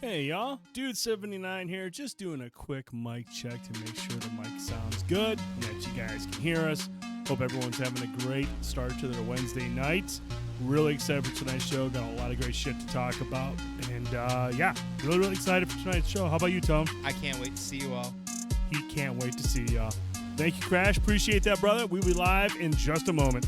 Hey y'all, Dude79 here, just doing a quick mic check to make sure the mic sounds good and that you guys can hear us. Hope everyone's having a great start to their Wednesday nights. Really excited for tonight's show, got a lot of great shit to talk about. And yeah, really excited for tonight's show. How about you, Tom? I can't wait to see you all. He can't wait to see y'all. Thank you, Crash. Appreciate that, brother. We'll be live in just a moment.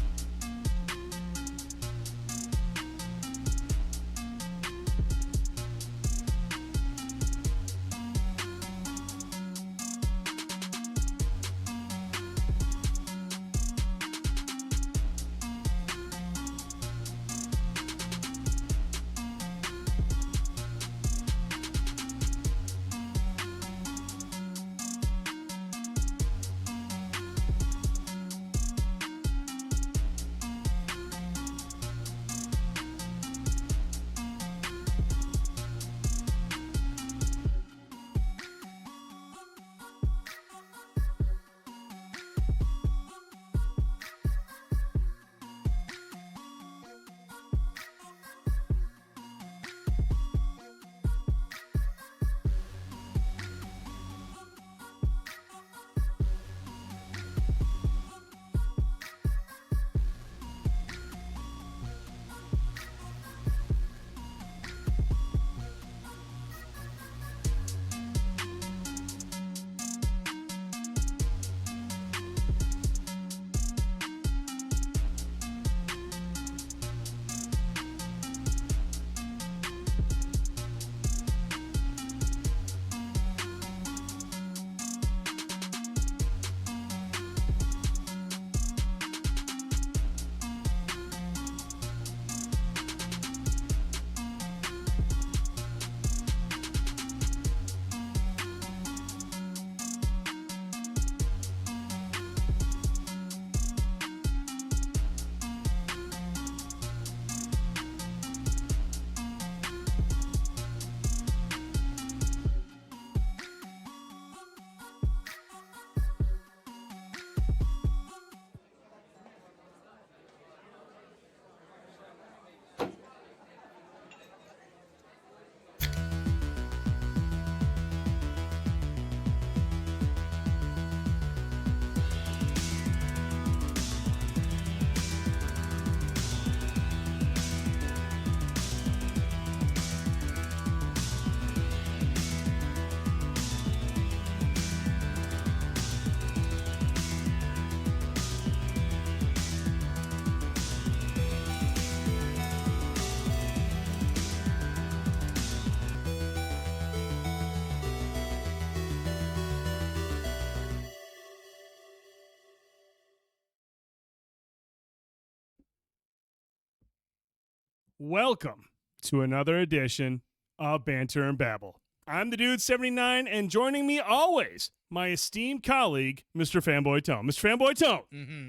Welcome to another edition of Banter and Babble. I'm the Dude79, and joining me always, my esteemed colleague, Mr. Fanboy Tone. Mr. Fanboy Tone,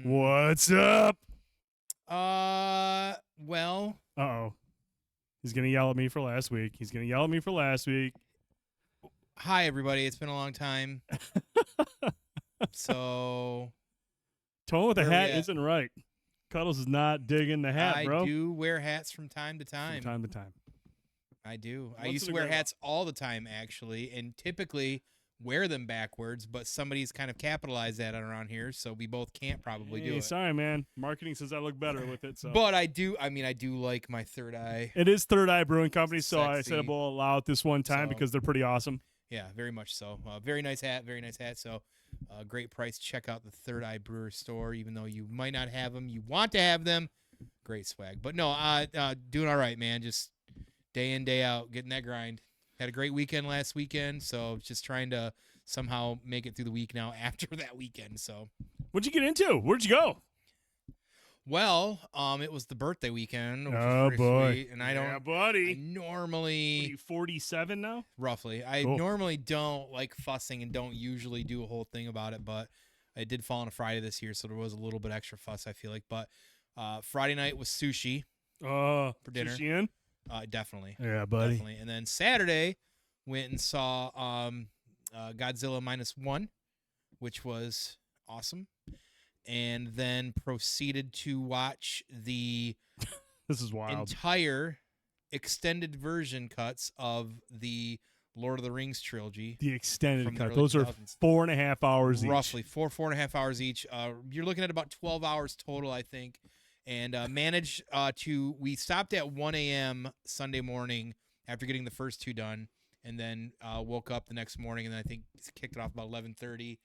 What's up? Well. Uh-oh. He's going to yell at me for last week. Hi, everybody. It's been a long time. So. Tone with a hat isn't right. Cuddles is not digging the hat, bro. I do wear hats from time to time. I do. I used to wear hats all the time, actually, and typically wear them backwards, but somebody's kind of capitalized that around here, so we both can't probably do it. Sorry, man. Marketing says I look better with it. So. But I do like my Third Eye. It is Third Eye Brewing Company, so Sexy. I said we'll allow it this one time because they're pretty awesome. Yeah, very much so. Very nice hat. So great price. Check out the Third Eye Brewer store, even though you might not have them. You want to have them. Great swag. But no, doing all right, man. Just day in, day out, getting that grind. Had a great weekend last weekend, so just trying to somehow make it through the week now after that weekend. So, what'd you get into? Where'd you go? Well, it was the birthday weekend. Which oh was boy! Sweet, and I normally. What are you, 47 now? Roughly. I normally don't like fussing and don't usually do a whole thing about it, but it did fall on a Friday this year, so there was a little bit extra fuss, I feel like. But Friday night was sushi for dinner. Sushi in? Definitely. Yeah, buddy. Definitely. And then Saturday, went and saw Godzilla -1, which was awesome. And then proceeded to watch the this is wild. entire extended version cuts of the Lord of the Rings trilogy. The extended from the cut. early Those are 2000s. 4.5 hours Roughly each. 4.5 hours each. You're looking at about 12 hours total, I think. And managed we stopped at 1 a.m. Sunday morning after getting the first two done, and then woke up the next morning, and then I think kicked it off about 11:30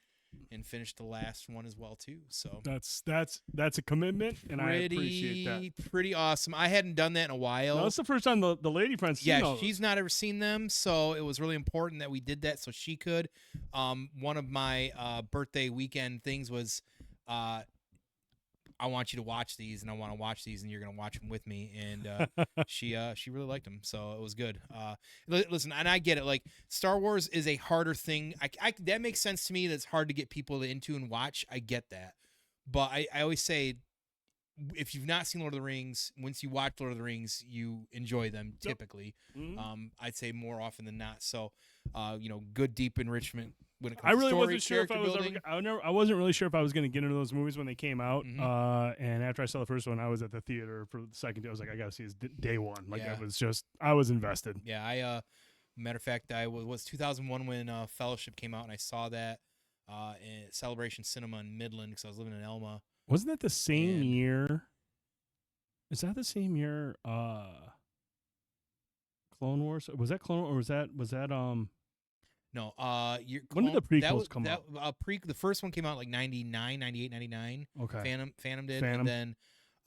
and finished the last one as well too. So That's a commitment, and I appreciate that. Pretty awesome. I hadn't done that in a while. No, that's the first time the lady friend's seen Yeah, all she's not ever seen them, so it was really important that we did that so she could. One of my birthday weekend things was I want you to watch these, and I want to watch these, and you're gonna watch them with me. And she really liked them, so it was good. Listen, and I get it. Like Star Wars is a harder thing. That makes sense to me. That's hard to get people into and watch. I get that, but I always say, if you've not seen Lord of the Rings, once you watch Lord of the Rings, you enjoy them typically. Mm-hmm. I'd say more often than not. So, good deep enrichment when it comes I really to story, wasn't sure if I was building. I wasn't really sure if I was going to get into those movies when they came out. Mm-hmm. And after I saw the first one, I was at the theater for the second day. I was like, I got to see this day one. Like Yeah. it was just, I was invested. Yeah, matter of fact, I was 2001 when Fellowship came out, and I saw that in Celebration Cinema in Midland because I was living in Elma. Wasn't that the same And- year? Is that the same year? Clone Wars? Was that Clone, or was that No, When did the prequels come out? The first one came out like 99, 98, 99. okay? Phantom did, Phantom. and then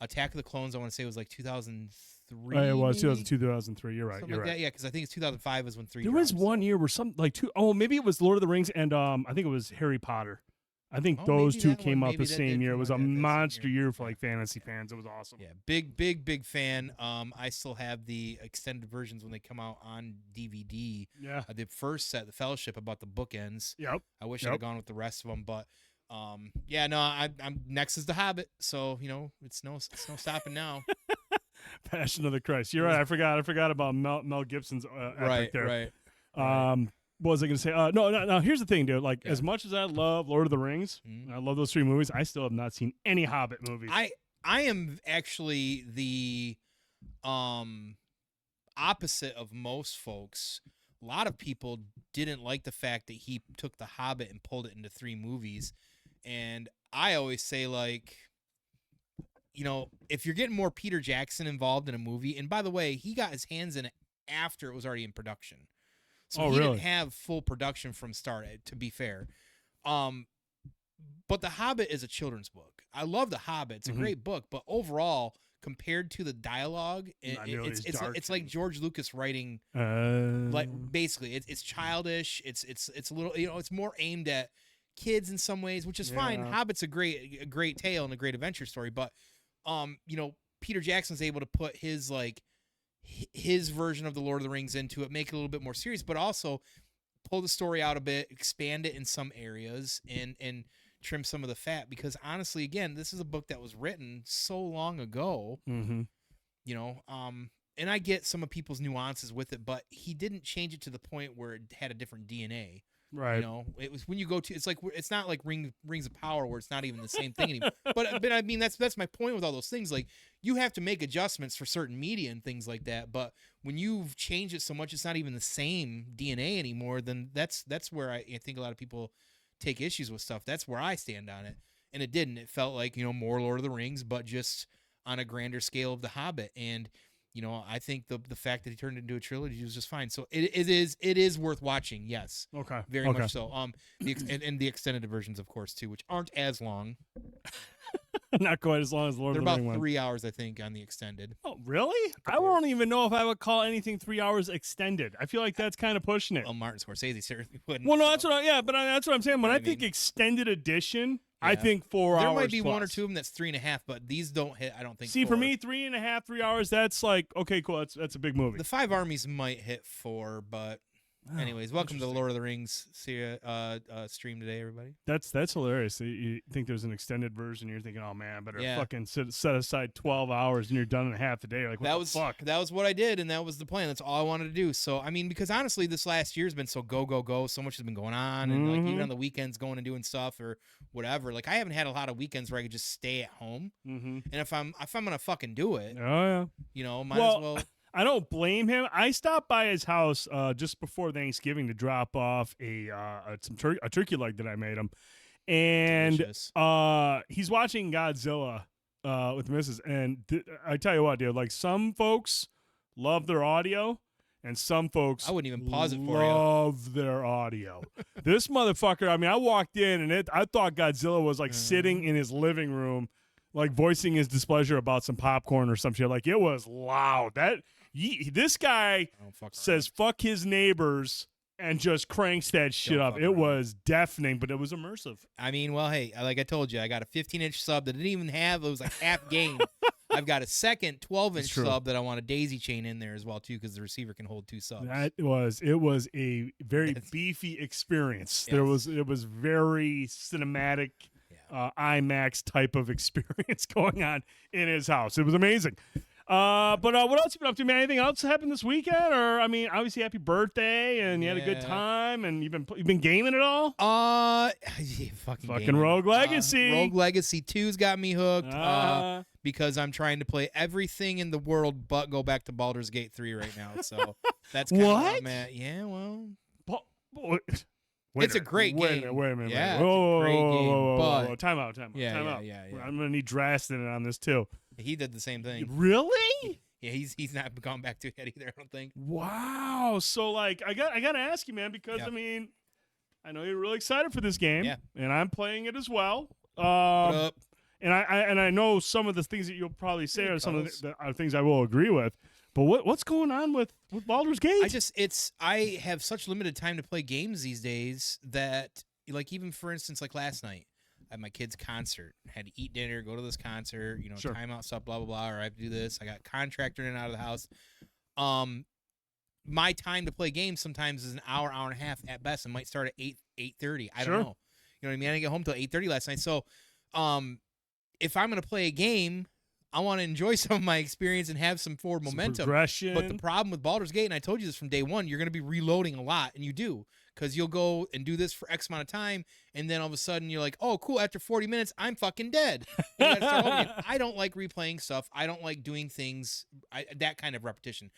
Attack of the Clones, I want to say was like 2003. Oh, it was maybe? 2003. You're right. Something you're like right. that. Yeah, because I think it's 2005 was when 3. There was dropped, one so. year where some like two oh maybe it was Lord of the Rings and I think it was Harry Potter. I think Oh, those maybe two that one- came out maybe the that same did year. It come was out a that same monster year. year for Yeah. like fantasy fans. It was awesome. Yeah, big fan. I still have the extended versions when they come out on DVD. Yeah. The first set, the Fellowship, about the bookends. Yep. I wish I'd have gone with the rest of them, but yeah, no, I'm next is the Hobbit, so it's no stopping now. Passion of the Christ. You're right. I forgot about Mel Gibson's epic there. Right. What was I going to say? No. Here's the thing, dude. Like, Yeah. as much as I love Lord of the Rings, Mhm. and I love those three movies, I still have not seen any Hobbit movies. I am actually the opposite of most folks. A lot of people didn't like the fact that he took The Hobbit and pulled it into 3 movies. And I always say, like, if you're getting more Peter Jackson involved in a movie, and by the way, he got his hands in it after it was already in production. So he really? didn't have full production from start, to be fair. But The Hobbit is a children's book. I love The Hobbit. It's a great book, but overall, compared to the dialogue, Not nearly as dark. it's like George Lucas writing. Like basically, it's childish. It's a little, it's more aimed at kids in some ways, which is fine. Yeah. Hobbit's a great tale and a great adventure story, but Peter Jackson's able to put his version of the Lord of the Rings into it, make it a little bit more serious, but also pull the story out a bit, expand it in some areas, and trim some of the fat. Because honestly, again, this is a book that was written so long ago. Mm-hmm. And I get some of people's nuances with it, but he didn't change it to the point where it had a different DNA. Right. It was when you go to, it's not like Rings of Power where it's not even the same thing anymore. But I mean, that's my point with all those things. Like, you have to make adjustments for certain media and things like that. But when you've changed it so much, it's not even the same DNA anymore. Then that's where I think a lot of people take issues with stuff. That's where I stand on it. And it didn't. It felt like, more Lord of the Rings, but just on a grander scale of The Hobbit. And I think the fact that he turned it into a trilogy was just fine. So it is worth watching. Yes. Okay. Very much so. And the extended versions, of course, too, which aren't as long. Not quite as long as Lord They're of the about Rings one. 3 hours, I think, on the extended. Oh, really? I don't even know if I would call anything 3 hours extended. I feel like that's kind of pushing it. Well, Martin Scorsese certainly wouldn't. Well, no, so. that's what that's what I'm saying. When I I think mean- extended edition, I Yeah. think 4 hours. There might be one or plus. two of them that's 3.5, but these don't hit. I don't think. See, 4. for me, 3.5, 3 hours. That's like okay, cool. That's a big movie. the 5 armies might hit 4, but Oh, anyways, welcome to the interesting. Lord of the Rings stream today, everybody. That's hilarious. You think there's an extended version, you're thinking, oh man, I better Yeah. fucking set aside 12 hours, and you're done in half a day. Like what That the was fuck? that was what I did, and that was the plan. That's all I wanted to do. So I mean, because honestly, this last year's been so go. So much has been going on, and like even on the weekends, going and doing stuff or whatever. Like I haven't had a lot of weekends where I could just stay at home. Mm-hmm. And if I'm gonna fucking do it, Oh yeah. might Well, as well. I don't blame him. I stopped by his house just before Thanksgiving to drop off a turkey leg that I made him, and Delicious. he's watching Godzilla with Mrs. And I tell you what, dude, like some folks love their audio, and some folks I wouldn't even pause it for you. love their audio. This motherfucker. I mean, I walked in and I thought Godzilla was like sitting in his living room, like voicing his displeasure about some popcorn or some shit. Like it was loud. This guy says fuck his neighbors and just cranks that shit up. It was deafening, but it was immersive. I mean, well, hey, like I told you, I got a 15-inch sub that didn't even have. It was like half game. I've got a second 12-inch sub that I want a daisy chain in there as well too, because the receiver can hold 2 subs. It was a very beefy experience. Yes. It was very cinematic, IMAX type of experience going on in his house. It was amazing. But what else you been up to, man? Anything else happened this weekend? Or I mean, obviously, happy birthday, and you had a good time, and you've been gaming at all? Fucking Rogue Legacy. Rogue Legacy 2's got me hooked. Because I'm trying to play everything in the world but go back to Baldur's Gate 3 right now. So that's kind of where I'm at. Yeah, well, it's a great game. Wait a minute. Yeah, whoa, it's a great game. whoa. But Time out. Yeah. I'm gonna need Drastin on this too. He did the same thing. Really? Yeah, he's not gone back to it yet either, I don't think. Wow. So like I gotta ask you, man, because I mean, I know you're really excited for this game. Yeah. And I'm playing it as well. What up? And I know some of the things that you'll probably say are some of the things I will agree with. But what's going on with Baldur's Gate? I have such limited time to play games these days that, like, even for instance, like last night, I had my kid's concert, had to eat dinner, go to this concert, time out stuff, blah blah blah, or I have to do this. I got contractor in and out of the house. My time to play games sometimes is an hour and a half at best. It might start at 8:30. I don't know. You know what I mean? I didn't get home till 8:30 last night. So, if I'm gonna play a game, I want to enjoy some of my experience and have some forward momentum. Progression. But the problem with Baldur's Gate, and I told you this from day one, you're going to be reloading a lot, and you do, because you'll go and do this for X amount of time, and then all of a sudden you're like, oh, cool, after 40 minutes, I'm fucking dead. And you gotta start over again. I don't like replaying stuff. I don't like doing things, that kind of repetition.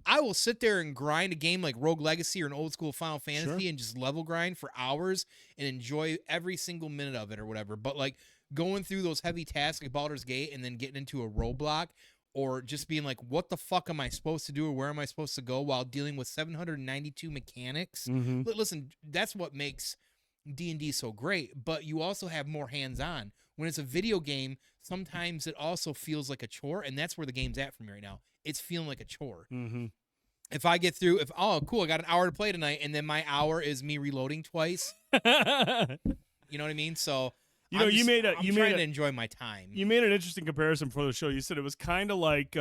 I will sit there and grind a game like Rogue Legacy or an old school Final Fantasy and just level grind for hours and enjoy every single minute of it or whatever. But like going through those heavy tasks like Baldur's Gate and then getting into a roadblock or just being like, what the fuck am I supposed to do or where am I supposed to go while dealing with 792 mechanics? Mm-hmm. Listen, that's what makes D&D so great, but you also have more hands-on. When it's a video game, sometimes it also feels like a chore, and that's where the game's at for me right now. It's feeling like a chore. Mm-hmm. If I get through, cool, I got an hour to play tonight, and then my hour is me reloading twice. You know what I mean? So I'm trying to enjoy my time. You made an interesting comparison before the show. You said it was kind of like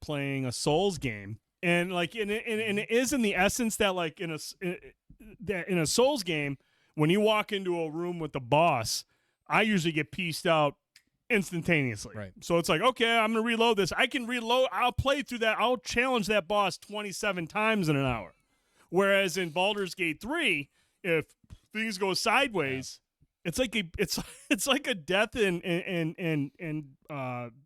playing a Souls game, and it is in the essence that like in a Souls game, when you walk into a room with the boss, I usually get pieced out instantaneously. Right. So it's like, okay, I'm going to reload this. I can reload. I'll play through that. I'll challenge that boss 27 times in an hour. Whereas in Baldur's Gate 3, if things go sideways, it's like a death in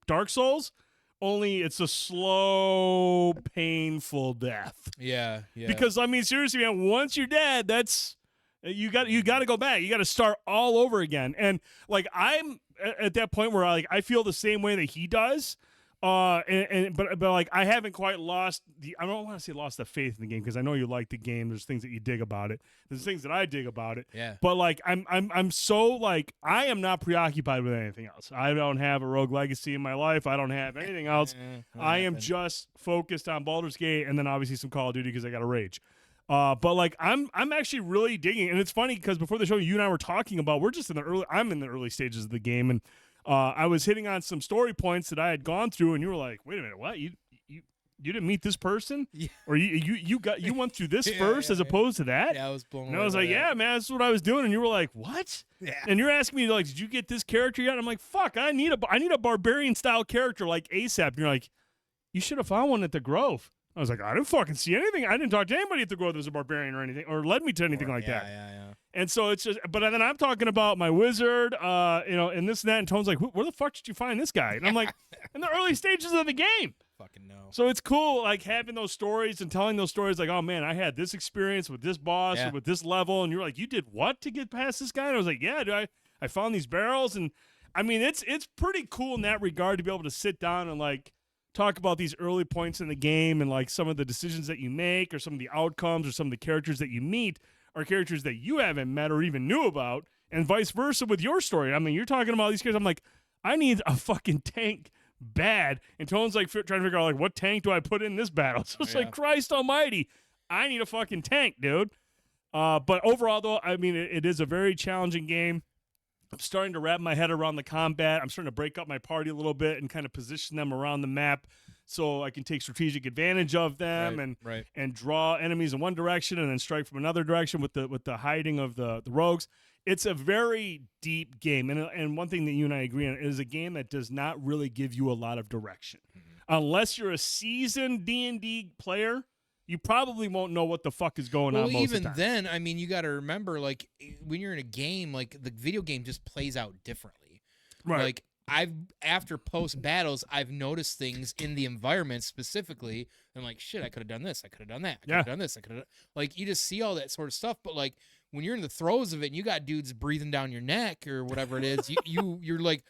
Dark Souls, only it's a slow, painful death. Yeah. Because I mean, seriously, man, once you're dead, that's you got to go back. You got to start all over again. And like I'm at that point where I feel the same way that he does. But like I haven't quite lost I don't want to say lost the faith in the game because I know you like the game. There's things that you dig about it. There's things that I dig about it. Yeah. But like I'm so like I am not preoccupied with anything else. I don't have a Rogue Legacy in my life. I don't have anything else. I am just focused on Baldur's Gate and then obviously some Call of Duty because I got a Rage. But like I'm actually really digging, and it's funny because before the show, you and I were talking about I'm in the early stages of the game, and I was hitting on some story points that I had gone through, and you were like, "Wait a minute, what? You didn't meet this person, or you went through this first as opposed to that?" Yeah, I was blown. And I was like, "Yeah, man, that's what I was doing," and you were like, "What?" Yeah. And you're asking me like, "Did you get this character yet?" And I'm like, "Fuck, I need a barbarian style character like ASAP." And you're like, "You should have found one at the Grove." I was like, I didn't fucking see anything. I didn't talk to anybody at the Grove that was a barbarian or anything, or led me to anything like that. Yeah. And so it's just, but then I'm talking about my wizard, and this and that. And Tone's like, where the fuck did you find this guy? And I'm like, in the early stages of the game. Fucking no. So it's cool, like having those stories and telling those stories. Like, oh man, I had this experience with this boss or with this level, and you're like, you did what to get past this guy? And I was like, yeah, dude, I found these barrels, and I mean, it's pretty cool in that regard to be able to sit down and like talk about these early points in the game and like some of the decisions that you make or some of the outcomes or some of the characters that you meet are characters that you haven't met or even knew about, and vice versa with your story. I mean, you're talking about these characters. I'm like, I need a fucking tank bad, and Tone's like trying to figure out like what tank do I put in this battle. So it's like, Christ almighty, I need a fucking tank, dude. But overall though, I mean, it is a very challenging game. I'm starting to wrap my head around the combat. I'm starting to break up my party a little bit and kind of position them around the map so I can take strategic advantage of them and draw enemies in one direction and then strike from another direction with the hiding of the rogues. It's a very deep game, and one thing that you and I agree on, it is a game that does not really give you a lot of direction. Unless you're a seasoned D&D player, you probably won't know what the fuck is going on most of the time. Well, even then, I mean, you got to remember, like, when you're in a game, like, the video game just plays out differently. Right. Like, after post-battles, I've noticed things in the environment specifically. I'm like, shit, I could have done this. I could have done that. I could have done this. I could have... Like, you just see all that sort of stuff, but, like, when you're in the throes of it and you got dudes breathing down your neck or whatever it is, you're like,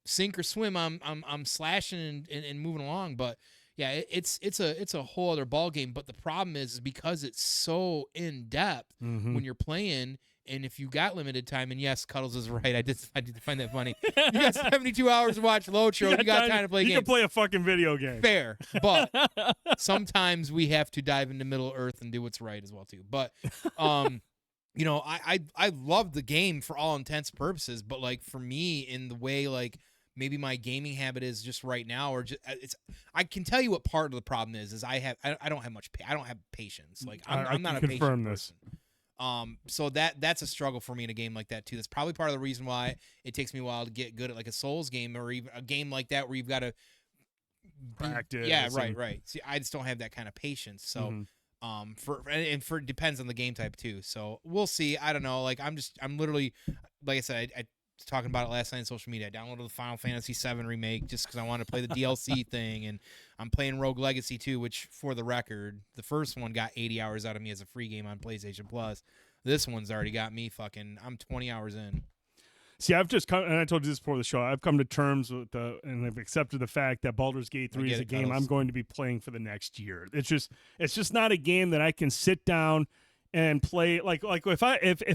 sink or swim. I'm slashing and moving along, but... Yeah, it's a whole other ball game, but the problem is because it's so in depth when you're playing, and if you got limited time, and yes, Cuddles is right, I did find that funny. You got 72 hours to watch Locho. You got time to play games. You can play a fucking video game. Fair, but sometimes we have to dive into Middle Earth and do what's right as well too. But you know, I love the game for all intents and purposes, but like for me, in the way like. Maybe my gaming habit is just right now, or just I can tell you what part of the problem is I don't have much I don't have patience. Like I'm not a patient person. So that's a struggle for me in a game like that too. That's probably part of the reason why it takes me a while to get good at like a Souls game or even a game like that where you've got to practice. Yeah, right. See, I just don't have that kind of patience. So it depends on the game type too. So we'll see. I don't know. Like I'm literally, like I said, I was talking about it last night on social media. I downloaded the Final Fantasy VII remake just because I wanted to play the DLC thing, and I'm playing Rogue Legacy 2, which, for the record, the first one got 80 hours out of me as a free game on PlayStation Plus. This one's already got me I'm 20 hours in. See, I've just come, and I told you this before the show, I've come to terms with and I've accepted the fact that Baldur's Gate 3 is a game I'm going to be playing for the next year. It's just not a game that I can sit down and play like if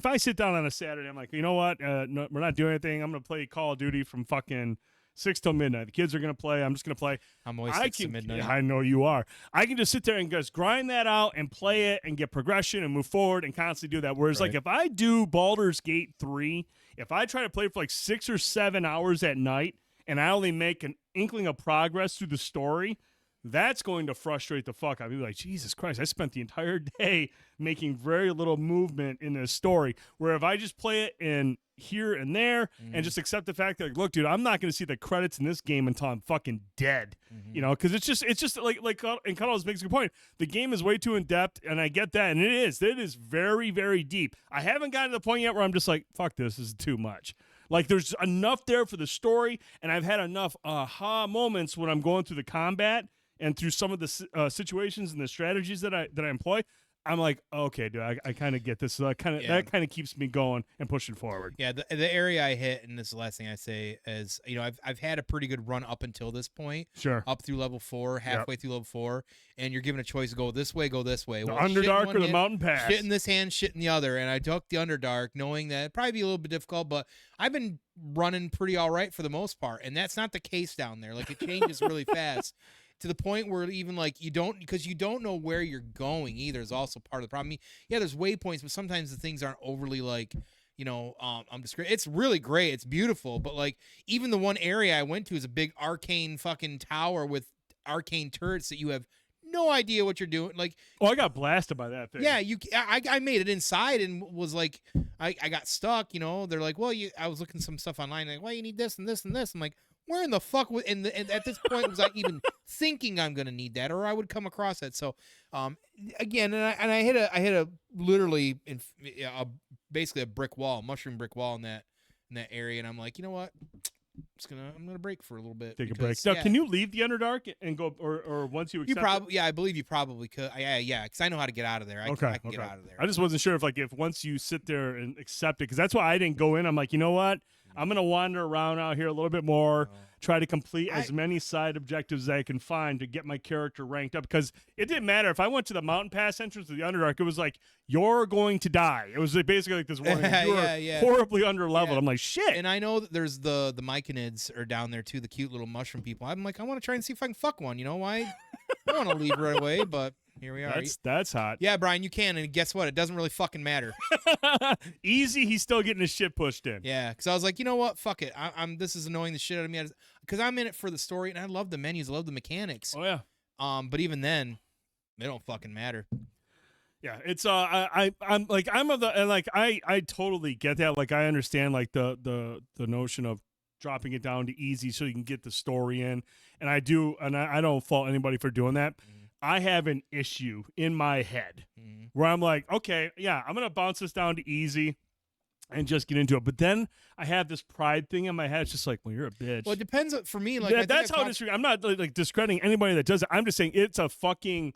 I sit down on a Saturday, I'm like, you know what? No, we're not doing anything. I'm gonna play Call of Duty from fucking 6 till midnight. The kids are gonna play. I'm just gonna play. I'm always 6 to midnight. I know you are. I can just sit there and just grind that out and play it and get progression and move forward and constantly do that. Whereas like if I do Baldur's Gate 3, if I try to play for like 6 or 7 hours at night and I only make an inkling of progress through the story, that's going to frustrate the fuck out of me. Like, Jesus Christ, I spent the entire day making very little movement in this story. Where if I just play it in here and there and just accept the fact that, like, look, dude, I'm not going to see the credits in this game until I'm fucking dead. You know, because it's just like and Cuddles makes a good point. The game is way too in depth, and I get that, and it is very, very deep. I haven't gotten to the point yet where I'm just like, fuck this is too much. Like, there's enough there for the story, and I've had enough aha moments when I'm going through the combat and through some of the situations and the strategies that I employ. I'm like, okay, dude, I kind of get this. So that kind of keeps me going and pushing forward. Yeah, the area I hit, and this is the last thing I say, is, you know, I've had a pretty good run up until this point. Sure. Up through level 4, halfway through level 4, and you're given a choice to go this way, go this way. The Underdark or the Mountain Pass. Shit in this hand, shit in the other, and I took the Underdark, knowing that it'd probably be a little bit difficult, but I've been running pretty all right for the most part, and that's not the case down there. Like, it changes really fast. To the point where even like you don't know where you're going either is also part of the problem. I mean, yeah, there's waypoints, but sometimes the things aren't overly like, you know, it's really great, it's beautiful, but like even the one area I went to is a big arcane fucking tower with arcane turrets that you have no idea what you're doing. Like, oh, I got blasted by that thing. Yeah, I made it inside and was like, I got stuck. You know, they're like, well, I was looking some stuff online, like, well, you need this and this and this. I'm like, where in the fuck and at this point was I even thinking I'm gonna need that, or I would come across it. So again, and I hit a literally basically a brick wall, mushroom brick wall in that area, and I'm like, you know what, I'm gonna break for a little bit. Take a because, break. Now, can you leave the Underdark and go, or once you accept it? Yeah, I believe you probably could. Yeah, because I know how to get out of there. I can get out of there. I just wasn't sure if once you sit there and accept it, because that's why I didn't go in. I'm like, you know what? I'm gonna wander around out here a little bit more, try to complete as many side objectives as I can find to get my character ranked up. Because it didn't matter if I went to the Mountain Pass entrance of the Underdark. It was like, you're going to die. It was basically like this warning. You're horribly under leveled. I'm like, shit. And I know that there's the Myconids are down there too, the cute little mushroom people. I'm like, I want to try and see if I can fuck one. You know why? I don't want to leave right away, but here we are. That's hot. Yeah, Brian, you can, and guess what? It doesn't really fucking matter. Easy, he's still getting his shit pushed in. Yeah, because I was like, you know what? Fuck it. This is annoying the shit out of me. Because I'm in it for the story, and I love the menus, I love the mechanics. Oh yeah. But even then, they don't fucking matter. Yeah, it's I'm like I totally get that. Like I understand like the notion of dropping it down to easy so you can get the story in, and I don't fault anybody for doing that. I have an issue in my head where I'm like, okay, yeah, I'm gonna bounce this down to easy and just get into it. But then I have this pride thing in my head. It's just like, well, you're a bitch. Well, it depends for me. Like that's how I'm not like discrediting anybody that does it. I'm just saying it's a fucking.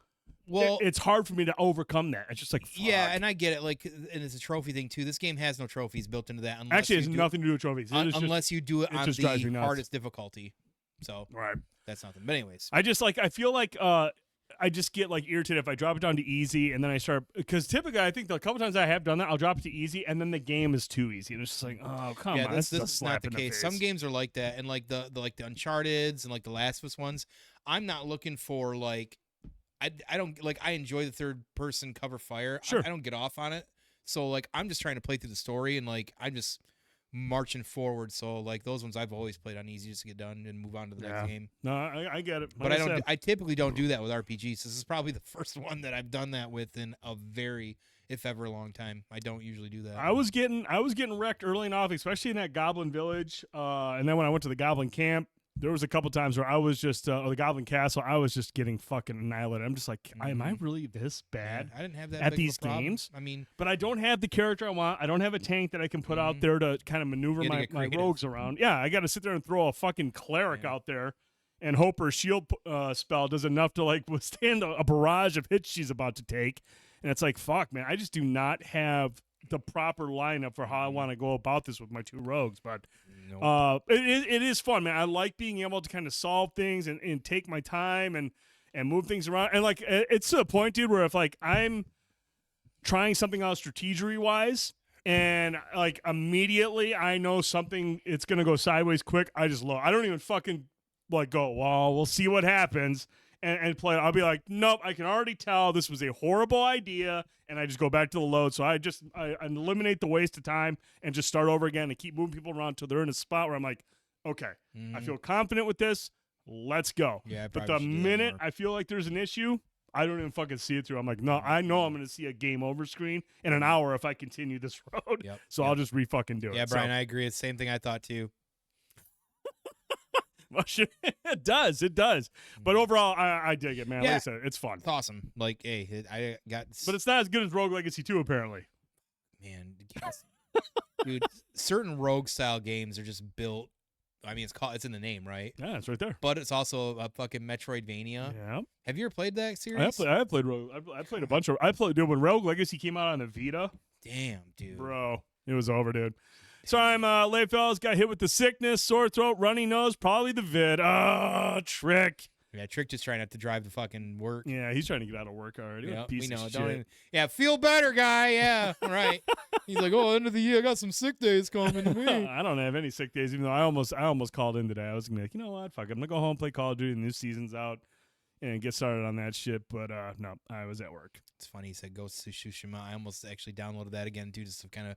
Well, it's hard for me to overcome that. It's just like, fuck. Yeah, and I get it. Like, and it's a trophy thing too. This game has no trophies built into that. Actually, it has nothing to do with trophies. Unless you do it on the hardest difficulty. So right, that's nothing. But anyways, I feel like I just get like irritated if I drop it down to easy and then I start, because typically I think the couple times I have done that, I'll drop it to easy and then the game is too easy and it's just like, oh come on, this is not the case. Some games are like that, and like the Uncharted's and like the Last of Us ones. I'm not looking for like. I don't like. I enjoy the third person cover fire. Sure. I don't get off on it. So like, I'm just trying to play through the story, and like, I'm just marching forward. So like, those ones I've always played on easy just to get done and move on to the next game. No, I get it. But I typically don't do that with RPGs. This is probably the first one that I've done that with in a very, if ever, long time. I don't usually do that. I was getting wrecked early enough, especially in that Goblin Village, and then when I went to the Goblin Camp. There was a couple times where I was just, or the Goblin Castle, I was just getting fucking annihilated. I'm just like, am I really this bad I didn't have that at big these of a problem. games? I mean, but I don't have the character I want. I don't have a tank that I can put out there to kind of maneuver my rogues around. Yeah, I got to sit there and throw a fucking cleric out there and hope her shield spell does enough to like withstand a barrage of hits she's about to take. And it's like, fuck, man, I just do not have the proper lineup for how I want to go about this with my two rogues, but it is fun, man. I like being able to kind of solve things and take my time and move things around. And like, it's to the point, dude, where if like I'm trying something out strategy wise and like immediately I know something, it's going to go sideways quick. I just load. I don't even fucking like go, well, we'll see what happens. And play it. I'll be like, nope, I can already tell this was a horrible idea, and I just go back to the load. So I eliminate the waste of time and just start over again and keep moving people around until they're in a spot where I'm like, okay, I feel confident with this. Let's go. Yeah, but the minute I feel like there's an issue, I don't even fucking see it through. I'm like, no, I know I'm going to see a game over screen in an hour if I continue this road. So I'll just re-fucking do it. Yeah, Brian, I agree. It's the same thing I thought too. It does. But overall, I dig it, man. Yeah. Like I said, it's fun. It's awesome. Like, hey, I got. But it's not as good as Rogue Legacy 2, apparently. Man, dude, certain Rogue style games are just built. I mean, it's in the name, right? Yeah, it's right there. But it's also a fucking Metroidvania. Yeah. Have you ever played that series? I have played Rogue. I played a bunch of. Dude, when Rogue Legacy came out on the Vita. Damn, dude. Bro, it was over, dude. Sorry, I'm late, fellas. Got hit with the sickness, sore throat, runny nose, probably the vid. Oh, Trick. Yeah, Trick just trying not to drive the fucking work. Yeah, he's trying to get out of work already. Yeah, we know. Don't even, feel better, guy. Yeah, right. He's like, oh, end of the year, I got some sick days coming to me. I don't have any sick days, even though I almost called in today. I was gonna be like, you know what, fuck it. I'm gonna go home, play Call of Duty, the new season's out, and get started on that shit. But no, I was at work. It's funny. He said Ghost of Tsushima. I almost actually downloaded that again, too, just to kind of.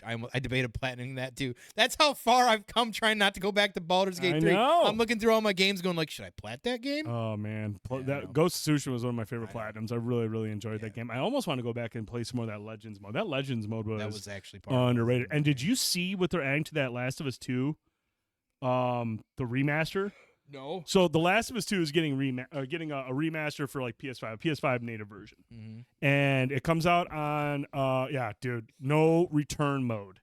I debated platinum that too. That's how far I've come trying not to go back to Baldur's Gate 3. Know. I'm looking through all my games going like, should I plat that game? Oh, man. That Ghost of Tsushima was one of my favorite platinums. I really, really enjoyed that game. I almost want to go back and play some more of that Legends mode. That Legends mode was actually part underrated. And did you see what they're adding to that Last of Us 2? The remaster? No. So The Last of Us 2 is getting a remaster for like PS5 native version. Mm-hmm. And it comes out on no return mode.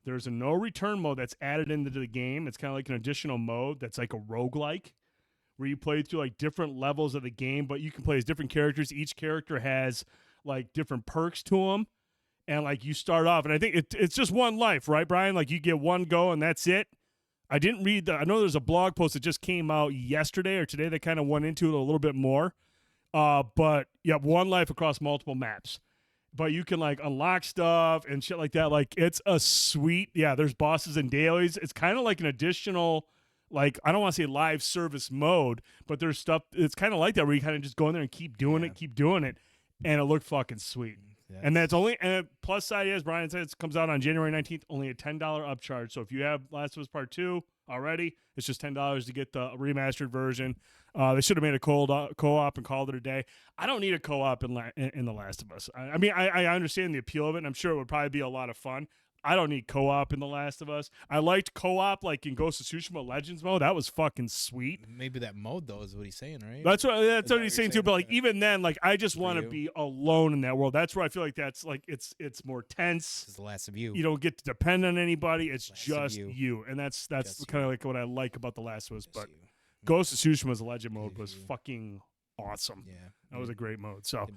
There's a no return mode that's added into the game. It's kind of like an additional mode that's like a roguelike, where you play through like different levels of the game, but you can play as different characters. Each character has like different perks to them. And like you start off, and I think it's just one life, right, Brian? Like you get one go and that's it. I didn't read I know there's a blog post that just came out yesterday or today that kind of went into it a little bit more. But you have one life across multiple maps. But you can like unlock stuff and shit like that. Like it's a sweet, there's bosses and dailies. It's kind of like an additional, like, I don't want to say live service mode, but there's stuff, it's kind of like that where you kind of just go in there and keep doing it. And it looked fucking sweet. Yes. And that's only, and plus side is, Brian said, it comes out on January 19th, only a $10 upcharge. So if you have Last of Us Part 2 already, it's just $10 to get the remastered version. They should have made a co-op and called it a day. I don't need a co-op in The Last of Us. I mean, I understand the appeal of it, and I'm sure it would probably be a lot of fun. I don't need co-op in The Last of Us. I liked co-op like in Ghost of Tsushima Legends mode. That was fucking sweet. Maybe that mode though is what he's saying, right? That's what he's saying too. But like even then, like I just want to be alone in that world. That's where I feel like that's like it's more tense. It's the last of you. You don't get to depend on anybody. It's just you, and that's kind of like what I like about The Last of Us. But Ghost of Tsushima's Legend mode was fucking awesome. Yeah, that was a great mode. So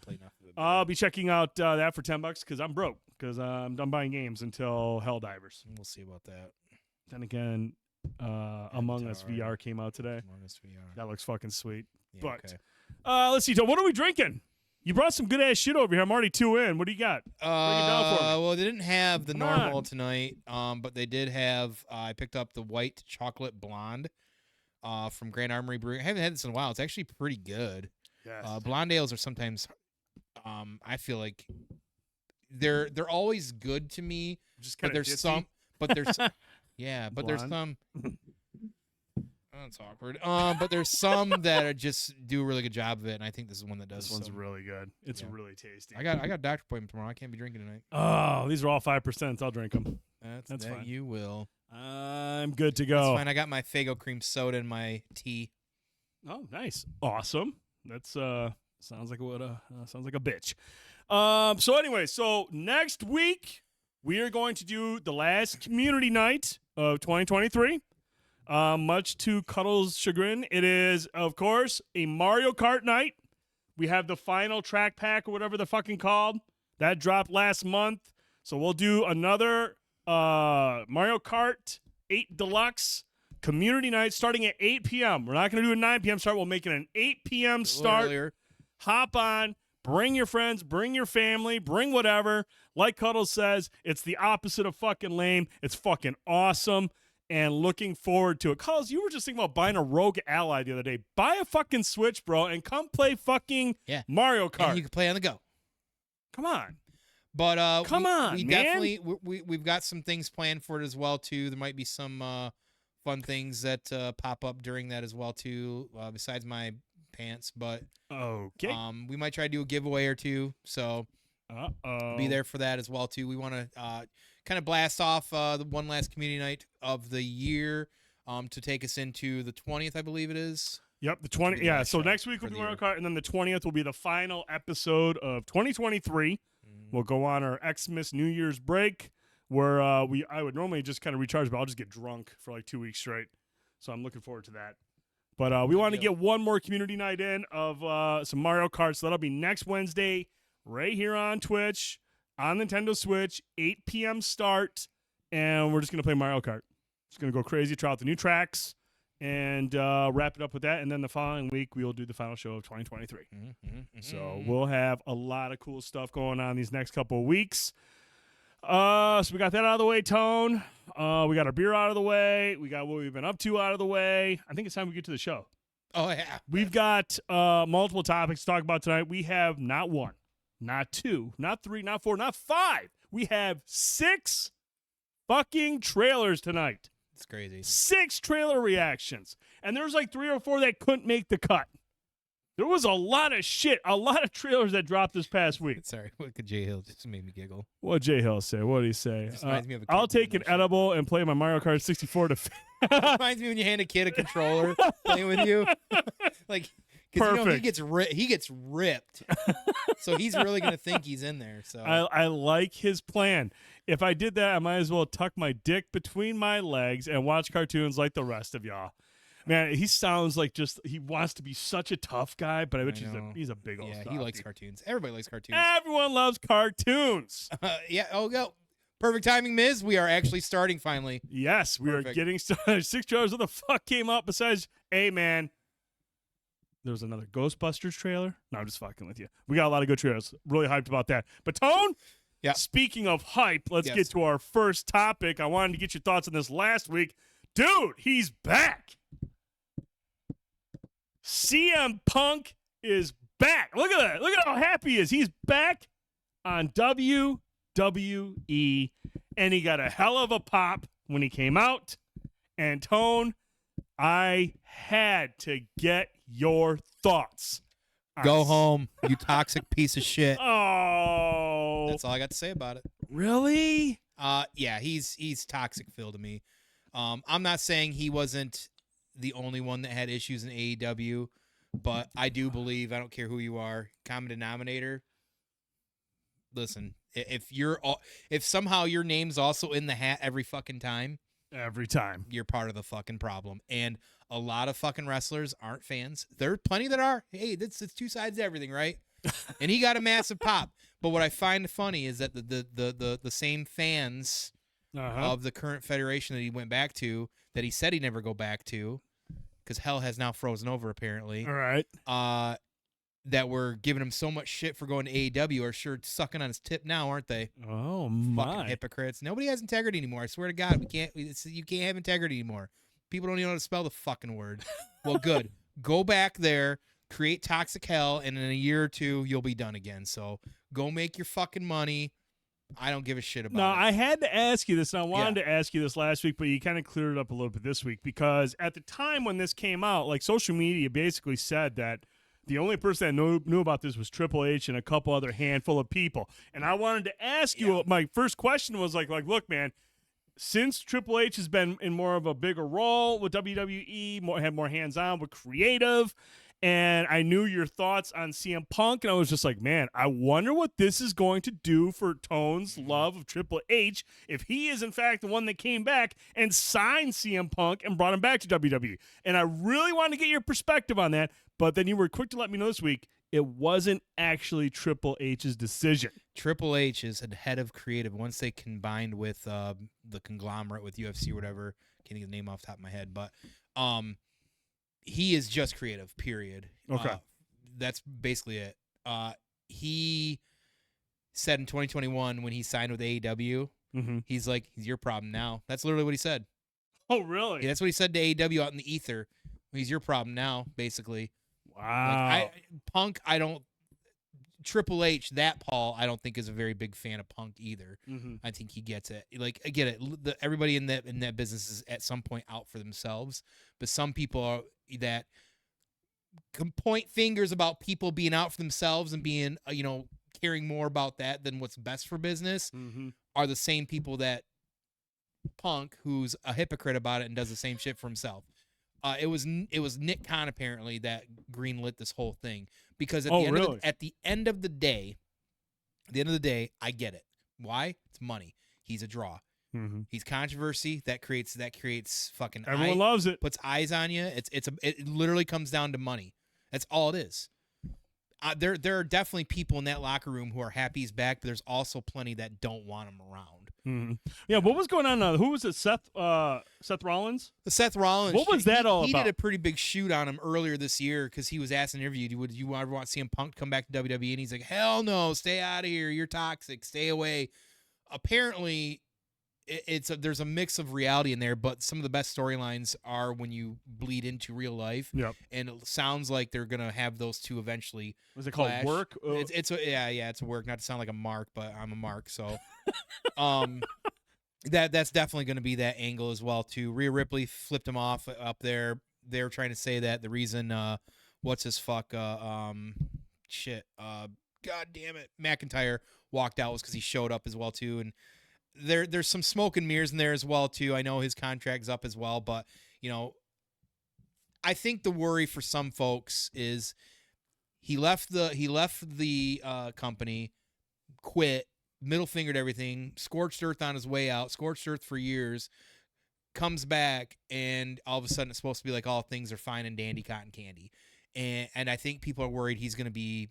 I'll be checking out that for $10 because I'm broke because I'm done buying games until Helldivers. We'll see about that. Then again, Among Us VR came out today. Among Us VR. That looks fucking sweet. Yeah, but let's see. So what are we drinking? You brought some good ass shit over here. I'm already 2 in. What do you got? Bring it down for me. Well, they didn't have the normal tonight, but they did have. I picked up the white chocolate blonde. From Grand Armory Brewing. I haven't had this in a while. It's actually pretty good. Yes. Blonde ales are sometimes, I feel like they're always good to me. Just but there's ditzy. some, but there's there's some. That's awkward. But there's some that just do a really good job of it, and I think this is one that does. This one's really good. It's really tasty. I got a doctor appointment tomorrow. I can't be drinking tonight. Oh, these are all 5%. I'll drink them. That's fine. You will. I'm good to go. That's fine. I got my Faygo cream soda in my tea. Oh, nice. Awesome. That's sounds like a bitch. So anyway, next week we are going to do the last community night of 2023. Much to Cuddle's chagrin, it is of course a Mario Kart night. We have the final track pack or whatever they're fucking called. That dropped last month. So we'll do another Mario Kart 8 Deluxe community night starting at 8 p.m. We're not going to do a 9 p.m. start. We'll make it an 8 p.m. start. Earlier. Hop on. Bring your friends. Bring your family. Bring whatever. Like Cuddles says, it's the opposite of fucking lame. It's fucking awesome. And looking forward to it. Cuddles, you were just thinking about buying a Rogue Ally the other day. Buy a fucking Switch, bro, and come play fucking Mario Kart. And you can play on the go. Come on. But come on, we man. Definitely we've got some things planned for it as well too. There might be some fun things that pop up during that as well too. Besides my pants, but okay. We might try to do a giveaway or two. So be there for that as well too. We want to kind of blast off the one last community night of the year to take us into the 20th, I believe it is. Yep, the 20th. Yeah, so next week will be Mario Kart, and then the 20th will be the final episode of 2023. We'll go on our Xmas New Year's break where I would normally just kind of recharge, but I'll just get drunk for like 2 weeks straight. So I'm looking forward to that. But we want to get one more community night in of some Mario Kart. So that'll be next Wednesday right here on Twitch, on Nintendo Switch, 8 p.m. start. And we're just going to play Mario Kart. Just going to go crazy, try out the new tracks, and wrap it up with that. And then the following week, we will do the final show of 2023. So we'll have a lot of cool stuff going on these next couple of weeks. So we got that out of the way, Tone. We got our beer out of the way. We got what we've been up to out of the way. I think it's time we get to the show. Oh, yeah. We've got multiple topics to talk about tonight. We have not one, not two, not three, not four, not five. We have 6 fucking trailers tonight. It's crazy. 6 trailer reactions. And there's like 3 or 4 that couldn't make the cut. There was a lot of shit, a lot of trailers that dropped this past week. Sorry, what could Jay Hill just made me giggle? What Jay Hill say? What did he say? Me of I'll take an edible and play my Mario Kart 64 to reminds me when you hand a kid a controller playing with you. Like, because perfect. he gets ripped, so he's really gonna think he's in there. So I like his plan. If I did that, I might as well tuck my dick between my legs and watch cartoons like the rest of y'all. Man, he sounds like he wants to be such a tough guy, but I bet he's a big old he likes softy. cartoons. Everybody likes cartoons. Everyone loves cartoons. Yeah. Oh, go. Perfect timing, Miz. We are actually starting finally. Yes, we Perfect. are getting started. 6 trailers. What the fuck came out besides, hey, man, there was another Ghostbusters trailer? No, I'm just fucking with you. We got a lot of good trailers. Really hyped about that. But, Tone, yeah. Speaking of hype, let's get to our first topic. I wanted to get your thoughts on this last week. Dude, he's back. CM Punk is back. Look at that. Look at how happy he is. He's back on WWE, and he got a hell of a pop when he came out. And, Tone, I had to get your thoughts. Go home, you toxic piece of shit. Oh. That's all I got to say about it. Really? Yeah, he's toxic Phil to me. I'm not saying he wasn't the only one that had issues in AEW, but I do believe, I don't care who you are, common denominator. Listen, if somehow your name's also in the hat every fucking time, you're part of the fucking problem. And a lot of fucking wrestlers aren't fans. There are plenty that are. Hey, it's two sides to everything, right? And he got a massive pop. But what I find funny is that the same fans of the current federation that he went back to, that he said he'd never go back to, because hell has now frozen over apparently. All right. That were giving him so much shit for going to AEW are sure sucking on his tip now, aren't they? Oh my! Fucking hypocrites. Nobody has integrity anymore. I swear to God, you can't have integrity anymore. People don't even know how to spell the fucking word. Well, good. Go back there, create toxic hell, and in a year or two, you'll be done again. So go make your fucking money. I don't give a shit about it. No, I had to ask you this, and I wanted to ask you this last week, but you kind of cleared it up a little bit this week, because at the time when this came out, like, social media basically said that the only person that knew about this was Triple H and a couple other handful of people. And I wanted to ask you, my first question was like, look, man, since Triple H has been in more of a bigger role with WWE, had more hands-on with creative, and I knew your thoughts on CM Punk, and I was just like, man, I wonder what this is going to do for Tone's love of Triple H if he is, in fact, the one that came back and signed CM Punk and brought him back to WWE. And I really wanted to get your perspective on that, but then you were quick to let me know this week it wasn't actually Triple H's decision. Triple H is a head of creative. Once they combined with the conglomerate with UFC or whatever, can't get the name off the top of my head, but he is just creative, period. Okay. That's basically it. He said in 2021 when he signed with AEW, he's like, he's your problem now. That's literally what he said. Oh, really? Yeah, that's what he said to AEW out in the ether. He's your problem now, basically. Wow. Triple H, that Paul, I don't think is a very big fan of Punk either. I think he gets it. Like, I get it. Everybody in that business is at some point out for themselves, but some people are that can point fingers about people being out for themselves and being, caring more about that than what's best for business are the same people that Punk, who's a hypocrite about it and does the same shit for himself. It was Nick Khan apparently that greenlit this whole thing, because at the end of the day, I get it. Why? It's money. He's a draw. He's controversy. That creates fucking. Everyone loves it. Puts eyes on you. It literally comes down to money. That's all it is. There are definitely people in that locker room who are happy he's back, but there's also plenty that don't want him around. Yeah, what was going on? Who was it? Seth Rollins? Seth Rollins. What was that all about? He did a pretty big shoot on him earlier this year because he was asked in an interview, would you ever want CM Punk to come back to WWE? And he's like, hell no, stay out of here. You're toxic. Stay away. Apparently, there's a mix of reality in there, but some of the best storylines are when you bleed into real life. Yep. And it sounds like they're gonna have those two eventually. Was it called Work? It's a work. Not to sound like a mark, but I'm a mark, so that's definitely gonna be that angle as well too. Rhea Ripley flipped him off up there. They're trying to say that the reason God damn it, McIntyre walked out was because he showed up as well too, and there's some smoke and mirrors in there as well too. I know his contract's up as well, but I think the worry for some folks is he left the company, quit, middle fingered everything, scorched earth on his way out, scorched earth for years, comes back, and all of a sudden it's supposed to be like all things are fine and dandy, cotton candy. And I think people are worried he's going to be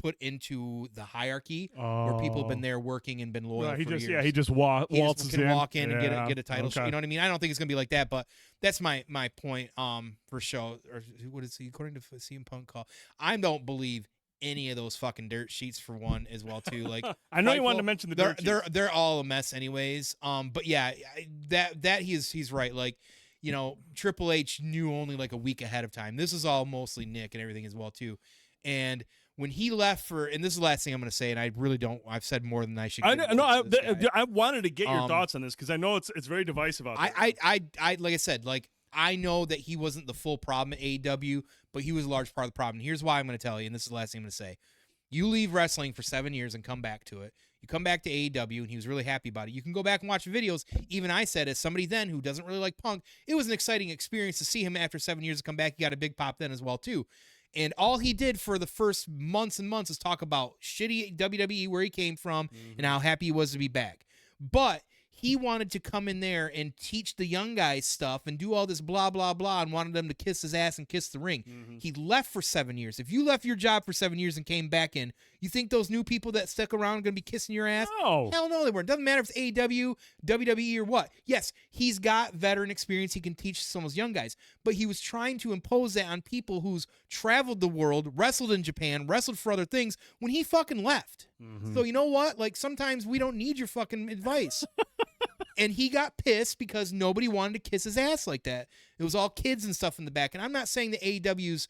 put into the hierarchy where people have been there working and been loyal for years. Yeah, he just waltzes in. Walk in and get a title. Okay. You know what I mean? I don't think it's gonna be like that, but that's my point. For show, or what is he according to CM Punk call? I don't believe any of those fucking dirt sheets for one as well too. Like I know you wanted to mention the dirt sheets. They're all a mess anyways. But yeah, that he's right. Like, you know, Triple H knew only like a week ahead of time. This is all mostly Nick and everything as well too, and when he left and this is the last thing I'm going to say, and I really don't. I've said more than I should. I wanted to get your thoughts on this because I know it's very divisive out there. I like I said, like I know that he wasn't the full problem at AEW, but he was a large part of the problem. Here's why I'm going to tell you, and this is the last thing I'm going to say. You leave wrestling for 7 years and come back to it. You come back to AEW, and he was really happy about it. You can go back and watch videos. Even I said, as somebody then who doesn't really like Punk, it was an exciting experience to see him after 7 years to come back. He got a big pop then as well too. And all he did for the first months and months is talk about shitty WWE, where he came from, and how happy he was to be back. But he wanted to come in there and teach the young guys stuff and do all this blah, blah, blah, and wanted them to kiss his ass and kiss the ring. He left for 7 years. If you left your job for 7 years and came back in, you think those new people that stuck around are going to be kissing your ass? No. Hell no, they weren't. Doesn't matter if it's AEW, WWE, or what. Yes, he's got veteran experience. He can teach some of those young guys. But he was trying to impose that on people who's traveled the world, wrestled in Japan, wrestled for other things when he fucking left. So you know what? Like, sometimes we don't need your fucking advice. And he got pissed because nobody wanted to kiss his ass like that. It was all kids and stuff in the back. And I'm not saying the AEW's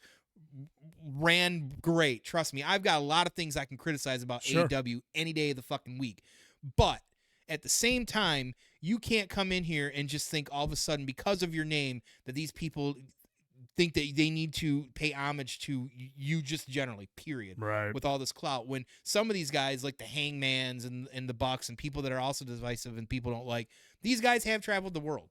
ran great. Trust me, I've got a lot of things I can criticize about AEW any day of the fucking week. But at the same time, you can't come in here and just think all of a sudden, because of your name, that these people think that they need to pay homage to you just generally, period. Right. With all this clout. When some of these guys, like the Hangmans and the Bucks and people that are also divisive and people don't like, these guys have traveled the world.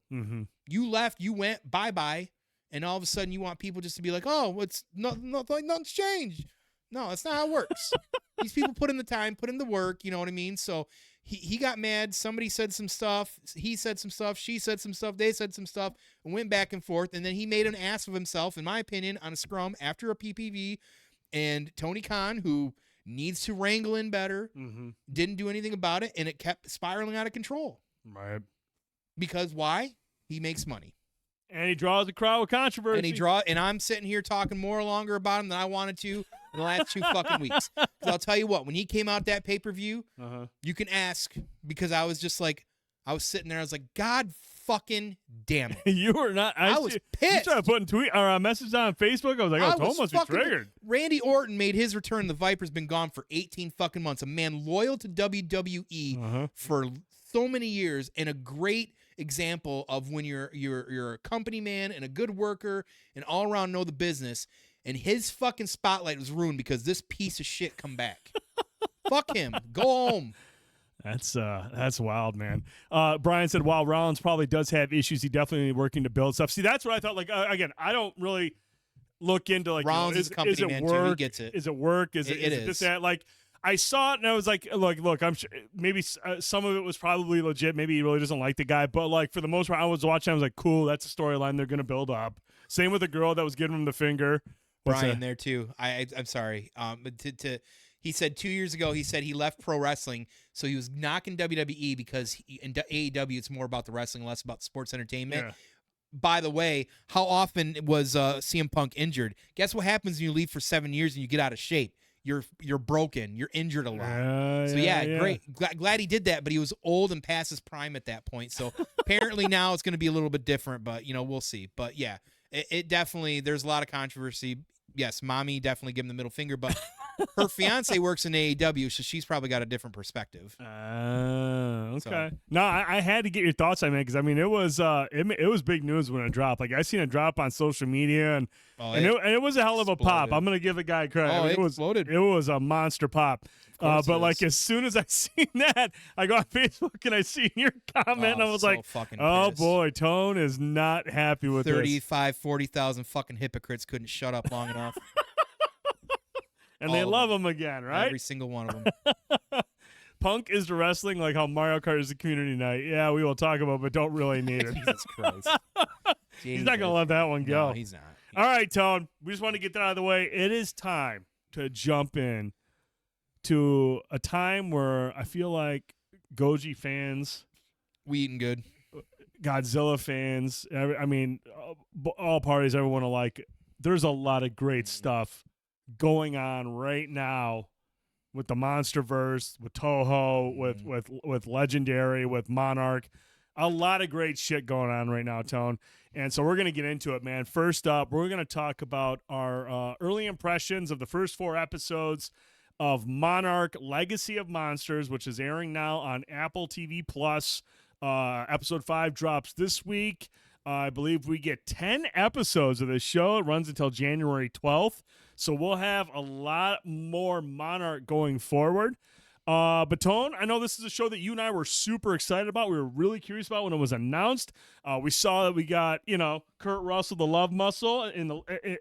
You left, you went, bye-bye, and all of a sudden you want people just to be like, oh, it's nothing's changed. No, that's not how it works. These people put in the time, put in the work, you know what I mean? So he got mad. Somebody said some stuff. He said some stuff. She said some stuff. They said some stuff and went back and forth. And then he made an ass of himself, in my opinion, on a scrum after a PPV. And Tony Khan, who needs to wrangle in better, didn't do anything about it. And it kept spiraling out of control. Right. Because why? He makes money. And he draws a crowd with controversy. And I'm sitting here talking more longer about him than I wanted to in the last 2 fucking weeks. Because I'll tell you what, when he came out that pay-per-view, you can ask, because I was just like, I was sitting there, I was like, God fucking damn it. You were not. I was pissed. You started putting messages on Facebook. I was like, oh, Tom must be triggered. Randy Orton made his return. The Viper's been gone for 18 fucking months. A man loyal to WWE for so many years, and a great example of when you're a company man and a good worker and all around know the business, and his fucking spotlight was ruined because this piece of shit come back. Fuck him. Go home. That's wild, man. Brian said, while Rollins probably does have issues, he definitely working to build stuff. See, that's what I thought. Like, again, I don't really look into like Rollins is a company man work? Too. He gets it. Is it work? Is it this that? Like, I saw it and I was like, look, I'm sure maybe some of it was probably legit. Maybe he really doesn't like the guy, but like for the most part, I was watching. I was like, cool, that's a storyline they're gonna build up. Same with the girl that was giving him the finger. Brian there too. I'm sorry. But he said 2 years ago, he said he left pro wrestling, so he was knocking WWE because in AEW it's more about the wrestling, less about sports entertainment. Yeah. By the way, how often was CM Punk injured? Guess what happens when you leave for 7 years and you get out of shape? You're broken. You're injured a lot. So great. Glad he did that, but he was old and past his prime at that point. So apparently now it's going to be a little bit different, but we'll see. But yeah, it definitely, there's a lot of controversy. Yes, mommy definitely give him the middle finger, but her fiance works in AEW, so she's probably got a different perspective. Okay. So. No, I had to get your thoughts on it because I mean it was big news when it dropped. Like I seen it drop on social media and it was a hell of a pop. I'm gonna give the guy credit. It exploded. It was a monster pop. course But it like is. as soon as I seen that, I go on Facebook and I see your comment, and I was so like, fucking "Oh pissed. boy, Tone is not happy with this." 35, 40,000 fucking hypocrites couldn't shut up long enough. And all they of love them. him again, right? Every single one of them. Punk is to wrestling like how Mario Kart is a community night. Yeah, we will talk about, but don't really need it. Jesus Christ. He's not gonna let that one go. No, he's not. All right, Tone. We just want to get that out of the way. It is time to jump in to a time where I feel like Goji fans, We eating good. Godzilla fans, I mean, all parties, everyone alike. There's a lot of great stuff going on right now with the MonsterVerse, with Toho, with Legendary, with Monarch. A lot of great shit going on right now, Tone. And so we're going to get into it, man. First up, we're going to talk about our early impressions of the first 4 episodes of Monarch Legacy of Monsters, which is airing now on Apple TV+. Episode 5 drops this week. I believe we get 10 episodes of this show. It runs until January 12th. So we'll have a lot more Monarch going forward. But Tone, I know this is a show that you and I were super excited about. We were really curious about when it was announced. We saw that we got, Kurt Russell, the Love Muscle,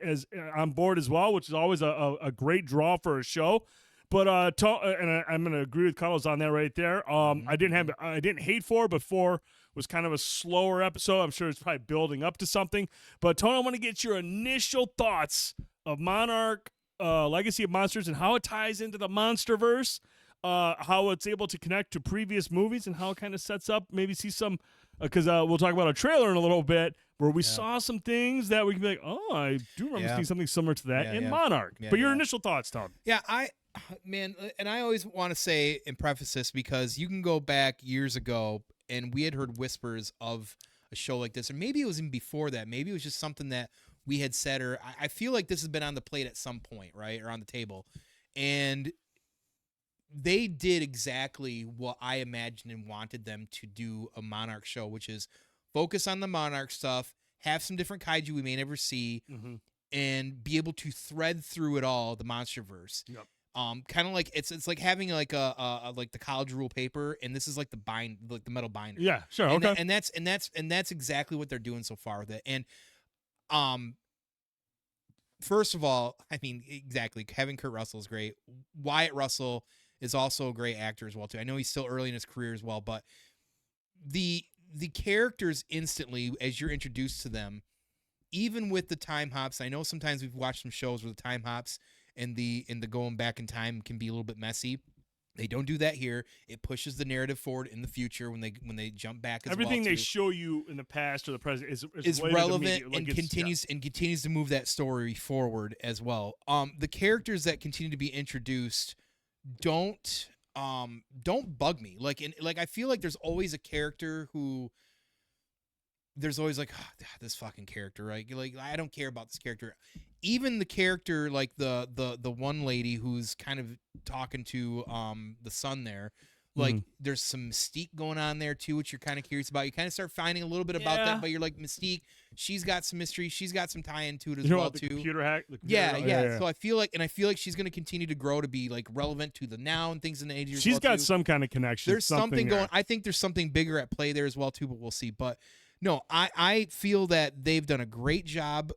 as on board as well, which is always a great draw for a show. But I'm going to agree with Carlos on that right there. I didn't hate 4, but 4 was kind of a slower episode. I'm sure it's probably building up to something. But Tone, I want to get your initial thoughts of Monarch Legacy of Monsters and how it ties into the MonsterVerse, how it's able to connect to previous movies, and how it kind of sets up, maybe see some, because we'll talk about a trailer in a little bit where we saw some things that we can be like, oh, I do remember seeing something similar to that in Monarch. But your initial thoughts, Tom. Yeah, man, and I always want to say and preface this because you can go back years ago and we had heard whispers of a show like this, or maybe it was even before that. Maybe it was just something that we had said, or I feel like this has been on the plate at some point, right, or on the table. And they did exactly what I imagined and wanted them to do a Monarch show, which is focus on the Monarch stuff, have some different kaiju we may never see, and be able to thread through it all, the MonsterVerse. Yep. Kind of like it's like having like a like the college rule paper, and this is like the metal binder. Yeah, sure, and okay. That's exactly what they're doing so far with it. And first of all, I mean, exactly, having Kurt Russell is great. Wyatt Russell is also a great actor as well too. I know he's still early in his career as well, but the characters instantly as you're introduced to them, even with the time hops. I know sometimes we've watched some shows where the time hops and the going back in time can be a little bit messy. They don't do that here. It pushes the narrative forward in the future when they jump back as Everything well they too. show you in the past or the present is relevant and continues to move that story forward as well. The characters that continue to be introduced don't bug me. Like I feel like there's always a character who there's always like, oh, this fucking character, right? Like I don't care about this character. Even the character like the one lady who's kind of talking to the son there, like there's some Mystique going on there too, which you're kind of curious about. You kind of start finding a little bit about that, but you're like, Mystique, she's got some mystery, she's got some tie-in to it as well too. Computer hack. Yeah. So I feel like she's going to continue to grow to be like relevant to the now and things in the age. She's got some kind of connection. There's something going. I think there's something bigger at play there as well too, but we'll see. But no, I feel that they've done a great job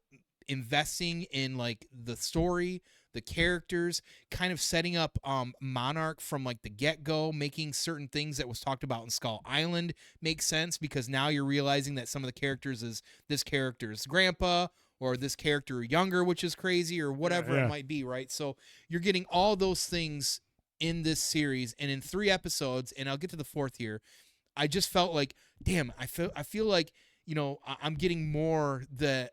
investing in like the story, the characters, kind of setting up Monarch from like the get-go, making certain things that was talked about in Skull Island make sense, because now you're realizing that some of the characters is this character's grandpa or this character younger, which is crazy, or whatever it might be, right? So you're getting all those things in this series, and in 3 episodes, and I'll get to the 4th here, I just felt like, damn, I feel like, I'm getting more the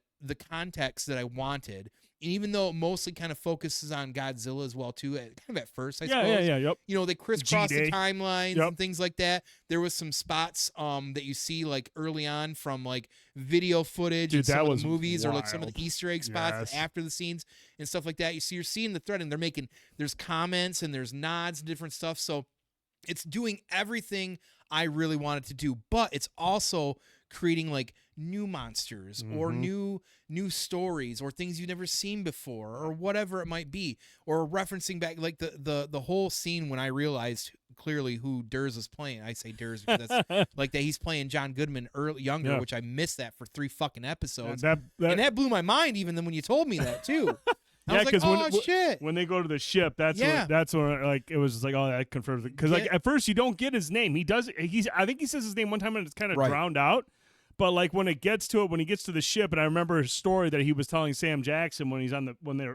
context that I wanted. And even though it mostly kind of focuses on Godzilla as well too, kind of at first, I suppose. Yep. They crisscross the G-Day. timelines and things like that. There was some spots that you see like early on from like video footage and some of the movies or like some of the Easter egg spots after the scenes and stuff like that. You're seeing the thread, and there's comments and there's nods and different stuff. So it's doing everything I really wanted to do, but it's also creating like new monsters or new stories or things you've never seen before or whatever it might be, or referencing back like the whole scene when I realized clearly who Durs was playing. I say Durs because that's like that he's playing John Goodman younger, which I missed that for 3 fucking episodes. And that blew my mind even then when you told me that too. I was like, shit. When they go to the ship, that's when like it was just like, oh, that confirms it. Because like at first you don't get his name. I think he says his name one time and it's kind of drowned out. But like when he gets to the ship, and I remember his story that he was telling Sam Jackson when they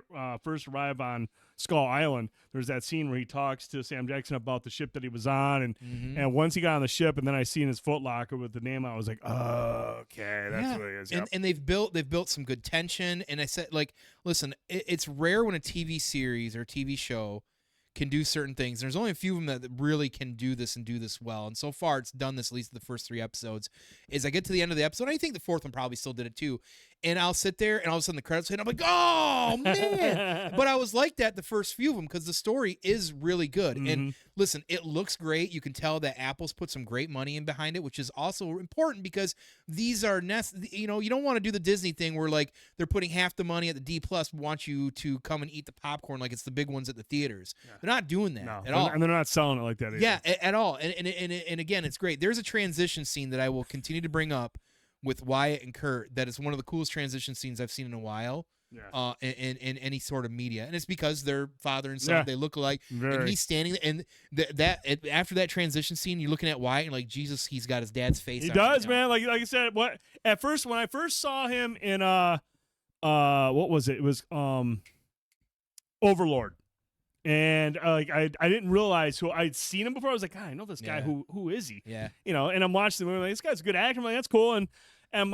first arrive on Skull Island. There's that scene where he talks to Sam Jackson about the ship that he was on, and once he got on the ship, and then I seen his footlocker with the name, I was like, oh, okay, that's what it is. Yep. And they've built some good tension. And I said, like, listen, it's rare when a TV series or TV show can do certain things. There's only a few of them that really can do this and do this well. And so far, it's done this at least the first 3 episodes. Is I get to the end of the episode, and I think the 4th one probably still did it too. And I'll sit there, and all of a sudden the credits hit, and I'm like, oh, man. But I was like that the first few of them because the story is really good. And listen, it looks great. You can tell that Apple's put some great money in behind it, which is also important because these are, you don't want to do the Disney thing where like they're putting half the money at the D+, want you to come and eat the popcorn like it's the big ones at the theaters. Yeah. They're not doing that at all. And they're not selling it like that either. Yeah, at all. And again, it's great. There's a transition scene that I will continue to bring up with Wyatt and Kurt that is one of the coolest transition scenes I've seen in a while. Yeah. In any sort of media, and it's because they're father and son. Yeah. They look alike, and he's standing and after that transition scene, you're looking at Wyatt and like Jesus, he's got his dad's face. He does, man. Like I said, when I first saw him in what was it? It was Overlord. And like I didn't realize who I'd seen him before. I was like, God, I know this guy. Who is he? Yeah. And I'm watching the movie. Like, this guy's a good actor. I'm like, that's cool. And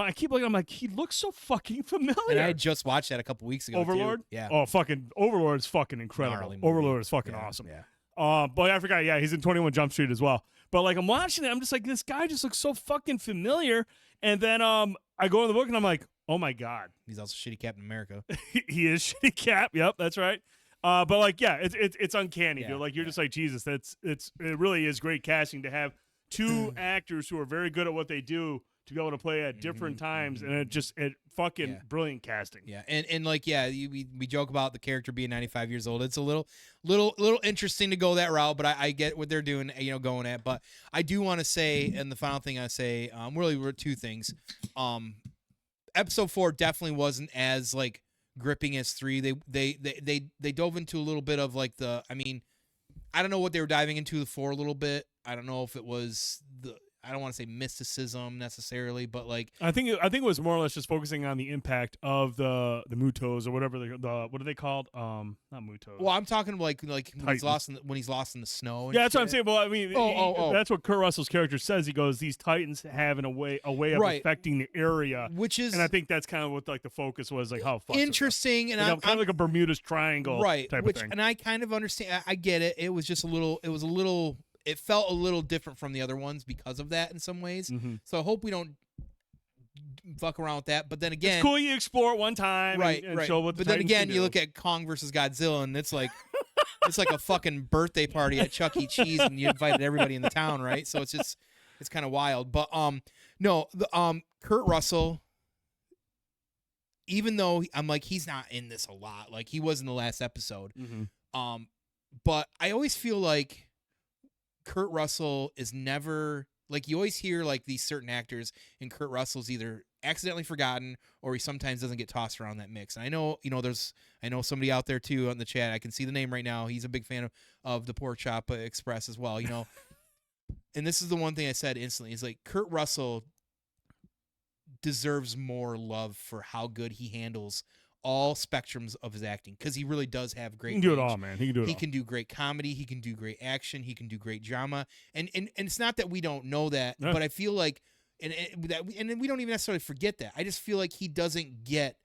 I keep looking. I'm like, he looks so fucking familiar. And I just watched that a couple weeks ago. Overlord. Too. Yeah. Oh, fucking Overlord is fucking incredible. Overlord is fucking awesome. Yeah. But I forgot. Yeah, he's in 21 Jump Street as well. But like I'm watching it, I'm just like, this guy just looks so fucking familiar. And then I go in the book and I'm like, oh my God, he's also shitty Captain America. He is shitty Cap. Yep, that's right. But like, yeah, it's uncanny, dude. Like you're just like, Jesus, it really is great casting to have 2 actors who are very good at what they do to be able to play at different times, and it fucking brilliant casting. Yeah, and like, we joke about the character being 95 years old. It's a little interesting to go that route, but I get what they're doing, going at. But I do want to say, and the final thing I say, really were 2 things. Episode 4 definitely wasn't as like gripping as 3. They dove into a little bit of like I don't know what they were diving into the 4 a little bit. I don't know if it was I don't want to say mysticism necessarily, but like I think it was more or less just focusing on the impact of the Mutos or whatever what are they called? Not Mutos. Well, I'm talking like when he's lost in the snow. Yeah, that's what I'm saying. Well, I mean, that's what Kurt Russell's character says. He goes, these Titans have a way of affecting the area, which is, and I think that's kind of what like the focus was, like how interesting, and I'm kind of like a Bermuda's Triangle, type of thing. And I kind of understand. I get it. It was just a little. It felt a little different from the other ones because of that in some ways. So I hope we don't fuck around with that. But then again, it's cool you explore it one time, and show what the But then Titans again, can you do. look at Kong versus Godzilla, and it's like it's like a fucking birthday party at Chuck E. Cheese, and you invited everybody in the town, right? So it's kind of wild. But Kurt Russell, even though I'm like he's not in this a lot, like he was in the last episode. But I always feel like Kurt Russell is never like, you always hear like these certain actors, and Kurt Russell's either accidentally forgotten or he sometimes doesn't get tossed around that mix. And I know, I know somebody out there too on the chat. I can see the name right now. He's a big fan of the Pork Chop Express as well, And this is the one thing I said instantly is like Kurt Russell deserves more love for how good he handles all spectrums of his acting, because he really does have great. He can do it all, man. He can do it. He can do great comedy. He can do great action. He can do great drama. And it's not that we don't know that, but I feel like, and we don't even necessarily forget that. I just feel like he doesn't get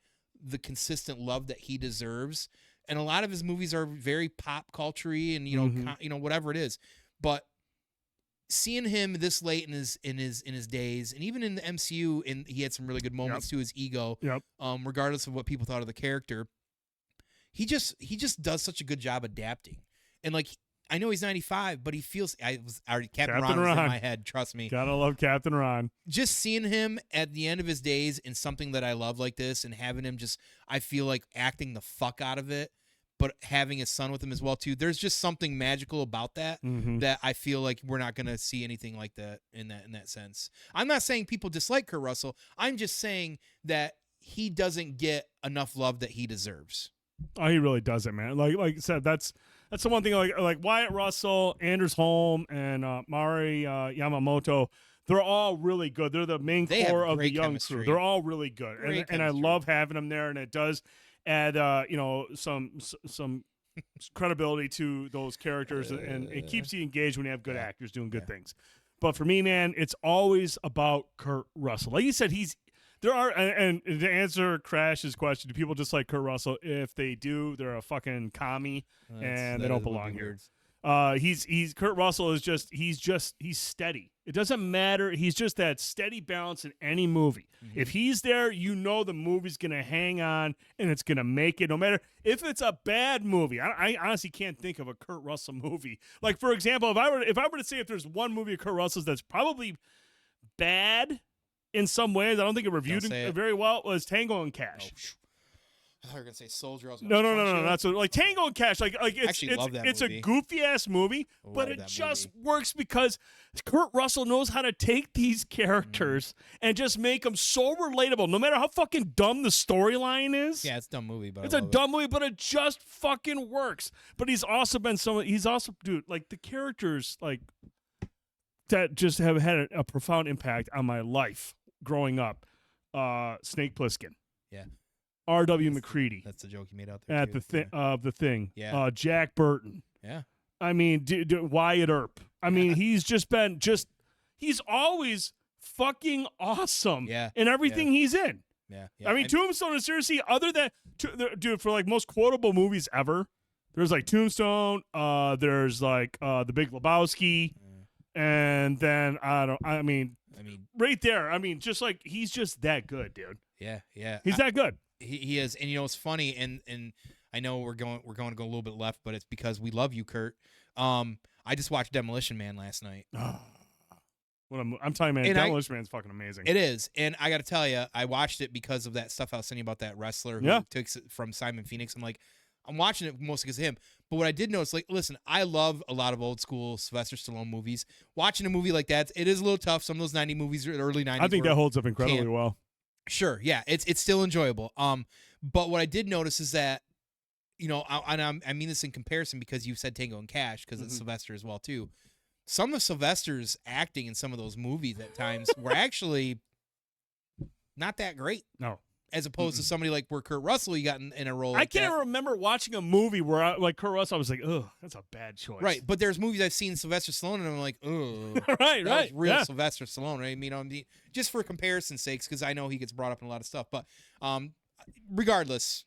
the consistent love that he deserves. And a lot of his movies are very pop culture-y and whatever it is, but seeing him this late in his days, and even in the MCU, and he had some really good moments to his ego. Regardless of what people thought of the character, he just does such a good job adapting. And like, I know he's 95, but he feels. I was already Captain Captain Ron was in Ron. my head. Trust me. Gotta love Captain Ron. Just seeing him at the end of his days in something that I love like this, and having him just, I feel like acting the fuck out of it, but having his son with him as well too. There's just something magical about that that I feel like we're not gonna see anything like that in that sense. I'm not saying people dislike Kurt Russell. I'm just saying that he doesn't get enough love that he deserves. Oh, he really doesn't, man. Like I said, that's the one thing. Like Wyatt Russell, Anders Holm, and Mari Yamamoto. They're all really good. They're the main core of the young chemistry. crew. They're all really good, and I love having them there. And it does add some credibility to those characters, and it keeps you engaged when you have good actors doing good things. But for me, man, it's always about Kurt Russell. Like you said, there are, and to answer Crash's question, do people dislike Kurt Russell? If they do, they're a fucking commie, and they don't belong here. Kurt Russell is he's steady. It doesn't matter. He's just that steady balance in any movie. If he's there, you know the movie's gonna hang on and it's gonna make it. No matter if it's a bad movie. I honestly can't think of a Kurt Russell movie. Like for example, if I were to say if there's one movie of Kurt Russell's that's probably bad in some ways, I don't think it reviewed very well, was Tango and Cash. I thought you were gonna say Soldier. No. Not so. Like Tango and Cash. Like it's a goofy ass movie, but it just works because Kurt Russell knows how to take these characters and just make them so relatable. No matter how fucking dumb the storyline is. Yeah, it's a dumb movie, but it's a dumb movie, but it just fucking works. But he's also dude, like the characters like that just have had a profound impact on my life growing up. Snake Plissken. Yeah. R.W. McCready. That's the joke you made out there. At the thing. Yeah. Jack Burton. Yeah. I mean, Wyatt Earp. I mean, he's he's always fucking awesome. Yeah. In everything he's in. Yeah. I mean, Tombstone is seriously, other than, dude, for like most quotable movies ever, there's like Tombstone, there's like The Big Lebowski, and then right there. I mean, just like he's just that good, dude. Yeah. He's that good. He is, and it's funny, and I know we're going to go a little bit left, but it's because we love you, Kurt. I just watched Demolition Man last night. I'm telling you, man, Demolition Man's fucking amazing. It is, and I got to tell you, I watched it because of that stuff I was saying about that wrestler who took it from Simon Phoenix. I'm watching it mostly because of him. But what I did notice, like, listen, I love a lot of old school Sylvester Stallone movies. Watching a movie like that, it is a little tough. Some of those 90 movies, early 90s. I think that holds up incredibly well. Sure, yeah, it's still enjoyable. But what I did notice is that, I mean this in comparison because you said Tango and Cash because it's Sylvester as well too. Some of Sylvester's acting in some of those movies at times were actually not that great. No. As opposed to somebody like where Kurt Russell you got in a role. I can't remember watching a movie where like Kurt Russell, I was like, ugh, that's a bad choice. Right, but there's movies I've seen Sylvester Stallone and I'm like, ugh. right. Real Sylvester Stallone, right? I mean, just for comparison's sakes, because I know he gets brought up in a lot of stuff. But regardless.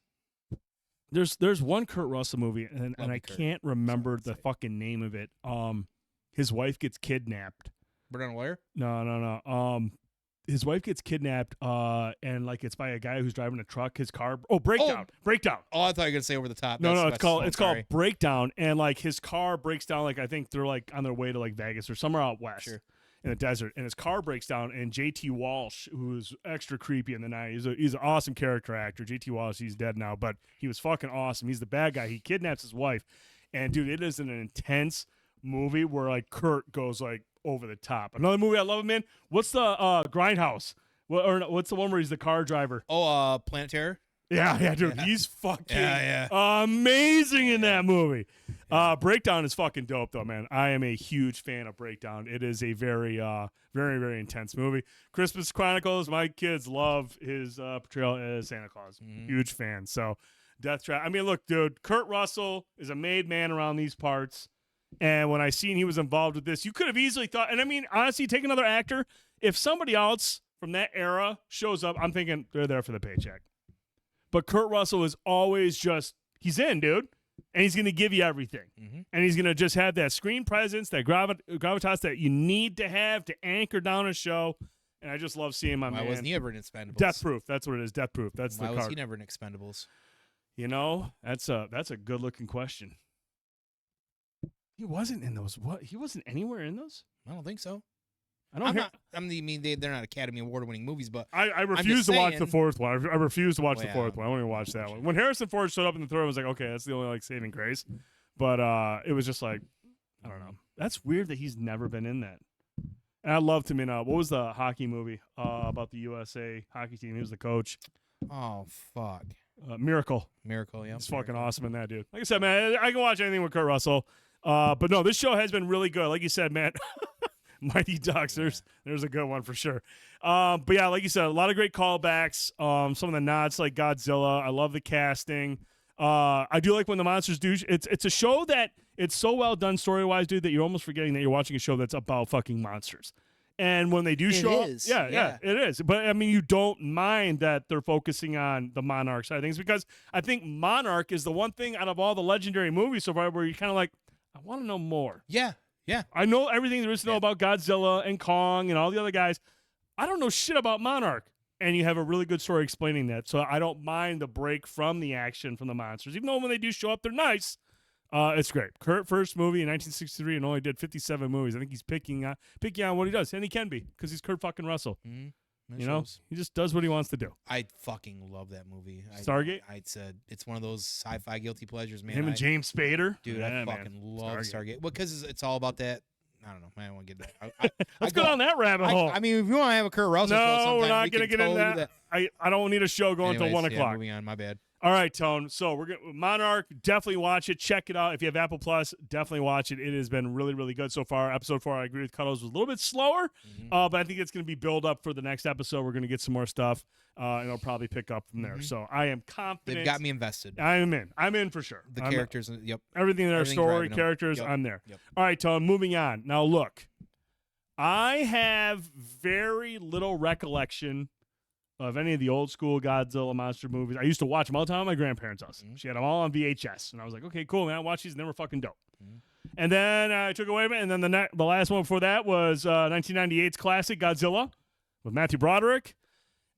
There's one Kurt Russell movie, and I can't remember the fucking name of it. His wife gets kidnapped. Brennan Ware? No. His wife gets kidnapped, and like it's by a guy who's driving a truck. His car, breakdown. Oh, I thought you were gonna say Over the Top. No, it's called Breakdown, and like his car breaks down. Like I think they're like on their way to like Vegas or somewhere out west in the desert, and his car breaks down. And J.T. Walsh, who's extra creepy in the night, he's an awesome character actor. J.T. Walsh, he's dead now, but he was fucking awesome. He's the bad guy. He kidnaps his wife, and dude, it is an intense movie where like Kurt goes like over the top. Another movie I love him in. What's the Grindhouse? What's the one where he's the car driver? Oh, Planet Terror. Yeah, dude, he's fucking amazing in that movie. Breakdown is fucking dope though, man. I am a huge fan of Breakdown. It is a very, very, very intense movie. Christmas Chronicles. My kids love his portrayal as Santa Claus. Huge fan. So, Death Trap. I mean, look, dude, Kurt Russell is a made man around these parts. And when I seen he was involved with this, you could have easily thought, and I mean, honestly, take another actor. If somebody else from that era shows up, I'm thinking they're there for the paycheck. But Kurt Russell is always he's in, dude. And he's going to give you everything. And he's going to just have that screen presence, that gravitas that you need to have to anchor down a show. And I just love seeing my man. Why wasn't he ever in Expendables? Death Proof. That's what it is. Death Proof. That's Why the was card. he never in Expendables? You know, that's a good-looking question. He wasn't in those. What? He wasn't anywhere in those. I don't think so. I don't. I mean, they're not Academy Award-winning movies, but I refuse to watch the fourth one. I refuse to watch the fourth one. I only watched that one. When Harrison Ford showed up in the third, I was like, okay, that's the only like saving grace. But it was just like, I don't know. That's weird that he's never been in that. And I loved him in what was the hockey movie about the USA hockey team? He was the coach. Oh fuck. Miracle. Miracle, yeah. He's fucking awesome in that, dude. Like I said, man, I can watch anything with Kurt Russell. But no, this show has been really good. Like you said, man. Mighty Ducks. There's a good one for sure. But yeah, like you said, a lot of great callbacks. Some of the nods like Godzilla. I love the casting. I do like when the monsters do. It's a show that it's so well done story wise, dude, that you're almost forgetting that you're watching a show that's about fucking monsters. And when they do show up, yeah, it is. But I mean, you don't mind that they're focusing on the Monarch side of things, because I think Monarch is the one thing out of all the legendary movies so far where you're kind of like, I want to know more. Yeah. Yeah. I know everything there is to know about Godzilla and Kong and all the other guys. I don't know shit about Monarch. And you have a really good story explaining that. So I don't mind the break from the action from the monsters. Even though when they do show up, they're nice. It's great. Kurt first movie in 1963 and only did 57 movies. I think he's picking on what he does. And he can be, because he's Kurt fucking Russell. Mm-hmm. You know? He just does what he wants to do. I fucking love that movie. Stargate? I said it's one of those sci-fi guilty pleasures, man. Him and James Spader? Dude, yeah, I fucking love Stargate. Well, because it's all about that. I don't know. I don't want to get that. Let's go down that rabbit hole. I mean, if you want to have a Kurt Russell show sometime, we're not going to get into that. I don't need a show going until 1 o'clock. Moving on. My bad. All right, Tone. So we're going Monarch. Definitely watch it. Check it out. If you have Apple Plus, definitely watch it. It has been really, really good so far. Episode 4, I agree with Cuddles, was a little bit slower, but I think it's going to be build up for the next episode. We're going to get some more stuff, and it'll probably pick up from there. So I am confident. They've got me invested. I'm in. I'm in for sure. The characters, yep. Everything in their story, characters, I'm there. Yep. All right, Tone. Moving on. Now look, I have very little recollection of any of the old school Godzilla monster movies. I used to watch them all the time at my grandparents' house. She had them all on VHS, and I was like, okay, cool, man. I watched these, and they were fucking dope. And then I took away, and then the last one before that was 1998's classic Godzilla with Matthew Broderick.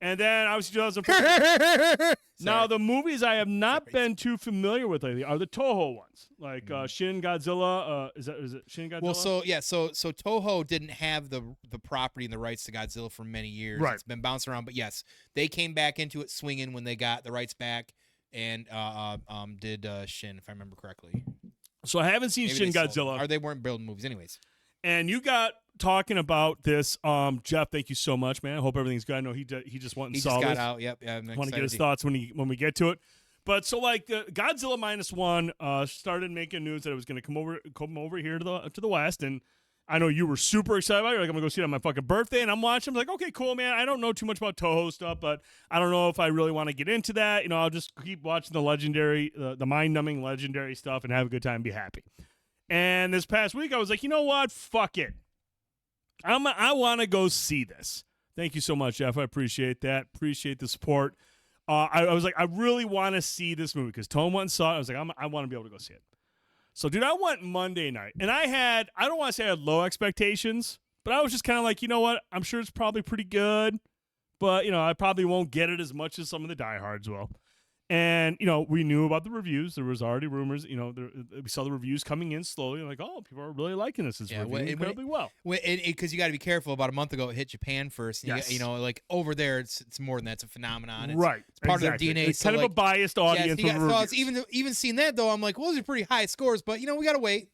And then obviously 2004. Now, the movies I have not been too familiar with lately are the Toho ones, like Shin Godzilla. Is it Shin Godzilla? Well, so Toho didn't have the property and the rights to Godzilla for many years. Right. It's been bouncing around, but yes, they came back into it swinging when they got the rights back, and did Shin, if I remember correctly. So I haven't seen Maybe Shin Godzilla. Or they weren't building movies, anyways. And you got talking about this, Jeff. Thank you so much, man. I hope everything's good. I know he just went and saw this. He just got out. Yep. Yeah, want to get his thoughts when we get to it. But so like Godzilla -1 started making news that it was going to come over here to the West, and I know you were super excited about it. You're like, I'm gonna go see it on my fucking birthday, and I'm watching. I'm like, okay, cool, man. I don't know too much about Toho stuff, but I don't know if I really want to get into that. You know, I'll just keep watching the legendary, the mind-numbing legendary stuff, and have a good time, and be happy. And this past week, I was like, you know what? Fuck it. I want to go see this. Thank you so much, Jeff. I appreciate that. Appreciate the support. I was like, I really want to see this movie because Tone went and saw it. I was like, I want to be able to go see it. So, dude, I went Monday night, and I don't want to say I had low expectations, but I was just kind of like, you know what? I'm sure it's probably pretty good, but, you know, I probably won't get it as much as some of the diehards will. And, you know, we knew about the reviews. There was already rumors, you know, we saw the reviews coming in slowly. Like, oh, people are really liking this. It's reviewing incredibly well. Because you got to be careful. About a month ago, it hit Japan first. And you know, like over there, it's more than that. It's a phenomenon. It's part of their DNA. It's kind of a biased audience. Yes, even seeing that, though, I'm like, well, those are pretty high scores. But, you know, we got to wait.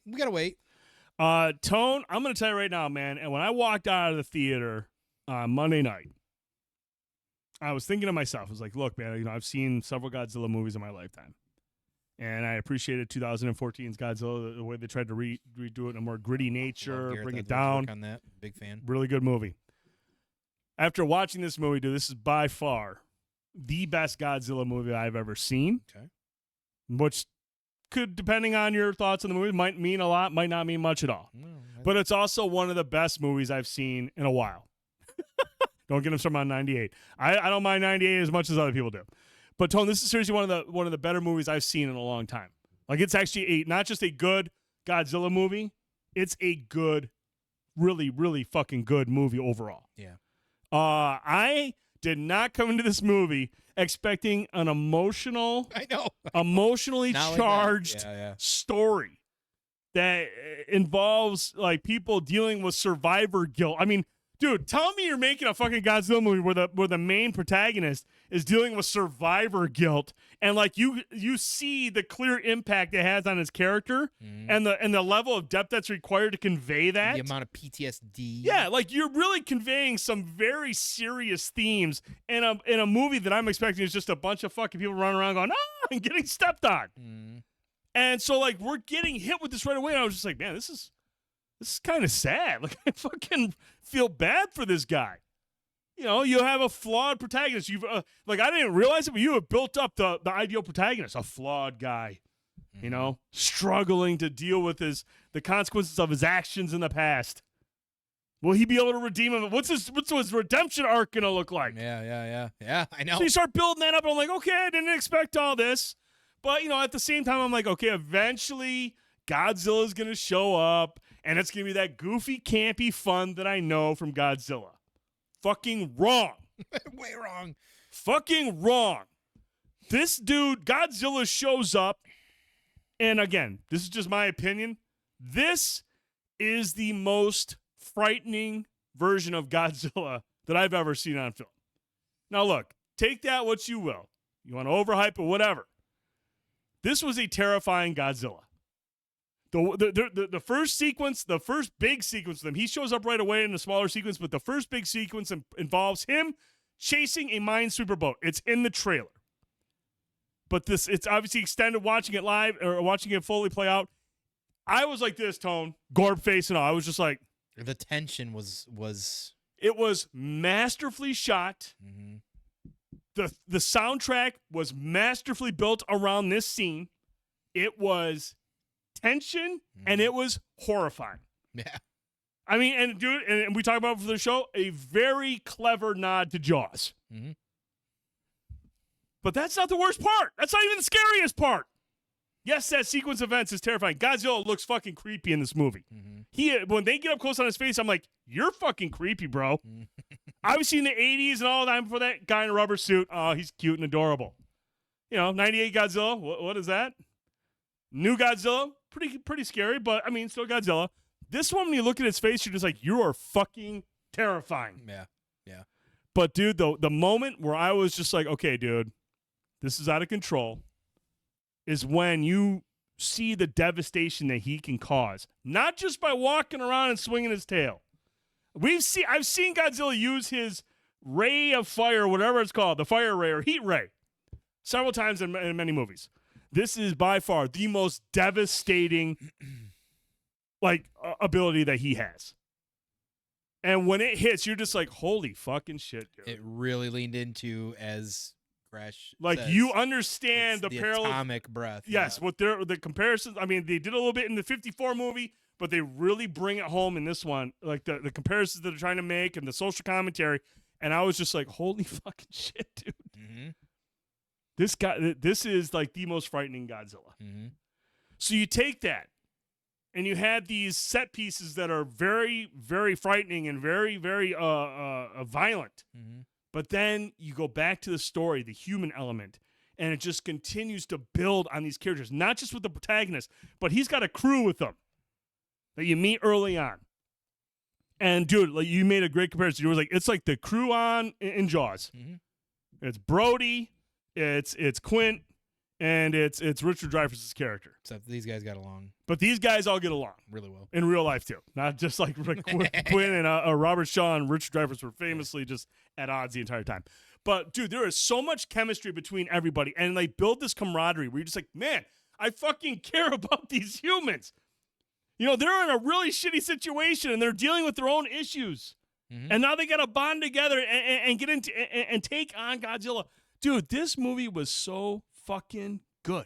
Tone, I'm going to tell you right now, man. And when I walked out of the theater on Monday night, I was thinking to myself, I was like, look, man, you know, I've seen several Godzilla movies in my lifetime. And I appreciated 2014's Godzilla, the way they tried to redo it in a more gritty nature, bring it down. On that. Big fan. Really good movie. After watching this movie, dude, this is by far the best Godzilla movie I've ever seen. Okay. Which could, depending on your thoughts on the movie, might mean a lot, might not mean much at all. But it's also one of the best movies I've seen in a while. Don't get him started on 98. I don't mind 98 as much as other people do. But Tone, this is seriously one of the better movies I've seen in a long time. Like, it's actually not just a good Godzilla movie, it's a good, really, really fucking good movie overall. Yeah. I did not come into this movie expecting an emotionally charged story. that involves like people dealing with survivor guilt. I mean, dude, tell me you're making a fucking Godzilla movie where the main protagonist is dealing with survivor guilt, and like you see the clear impact it has on his character, and the level of depth that's required to convey that. The amount of PTSD. Yeah, like you're really conveying some very serious themes in a movie that I'm expecting is just a bunch of fucking people running around going, ah, and getting stepped on. And so like we're getting hit with this right away, and I was just like, man, this is kind of sad. Like I fucking feel bad for this guy. You know, you have a flawed protagonist. You've like I didn't realize it, but you have built up the ideal protagonist, a flawed guy. You know, struggling to deal with the consequences of his actions in the past. Will he be able to redeem him? What's his redemption arc gonna look like? Yeah. I know. So you start building that up, and I'm like, okay, I didn't expect all this, but you know, at the same time, I'm like, okay, eventually Godzilla's gonna show up, and it's gonna be that goofy, campy fun that I know from Godzilla. Fucking wrong. Way wrong. Fucking wrong. This dude, Godzilla, shows up, and again, this is just my opinion. This is the most frightening version of Godzilla that I've ever seen on film. Now, look, take that what you will. You want to overhype it, whatever. This was a terrifying Godzilla. The first sequence, the first big sequence with him, he shows up right away in the smaller sequence, but the first big sequence involves him chasing a minesweeper boat. It's in the trailer. But it's obviously extended watching it live or watching it fully play out. I was like this, Tone, Gorb face and all. I was just like. The tension was. It was masterfully shot. The soundtrack was masterfully built around this scene. It was tension, and it was horrifying. Yeah. I mean, and dude, and we talk about it for the show, a very clever nod to Jaws. But that's not the worst part. That's not even the scariest part. Yes, that sequence of events is terrifying. Godzilla looks fucking creepy in this movie. When they get up close on his face, I'm like, you're fucking creepy, bro. Obviously in the 80s and all that, before that guy in a rubber suit, oh, he's cute and adorable. You know, 98 Godzilla, what is that? New Godzilla, pretty scary, but I mean, still Godzilla. This one, when you look at his face, you're just like, you are fucking terrifying. Yeah. But dude, the moment where I was just like, okay, dude, this is out of control, is when you see the devastation that he can cause. Not just by walking around and swinging his tail. I've seen Godzilla use his ray of fire, whatever it's called, the fire ray or heat ray, several times in many movies. This is by far the most devastating ability that he has. And when it hits, you're just like, holy fucking shit, dude. It really leaned into, as Crash says, you understand the parallel atomic breath. Yes, yeah. with the comparisons. I mean, they did a little bit in the 54 movie, but they really bring it home in this one. Like the comparisons that they're trying to make and the social commentary. And I was just like, holy fucking shit, dude. This is like the most frightening Godzilla. So you take that, and you have these set pieces that are very, very frightening and very, very violent. But then you go back to the story, the human element, and it just continues to build on these characters, not just with the protagonist, but he's got a crew with him that you meet early on. And dude, like you made a great comparison. You were like, it's like the crew in Jaws. It's Brody, it's Quint, and it's Richard Dreyfuss's character. Except these guys got along. But these guys all get along really well in real life too, not just like Quint and Robert Shaw and Richard Dreyfuss were famously just at odds the entire time. But dude, there is so much chemistry between everybody, and they build this camaraderie where you're just like, man, I fucking care about these humans. You know, they're in a really shitty situation and they're dealing with their own issues, and now they got to bond together and get into and take on Godzilla. Dude, this movie was so fucking good.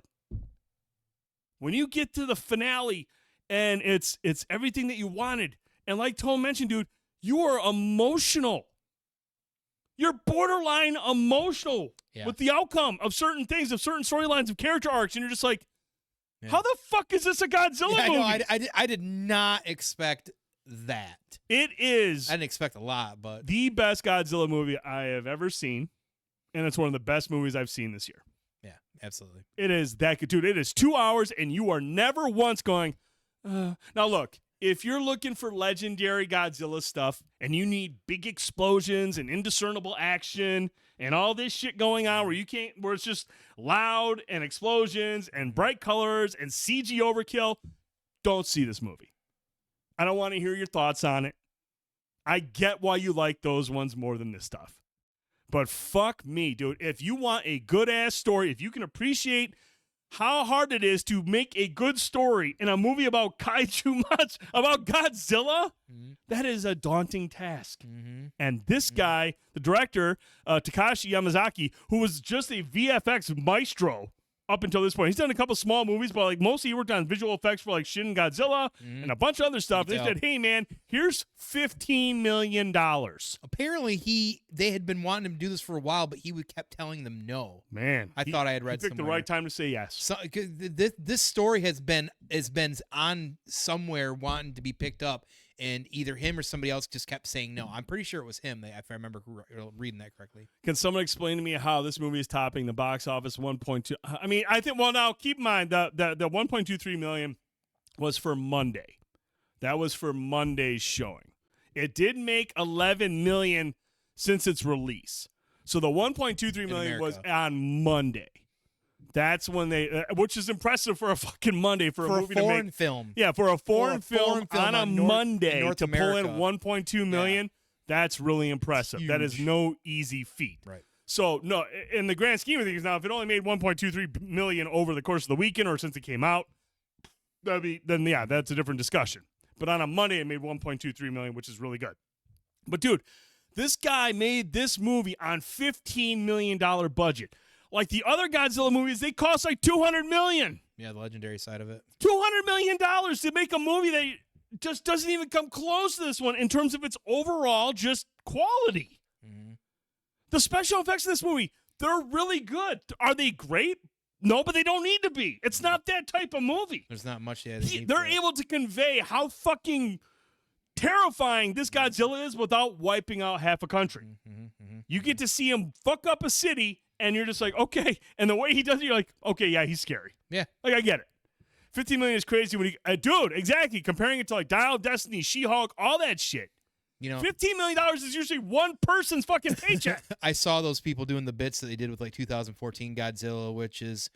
When you get to the finale and it's everything that you wanted, and like Tone mentioned, dude, you are emotional. You're borderline emotional with the outcome of certain things, of certain storylines, of character arcs, and you're just like, how the fuck is this a Godzilla movie? I did not expect that. It is. I didn't expect a lot, but the best Godzilla movie I have ever seen, and it's one of the best movies I've seen this year. Yeah, absolutely. It is that good, dude. It is 2 hours, and you are never once going, Now, look, if you're looking for legendary Godzilla stuff and you need big explosions and indiscernible action and all this shit going on where it's just loud and explosions and bright colors and CG overkill, don't see this movie. I don't want to hear your thoughts on it. I get why you like those ones more than this stuff. But fuck me, dude. If you want a good-ass story, if you can appreciate how hard it is to make a good story in a movie about kaiju about Godzilla, that is a daunting task. And this guy, the director, Takashi Yamazaki, who was just a VFX maestro up until this point. He's done a couple small movies, but like mostly he worked on visual effects for like Shin Godzilla and a bunch of other stuff. They said, hey man, here's $15 million. Apparently they had been wanting him to do this for a while, but he kept telling them no. Man, I thought I had read he picked somewhere. the right time to say yes. So, this story has been on somewhere wanting to be picked up, and either him or somebody else just kept saying no. I'm pretty sure it was him, if I remember reading that correctly. Can someone explain to me how this movie is topping the box office 1.2? I mean, I think, well, now keep in mind the 1.23 million was for Monday. That was for Monday's showing. It did make 11 million since its release. So the 1.23 million was on Monday. That's when they, which is impressive for a fucking Monday for a movie to make. For a foreign film. Yeah, for a foreign film on a Monday North to America. pull in 1.2 million, that's really impressive. That is no easy feat. Right. So, no, in the grand scheme of things, now, if it only made 1.23 million over the course of the weekend or since it came out, that's a different discussion. But on a Monday, it made 1.23 million, which is really good. But, dude, this guy made this movie on $15 million budget. Like the other Godzilla movies, they cost like $200 million. Yeah, the legendary side of it. $200 million to make a movie that just doesn't even come close to this one in terms of its overall just quality. The special effects in this movie, they're really good. Are they great? No, but they don't need to be. It's not that type of movie. There's not much yet. They're able to convey how fucking terrifying this Godzilla is without wiping out half a country. You get to see him fuck up a city, and you're just like, okay. And the way he does it, you're like, okay, yeah, he's scary. Yeah. Like, I get it. 15 million is crazy when he, dude, exactly. Comparing it to like Dial of Destiny, She-Hulk, all that shit. You know, $15 million is usually one person's fucking paycheck. I saw those people doing the bits that they did with like 2014 Godzilla, which is,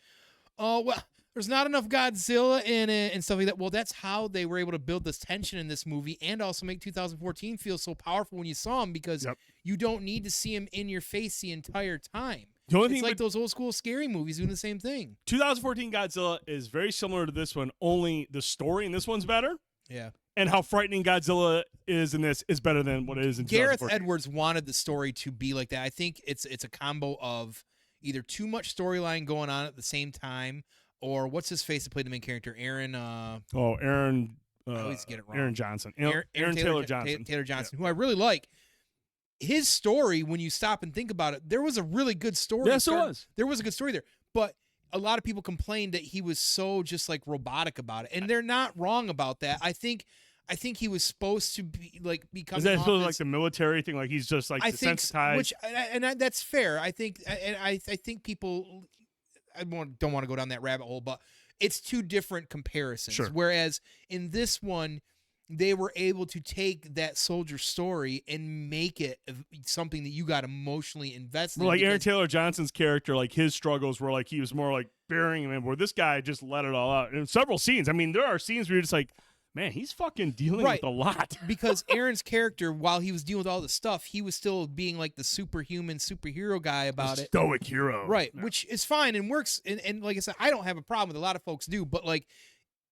oh, well, there's not enough Godzilla in it and stuff like that. Well, that's how they were able to build this tension in this movie and also make 2014 feel so powerful when you saw him because you don't need to see him in your face the entire time. The only it's thing like those old school scary movies doing the same thing. 2014 Godzilla is very similar to this one, only the story in this one's better. Yeah. And how frightening Godzilla is in this is better than what it is in 2014. Gareth Edwards wanted the story to be like that. I think it's a combo of either too much storyline going on at the same time, or what's his face that played the main character, Aaron. Aaron. I always get it wrong. Aaron Johnson. Aaron Taylor Johnson. Taylor Johnson, who I really like. His story, when you stop and think about it, there was a really good story. Yes, it was. There was a good story there, but a lot of people complained that he was so just like robotic about it, and they're not wrong about that. I think he was supposed to be like become. Is that supposed to like the military thing? Like he's just like desensitized. Which that's fair. I think people. Don't want to go down that rabbit hole, but it's two different comparisons. Sure. Whereas in this one, they were able to take that soldier story and make it something that you got emotionally invested in. Like Aaron Taylor Johnson's character, like his struggles were like he was more like burying him in, where this guy just let it all out. In several scenes, I mean, there are scenes where you're just like, man, he's fucking dealing with a lot. Because Aaron's character, while he was dealing with all the stuff, he was still being like the superhero guy about it. Stoic hero. Right, yeah. Which is fine and works. And like I said, I don't have a problem with it. A lot of folks do. But like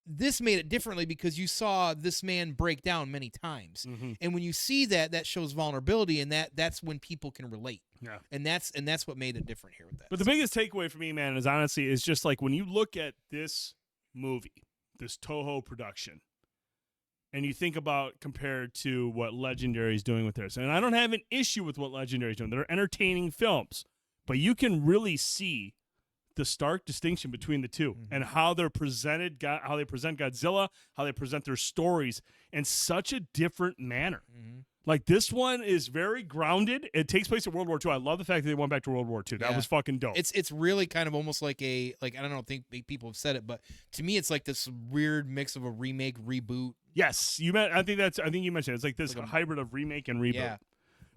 this made it differently because you saw this man break down many times. And when you see that, that shows vulnerability, and that's when people can relate. Yeah. And that's what made it different here with that. But the biggest takeaway for me, man, is honestly, is just like when you look at this movie, this Toho production, and you think about compared to what Legendary is doing with theirs. And I don't have an issue with what Legendary is doing. They're entertaining films. But you can really see the stark distinction between the two and how they're presented, how they present Godzilla, how they present their stories in such a different manner. Like this one is very grounded. It takes place in World War II. I love the fact that they went back to World War II. That was fucking dope. It's really kind of almost like I don't know, think people have said it, but to me it's like this weird mix of a remake, reboot. Yes, I think you mentioned it. It's like this hybrid of remake and reboot. Yeah.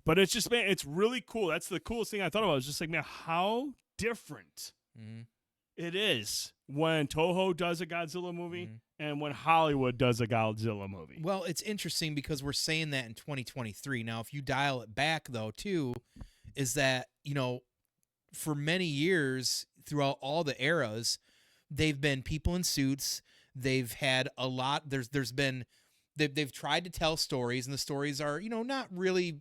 But it's just, man, it's really cool. That's the coolest thing I thought about. It was just like, man, how different it is when Toho does a Godzilla movie and when Hollywood does a Godzilla movie. Well, it's interesting because we're saying that in 2023. Now, if you dial it back, though, too, is that, for many years throughout all the eras, they've been people in suits. They've had a lot. There's been they've tried to tell stories, and the stories are, not really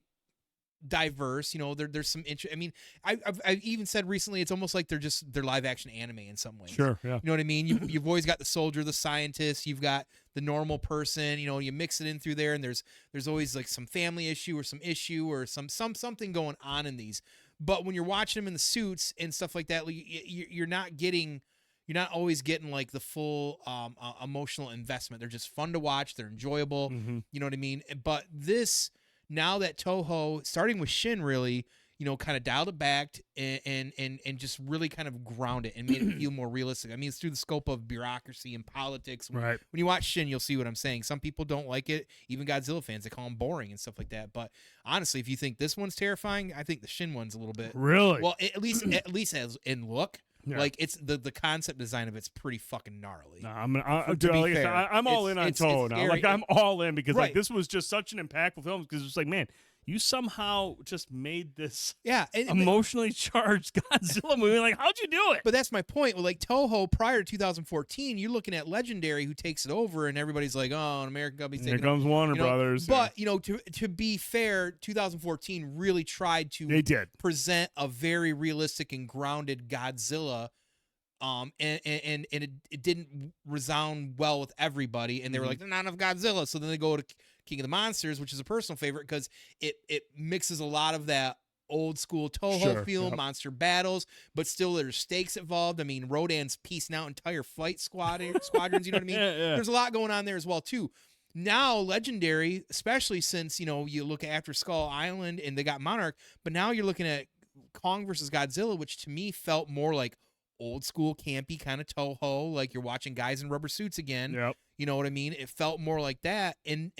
diverse. There's some interest. I mean, I've even said recently it's almost like they're live action anime in some ways. Sure, yeah. You know what I mean? You've always got the soldier, the scientist, you've got the normal person, you mix it in through there, and there's always like some family issue or some issue or something going on in these. But when you're watching them in the suits and stuff like that, you're not always getting like the full emotional investment. They're just fun to watch, they're enjoyable. You know what I mean? But this, now that Toho, starting with Shin, really, kind of dialed it back and just really kind of ground it and made it feel more realistic. I mean, it's through the scope of bureaucracy and politics. When you watch Shin, you'll see what I'm saying. Some people don't like it. Even Godzilla fans, they call them boring and stuff like that. But honestly, if you think this one's terrifying, I think the Shin one's a little bit. Really? Well, at least as in look. Yeah. Like it's the concept design of it's pretty fucking gnarly. No, I'm all in on Toho now. Like I'm all in because like this was just such an impactful film because it's like, man, you somehow just made this emotionally charged Godzilla movie. Like, how'd you do it? But that's my point. Like Toho prior to 2014, you're looking at Legendary who takes it over, and everybody's like, oh, an American company's taking it. Here comes Warner Brothers. But to be fair, 2014 really tried to present a very realistic and grounded Godzilla. And it didn't resound well with everybody, and they were like, "There's not enough Godzilla." So then they go to King of the Monsters, which is a personal favorite because it mixes a lot of that old school Toho feel, monster battles, but still there's stakes involved. I mean, Rodan's piecing out entire fight squadrons. You know what I mean? There's a lot going on there as well too. Now Legendary, especially since you look at After Skull Island and they got Monarch, but now you're looking at Kong versus Godzilla, which to me felt more like old school campy kind of Toho, like you're watching guys in rubber suits again. Yep. You know what I mean? It felt more like that. And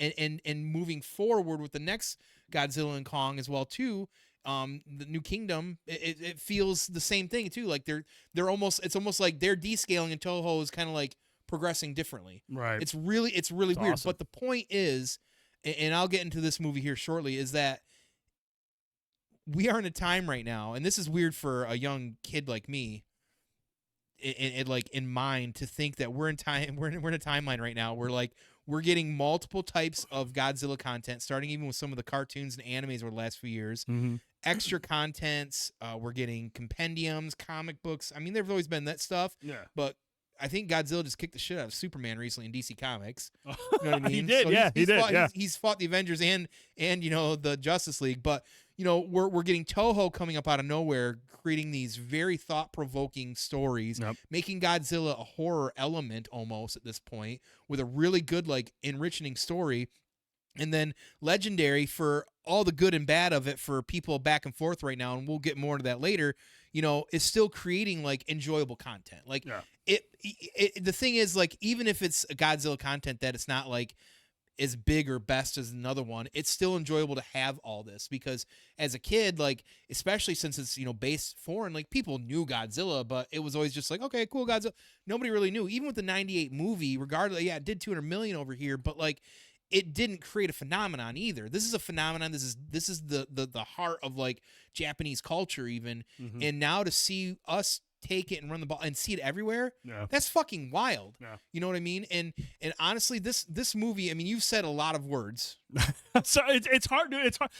moving forward with the next Godzilla and Kong as well too, the New Kingdom, it feels the same thing too. Like they're almost, it's almost like they're descaling and Toho is kind of like progressing differently. Right. It's really weird. Awesome. But the point is, and I'll get into this movie here shortly, is that we are in a time right now, and this is weird for a young kid like me, in mind to think that we're in a timeline right now where like we're getting multiple types of Godzilla content, starting even with some of the cartoons and animes over the last few years. Extra contents, we're getting compendiums, comic books. I mean, there's always been that stuff. Yeah. But I think Godzilla just kicked the shit out of Superman recently in DC Comics. You know what I mean? He did, so he's fought the Avengers and the Justice League, but we're getting Toho coming up out of nowhere, creating these very thought-provoking stories, making Godzilla a horror element almost at this point with a really good, like, enriching story. And then Legendary, for all the good and bad of it for people back and forth right now, and we'll get more into that later, is still creating like enjoyable content. Like the thing is, like, even if it's a Godzilla content that it's not like as big or best as another one, it's still enjoyable to have all this because as a kid, like, especially since it's, based foreign, like people knew Godzilla, but it was always just like, okay, cool, Godzilla. Nobody really knew. Even with the 98 movie, regardless, it did 200 million over here, but like, it didn't create a phenomenon either. This is a phenomenon. This is the heart of like Japanese culture even. And now to see us take it and run the ball and see it everywhere, that's fucking wild. You know what I mean? And honestly, this movie, I mean, you've said a lot of words. So it's hard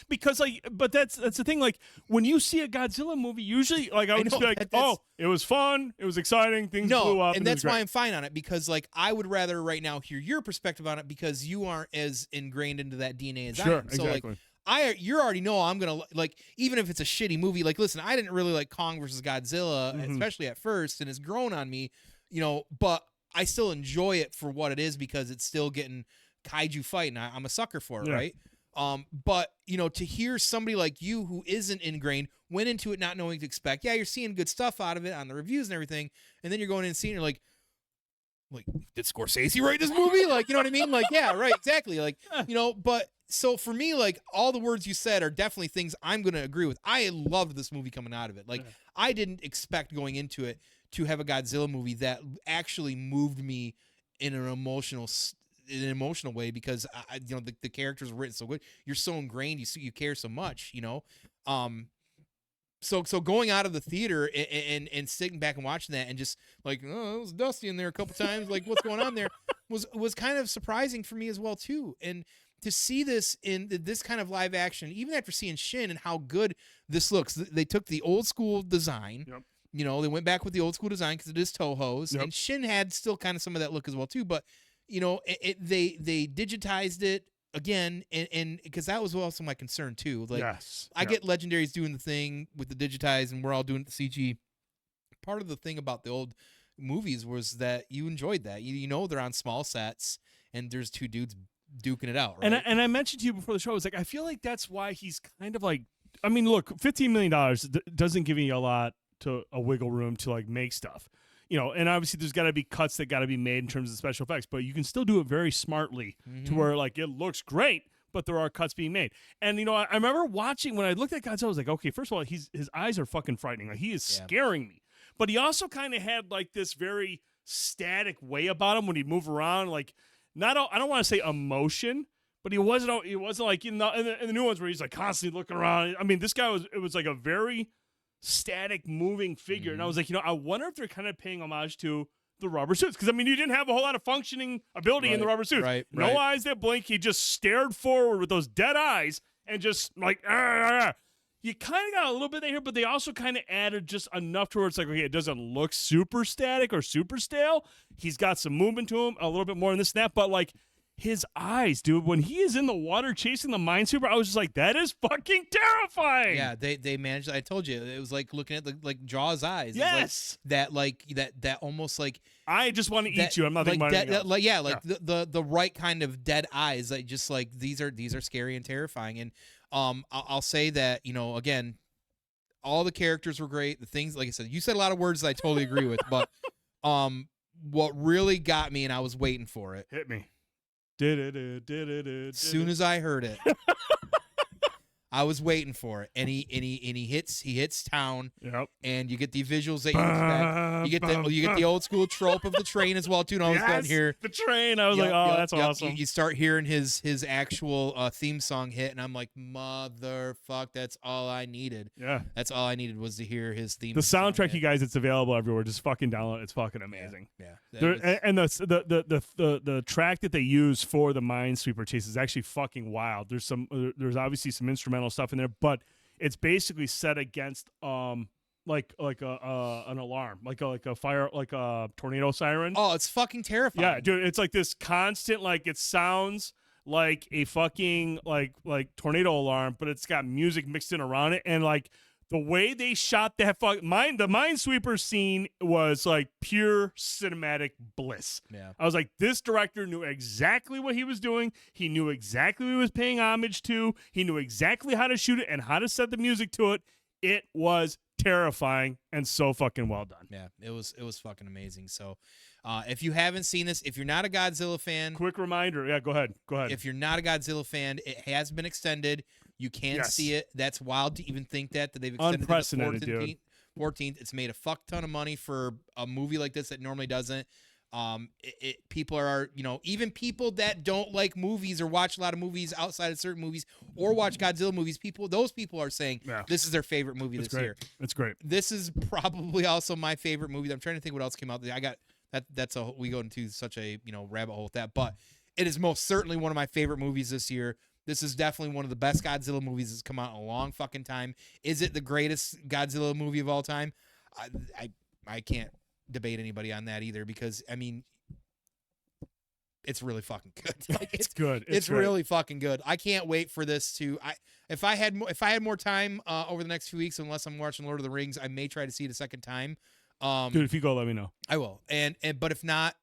because like, but that's the thing. Like when you see a Godzilla movie, usually like I would just be like, oh, it was fun, it was exciting, things blew up, and that's why I'm fine on it because like I would rather right now hear your perspective on it because you aren't as ingrained into that DNA as I am. So exactly. Like you already know I'm gonna like, even if it's a shitty movie. Like, listen, I didn't really like Kong versus Godzilla, especially at first, and it's grown on me, but I still enjoy it for what it is because it's still getting kaiju fight, and I'm a sucker for it, right? But to hear somebody like you who isn't ingrained, went into it not knowing what to expect. Yeah, you're seeing good stuff out of it on the reviews and everything, and then you're going in and seeing, you're like, did Scorsese write this movie? Like, you know what I mean? Like, yeah, right, exactly. Like, but so for me, like, all the words you said are definitely things I'm going to agree with. I loved this movie coming out of it. Like, I didn't expect going into it to have a Godzilla movie that actually moved me in an emotional way, because the characters were written so good. You're so ingrained. You care so much. So going out of the theater and sitting back and watching that and just like, oh, it was dusty in there a couple times. Like, what's going on there was kind of surprising for me as well too. And to see this in this kind of live action, even after seeing Shin and how good this looks, they took the old school design. Yep. They went back with the old school design because it is Toho's, and Shin had still kind of some of that look as well too. But they digitized it again, and because that was also my concern too. Like, I get Legendary's doing the thing with the digitized, and we're all doing the CG. Part of the thing about the old movies was that you enjoyed that. They're on small sets, and there's two dudes duking it out, right? And I mentioned to you before the show, I was like, I feel like that's why he's kind of like, I mean, look, $15 million doesn't give you a lot to a wiggle room to like make stuff. And obviously there's got to be cuts that got to be made in terms of special effects, but you can still do it very smartly to where like it looks great, but there are cuts being made. And I remember watching when I looked at Godzilla, I was like, okay, first of all, his eyes are fucking frightening. Like, he is scaring me. But he also kind of had like this very static way about him when he'd move around. Like, I don't want to say emotion, but he wasn't like in the new ones where he's like constantly looking around. I mean, this guy was like a very static moving figure, and I was like, I wonder if they're kind of paying homage to the rubber suits, because I mean, you didn't have a whole lot of functioning ability in the rubber suits. No eyes that blink. He just stared forward with those dead eyes and just like, you kind of got a little bit there, but they also kind of added just enough to where it's like, okay, it doesn't look super static or super stale. He's got some movement to him, a little bit more in this and that, but like, his eyes, dude, when he is in the water chasing the Minesweeper, I was just like, that is fucking terrifying. Yeah, they managed. I told you, it was like looking at the Jaws eyes. Yes, that almost like, I just want to eat you. I'm not thinking about anything else. The right kind of dead eyes. Like, just like these are scary and terrifying. And I'll say that, again, all the characters were great. The things, like I said, you said a lot of words that I totally agree with, but what really got me, and I was waiting for it. Hit me. As soon as I heard it, I was waiting for it, and he hits town, and you get the visuals that you expect. You get the old school trope of the train as well too. And I was going here, the train. I was like, oh, that's awesome. You start hearing his actual theme song hit, and I'm like, motherfuck, that's all I needed. Yeah, that's all I needed was to hear his theme. The soundtrack, you guys, it's available everywhere. Just fucking download it. It's fucking amazing. Yeah. And the track that they use for the Minesweeper chase is actually fucking wild. There's obviously some instrumental stuff in there, but it's basically set against like an alarm, like a fire, like a tornado siren. Oh, it's fucking terrifying. Yeah, dude, it's like this constant, like, it sounds like a fucking like tornado alarm, but it's got music mixed in around it, and like the way they shot that the Minesweeper scene was like pure cinematic bliss. Yeah. I was like, this director knew exactly what he was doing. He knew exactly what he was paying homage to. He knew exactly how to shoot it and how to set the music to it. It was terrifying and so fucking well done. Yeah, it was fucking amazing. So if you haven't seen this, if you're not a Godzilla fan, quick reminder. Yeah, go ahead. If you're not a Godzilla fan, it has been extended. You can see it. That's wild to even think that they've extended unprecedented, it to 14th. It's made a fuck ton of money for a movie like this that normally doesn't. People are, even people that don't like movies or watch a lot of movies outside of certain movies or watch Godzilla movies, those people are saying this is their favorite movie this year. It's great. This is probably also my favorite movie. I'm trying to think what else came out. I got that. We go into such a rabbit hole with that, but it is most certainly one of my favorite movies this year. This is definitely one of the best Godzilla movies that's come out in a long fucking time. Is it the greatest Godzilla movie of all time? I can't debate anybody on that either, because I mean, it's really fucking good. Like, It's good. It's great. really fucking good. I can't wait for this to. If I had more time over the next few weeks, unless I'm watching Lord of the Rings, I may try to see it a second time. Dude, if you go, let me know. I will. But if not,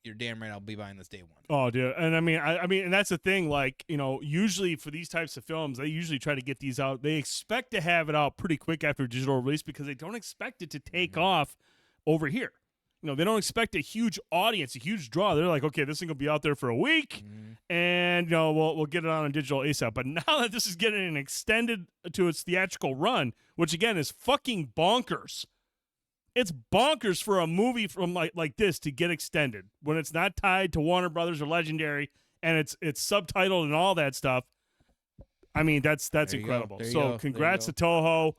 you're damn right. I'll be buying this day one. Oh, dude, and I mean, and that's the thing. Like, usually for these types of films, they usually try to get these out. They expect to have it out pretty quick after digital release because they don't expect it to take off over here. They don't expect a huge audience, a huge draw. They're like, okay, this thing will be out there for a week, and we'll get it on digital ASAP. But now that this is getting an extended to its theatrical run, which again is fucking bonkers. It's bonkers for a movie from like this to get extended when it's not tied to Warner Brothers or Legendary and it's subtitled and all that stuff. I mean, that's incredible. So congrats to Toho.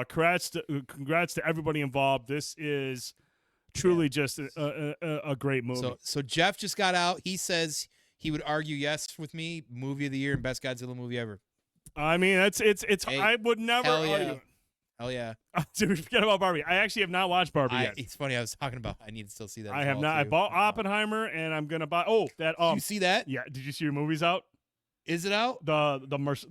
Congrats to everybody involved. This is truly just a great movie. So Jeff just got out. He says he would argue yes with me, movie of the year and best Godzilla movie ever. I mean, it's Hey, I would never argue. Hell yeah. Dude, forget about Barbie. I actually have not watched Barbie yet. It's funny. I was talking about I need to still see that. I have not. Too. I bought Oppenheimer, and I'm gonna buy. Oh, that. Did you see that? Yeah. Did you see your movies out? Is it out? The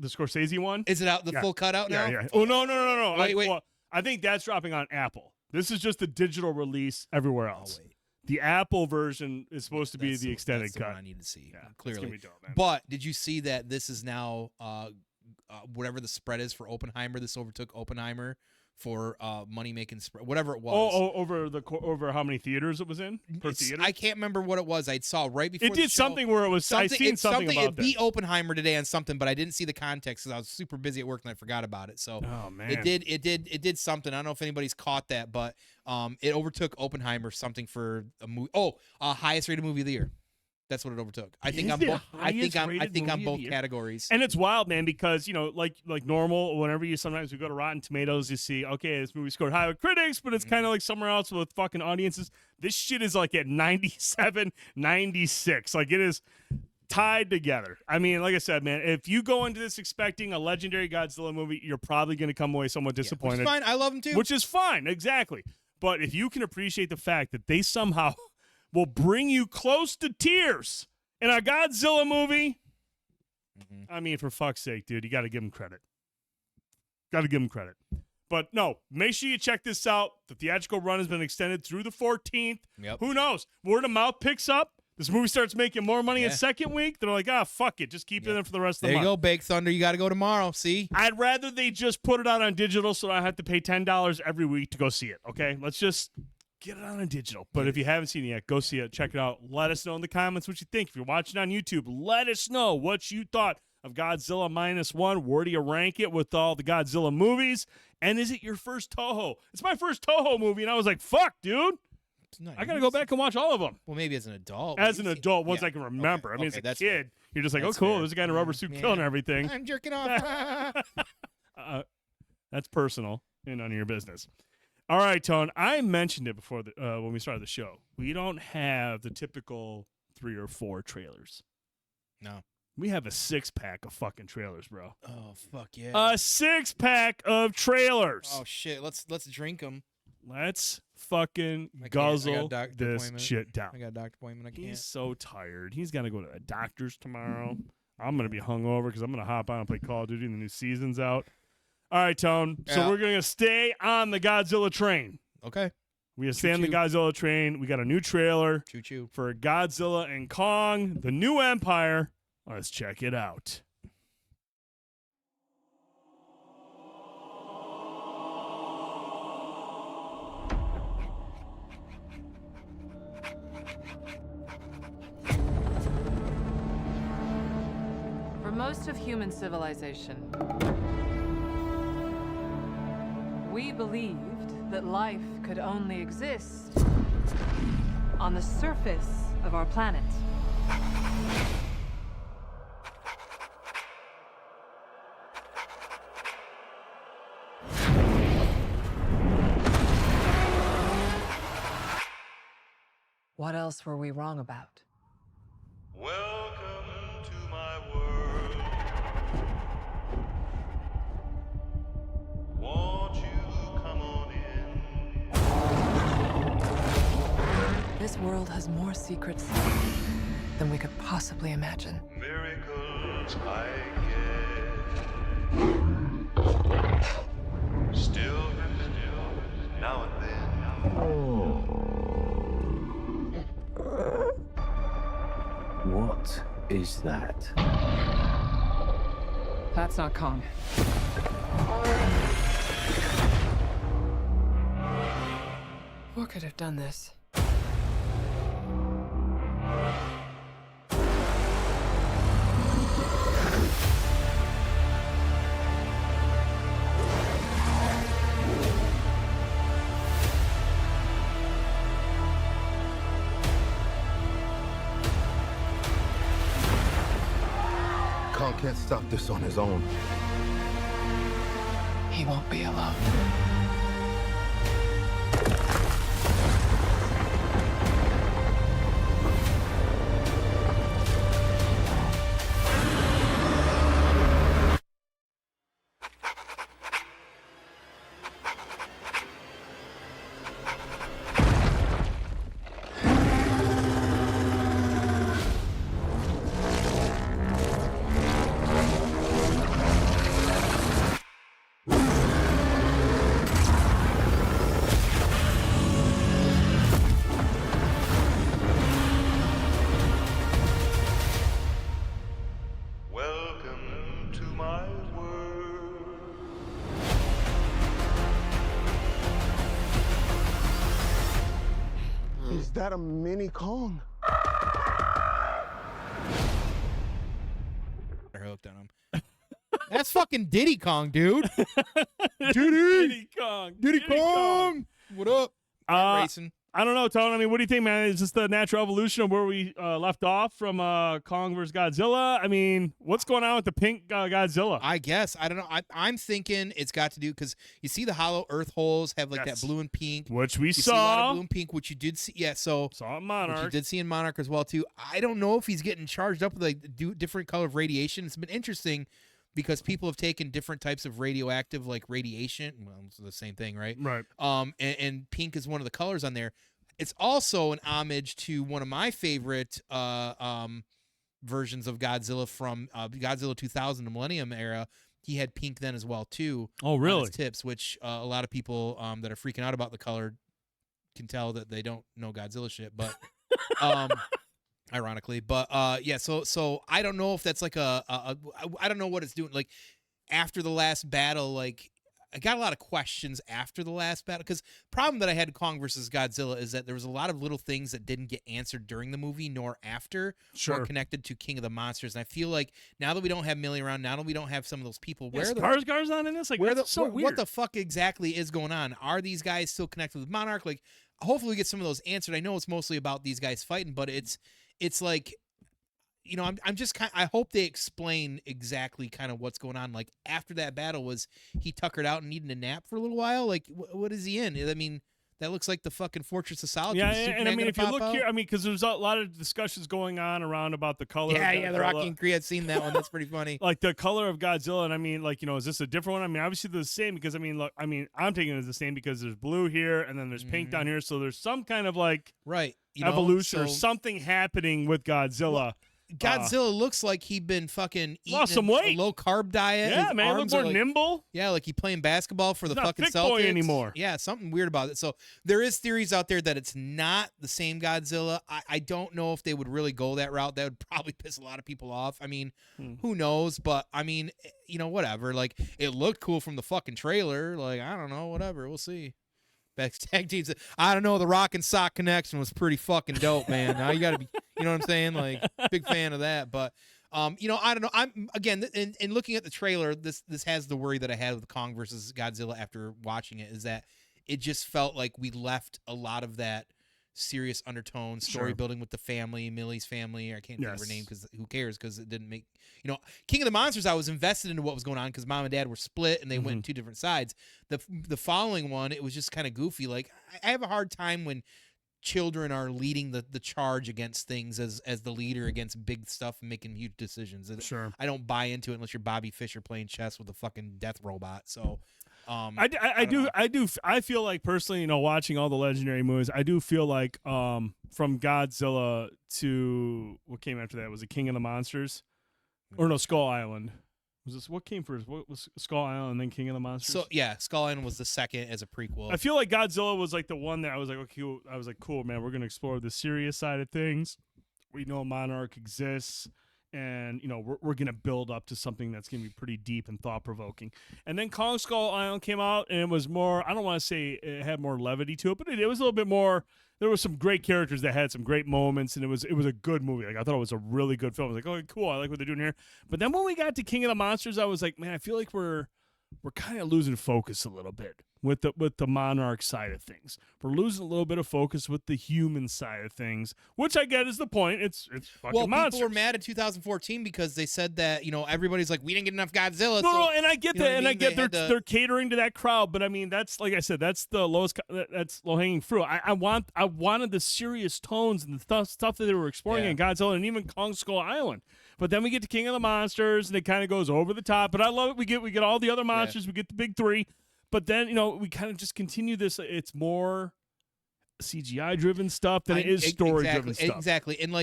Scorsese one. Is it out? The full cut out now? Yeah. Oh no. Wait. I think that's dropping on Apple. This is just the digital release everywhere else. Oh, wait. The Apple version is supposed to be the extended that's cut. The one I need to see. Yeah, clearly. It's gonna be dope, man. But did you see that this is now whatever the spread is for Oppenheimer? This overtook Oppenheimer for money making spread, whatever it was. Over how many theaters it was in per theater? I can't remember what it was. I saw right before. It did something where it was. I seen something about it beat Oppenheimer today on something, but I didn't see the context because I was super busy at work and I forgot about it. So oh man, it did something. I don't know if anybody's caught that, but it overtook Oppenheimer something for a movie. Highest rated movie of the year. That's what it overtook. I think on both categories. And it's wild, man, because like normal, whenever sometimes we go to Rotten Tomatoes, you see, okay, this movie scored high with critics, but it's kind of like somewhere else with fucking audiences. This shit is like at 97, 96. Like it is tied together. I mean, like I said, man, if you go into this expecting a legendary Godzilla movie, you're probably going to come away somewhat disappointed. Which is fine. I love them too. Which is fine, exactly. But if you can appreciate the fact that they somehow will bring you close to tears in a Godzilla movie. I mean, for fuck's sake, dude, you got to give him credit. But no, make sure you check this out. The theatrical run has been extended through the 14th. Yep. Who knows? Word of mouth picks up. This movie starts making more money in second week. They're like, fuck it. Just keep it in for the rest of the month. There you go, Bake Thunder. You got to go tomorrow. See? I'd rather they just put it out on digital so I have to pay $10 every week to go see it. Okay? Let's just get it on digital. But if you haven't seen it yet, go see it. Check it out. Let us know in the comments what you think. If you're watching on YouTube, let us know what you thought of Godzilla -1. Where do you rank it with all the Godzilla movies? And is it your first Toho? It's my first Toho movie, and I was like, fuck, dude. I got to go back and watch all of them. Well, maybe as an adult. As an adult, once I can remember. I mean, as a kid, you're just like, oh, cool. There's a guy in a rubber suit killing everything. I'm jerking off. That's personal and none of your business. All right, Tone. I mentioned it before when we started the show. We don't have the typical 3 or 4 trailers. No. We have a 6-pack of fucking trailers, bro. Oh, fuck yeah. A 6-pack of trailers. Oh, shit. Let's drink them. Let's fucking guzzle this shit down. I got a doctor appointment. I can't. He's so tired. He's got to go to the doctor's tomorrow. I'm going to be hungover because I'm going to hop on and play Call of Duty and the new season's out. All right, Tone. So we're going to stay on the Godzilla train. Okay. We have to stay on the Godzilla train. We got a new trailer Choo-choo. for Godzilla and Kong, the New Empire. Let's check it out. For most of human civilization, we believed that life could only exist on the surface of our planet. What else were we wrong about? Welcome to my world. Won't you come on in? This world has more secrets than we could possibly imagine. Miracles I get. Still now and then. What is that? That's not Kong. What could have done this? Kong can't stop this on his own. He won't be alone. Welcome to my world. Is that a mini Kong? They're hooked on him. That's fucking Diddy Kong, dude. Diddy Kong. Diddy Kong. What up? Racing. I don't know, Tone. I mean, what do you think, man? Is this the natural evolution of where we left off from Kong versus Godzilla? I mean, what's going on with the pink Godzilla? I guess. I don't know. I'm thinking it's got to do because you see the hollow earth holes have like Yes. that blue and pink. Which we You see a lot of saw. blue and pink, which you did see. Yeah, so Saw in which you Monarch. did see in Monarch as well too. I don't know if he's getting charged up with like different color of radiation. It's been interesting because people have taken different types of radioactive like radiation. Well, it's the same thing, right? Right. And pink is one of the colors on there. It's also an homage to one of my favorite versions of Godzilla from Godzilla 2000, the Millennium era. He had pink then as well too. Oh, On really? his tips, which a lot of people that are freaking out about the color can tell that they don't know Godzilla shit. But ironically, but yeah. So I don't know if that's like I don't know what it's doing. Like after the last battle, like. I got a lot of questions after the last battle because problem that I had Kong versus Godzilla is that there was a lot of little things that didn't get answered during the movie nor after Sure. or connected to King of the Monsters. And I feel like now that we don't have Millie around, now that we don't have some of those people, Yeah, where the Skarsgård's not in this? Like, where that's so weird. what the fuck exactly is going on? Are these guys still connected with Monarch? Like, hopefully we get some of those answered. I know it's mostly about these guys fighting, but it's like, you know, I'm just kind. I hope they explain exactly kind of what's going on. Like after that battle, was he tuckered out and needing a nap for a little while? Like, what is he in? I mean, that looks like the fucking Fortress of Solitude. Yeah, Is and I Superman mean, gonna if you pop look out? here, I mean, because there's a lot of discussions going on around about the color. Yeah, of yeah, the Godzilla. Rocky and Kree. I've seen that one. That's pretty funny. Like the color of Godzilla, and I mean, like, you know, is this a different one? I mean, obviously they're the same because I mean, look, I'm taking it as the same because there's blue here and then there's pink down here, so there's some kind of like Right. You know, evolution or so something happening with Godzilla. Godzilla looks like he'd been fucking eating Lost some a weight. low carb diet. Yeah, His man, look arms more are like, nimble. Yeah, like he playing basketball for the He's not fucking Thick Boy Celtics anymore. Yeah, something weird about it. So there is theories out there that it's not the same Godzilla. I don't know if they would really go that route. That would probably piss a lot of people off. I mean, who knows? But I mean, you know, whatever. Like it looked cool from the fucking trailer. Like I don't know, whatever. We'll see. Best tag teams. I don't know. The Rock and Sock connection was pretty fucking dope, man. Now you got to be, you know what I'm saying? Like, big fan of that. But, you know, I don't know. I'm again in looking at the trailer. This has the worry that I had with Kong versus Godzilla after watching it is that it just felt like we left a lot of that serious undertone story Sure. building with the family, Millie's family. I can't think of her Yes. name because who cares? Because it didn't make, you know, King of the Monsters. I was invested into what was going on because mom and dad were split and they went in two different sides. The following one, it was just kind of goofy. Like I have a hard time when children are leading the charge against things as the leader against big stuff and making huge decisions. Sure. I don't buy into it unless you're Bobby Fischer playing chess with a fucking death robot. So I feel like personally, watching all the legendary movies, I do feel like from Godzilla to what came after that, was it King of the Monsters, or no, Skull Island? Was this what came first? What was Skull Island and then King of the Monsters? So yeah, Skull Island was the second as a prequel. I feel like Godzilla was like the one that I was like, okay, I was like, cool, man, we're gonna explore the serious side of things. We know Monarch exists. And, we're going to build up to something that's going to be pretty deep and thought-provoking. And then Kong Skull Island came out, and it was more, I don't want to say it had more levity to it, but it was a little bit more, there were some great characters that had some great moments, and it was a good movie. Like, I thought it was a really good film. I was like, oh, cool, I like what they're doing here. But then when we got to King of the Monsters, I was like, man, I feel like we're kind of losing focus a little bit with the Monarch side of things. We're losing a little bit of focus with the human side of things, which I get is the point. It's fucking monsters. People were mad in 2014 because they said that everybody's like, we didn't get enough Godzilla. No, and I get that, and I get they're catering to that crowd. But I mean, that's like I said, that's the lowest. That's low hanging fruit. I wanted the serious tones and the stuff that they were exploring in Godzilla and even Kong Skull Island. But then we get to King of the Monsters, and it kind of goes over the top. But I love it. We get all the other monsters. We get the big three. But then, we kind of just continue this. It's more CGI-driven stuff than it is story-driven stuff. Exactly. And,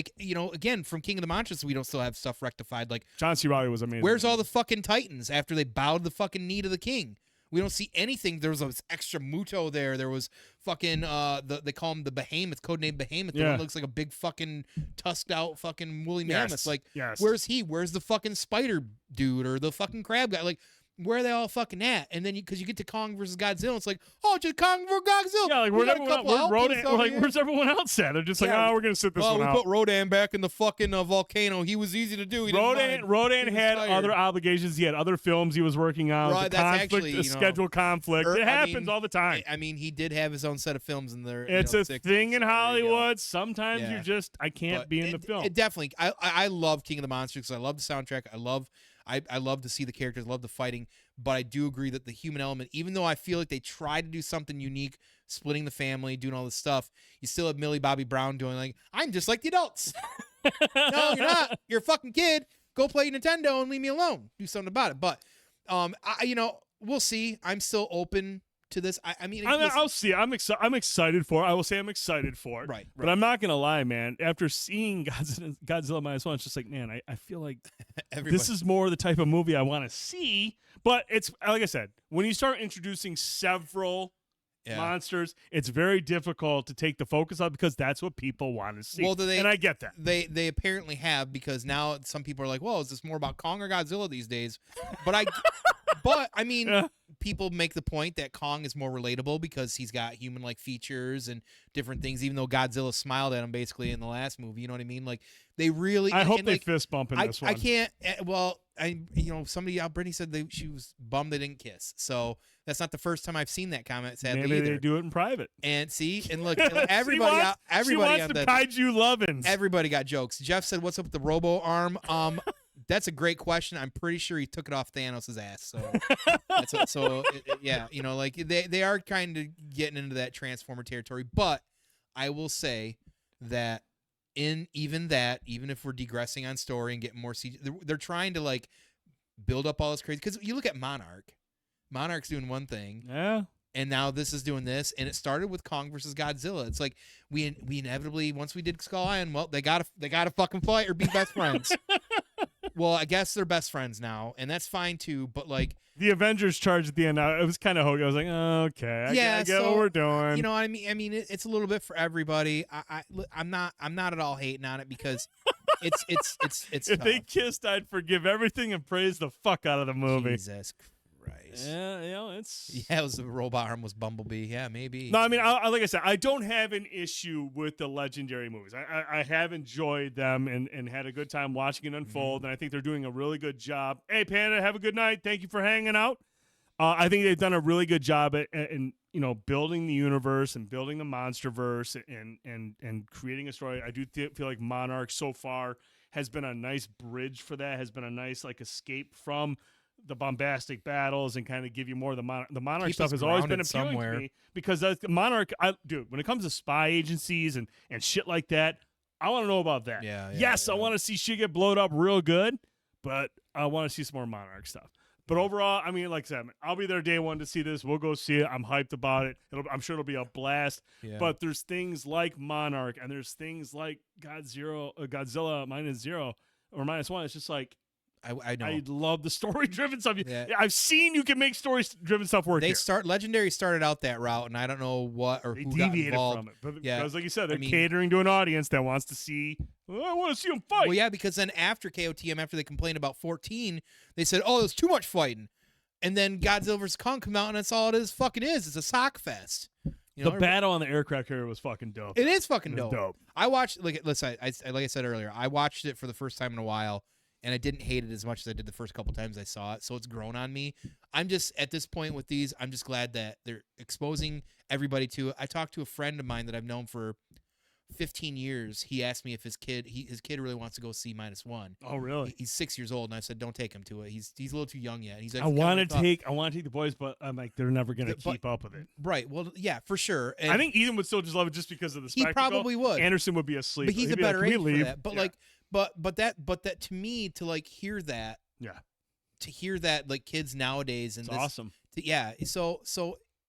again, from King of the Monsters, we don't still have stuff rectified. Like, John C. Reilly was amazing. Where's all the fucking Titans after they bowed the fucking knee to the king? We don't see anything. There was this extra Muto there. There was fucking, they call him the Behemoth, codenamed Behemoth. The one looks like a big fucking tusked-out fucking woolly mammoth. Like, where's he? Where's the fucking spider dude or the fucking crab guy? Like, where are they all fucking at? And then because you get to Kong versus Godzilla, it's like, oh, just Kong versus Godzilla. Yeah, like where's everyone else at? They're just like, we're gonna sit this one out. We put Rodan back in the fucking volcano. He was easy to do. Rodan had other obligations. He had other films he was working on. Right, the conflict, the schedule conflict. It happens all the time. I mean, he did have his own set of films in there. It's a thing in Hollywood. Sometimes you're just, I can't be in the film. It definitely. I love King of the Monsters because I love the soundtrack. I love to see the characters, love the fighting, but I do agree that the human element, even though I feel like they tried to do something unique, splitting the family, doing all this stuff, you still have Millie Bobby Brown doing like, I'm just like the adults. No, you're not. You're a fucking kid. Go play Nintendo and leave me alone. Do something about it. But, we'll see. I'm still open to this. I'll see. I'm excited for it. I will say I'm excited for it. Right. But I'm not gonna lie, man. After seeing Godzilla minus one, it's just like, man, I feel like this is more the type of movie I want to see. But it's like I said, when you start introducing several monsters, it's very difficult to take the focus on because that's what people want to see. And I get that. They apparently have, because now some people are like, well, is this more about Kong or Godzilla these days? But people make the point that Kong is more relatable because he's got human-like features and different things, even though Godzilla smiled at him basically in the last movie. You know what I mean? Like, they really... I hope they fist bump in this one. I can't... somebody out, Brittany said she was bummed they didn't kiss. So that's not the first time I've seen that comment, sadly, Maybe either. they do it in private. And see, and look, everybody she wants the kaiju lovins. Everybody got jokes. Jeff said, what's up with the robo arm? That's a great question. I'm pretty sure he took it off Thanos' ass. So, they are kind of getting into that Transformer territory. But I will say that even if we're digressing on story and getting more CG, they're trying to like build up all this crazy. Because you look at Monarch. Monarch's doing one thing. Yeah. And now this is doing this, and it started with Kong versus Godzilla. It's like we inevitably, once we did Skull Island, well, they gotta fucking fight or be best friends. Well, I guess they're best friends now, and that's fine too. But like the Avengers charge at the end, it was kind of hokey. I was like, oh, okay, I get what we're doing. You know what I mean? I mean, it's a little bit for everybody. I'm not at all hating on it because it's. If tough. they kissed, I'd forgive everything and praise the fuck out of the movie. Jesus Christ. Yeah, it's... Yeah, it was the robot arm was Bumblebee. Yeah, maybe. No, I mean, like I said, I don't have an issue with the legendary movies. I have enjoyed them and had a good time watching it unfold, and I think they're doing a really good job. Hey, Panda, have a good night. Thank you for hanging out. I think they've done a really good job at building the universe and building the monsterverse and creating a story. I do feel like Monarch so far has been a nice bridge for that, has been a nice like escape from the bombastic battles and kind of give you more of the Monarch stuff has always been appealing to me because the Monarch, when it comes to spy agencies and shit like that, I want to know about that. Yeah, I want to see shit get blowed up real good, but I want to see some more Monarch stuff. But overall, I mean, like I said, I'll be there day one to see this. We'll go see it. I'm hyped about it. I'm sure it'll be a blast. Yeah. But there's things like Monarch, and there's things like Godzilla -0 or -1. It's just like, I know. I love the story-driven stuff. Yeah. I've seen you can make story-driven stuff work. Legendary started out that route, and I don't know what or They who got deviated involved. from it, but Yeah. because, like you said, they're I mean- catering to an audience that wants to see. Oh, I want to see them fight. Well, yeah, because then after KOTM, after they complained about 14, they said, "Oh, there's too much fighting," and then Godzilla vs Kong come out, and that's all it is. Fucking is. It's a sock fest. You know, The battle on the aircraft carrier was fucking dope. It is fucking It was dope. dope. I watched. Like I said earlier, I watched it for the first time in a while, and I didn't hate it as much as I did the first couple times I saw it. So it's grown on me. I'm just at this point with these. I'm just glad that they're exposing everybody to it. I talked to a friend of mine that I've known for 15 years. He asked me if his kid really wants to go see -1. Oh, really? He's 6 years old, and I said, "Don't take him to it. He's a little too young yet." And he's like, I want to take the boys, but I'm like, they're never gonna But- keep up with it. Right. Well, yeah, for sure. And I think Ethan would still just love it just because of the he spectacle. probably would. Anderson would be asleep, But he's He'd a be like, better "Can age we for leave?" that. But Yeah. like, but that to me to like hear that, Yeah. to hear that like kids nowadays and It's awesome. yeah. So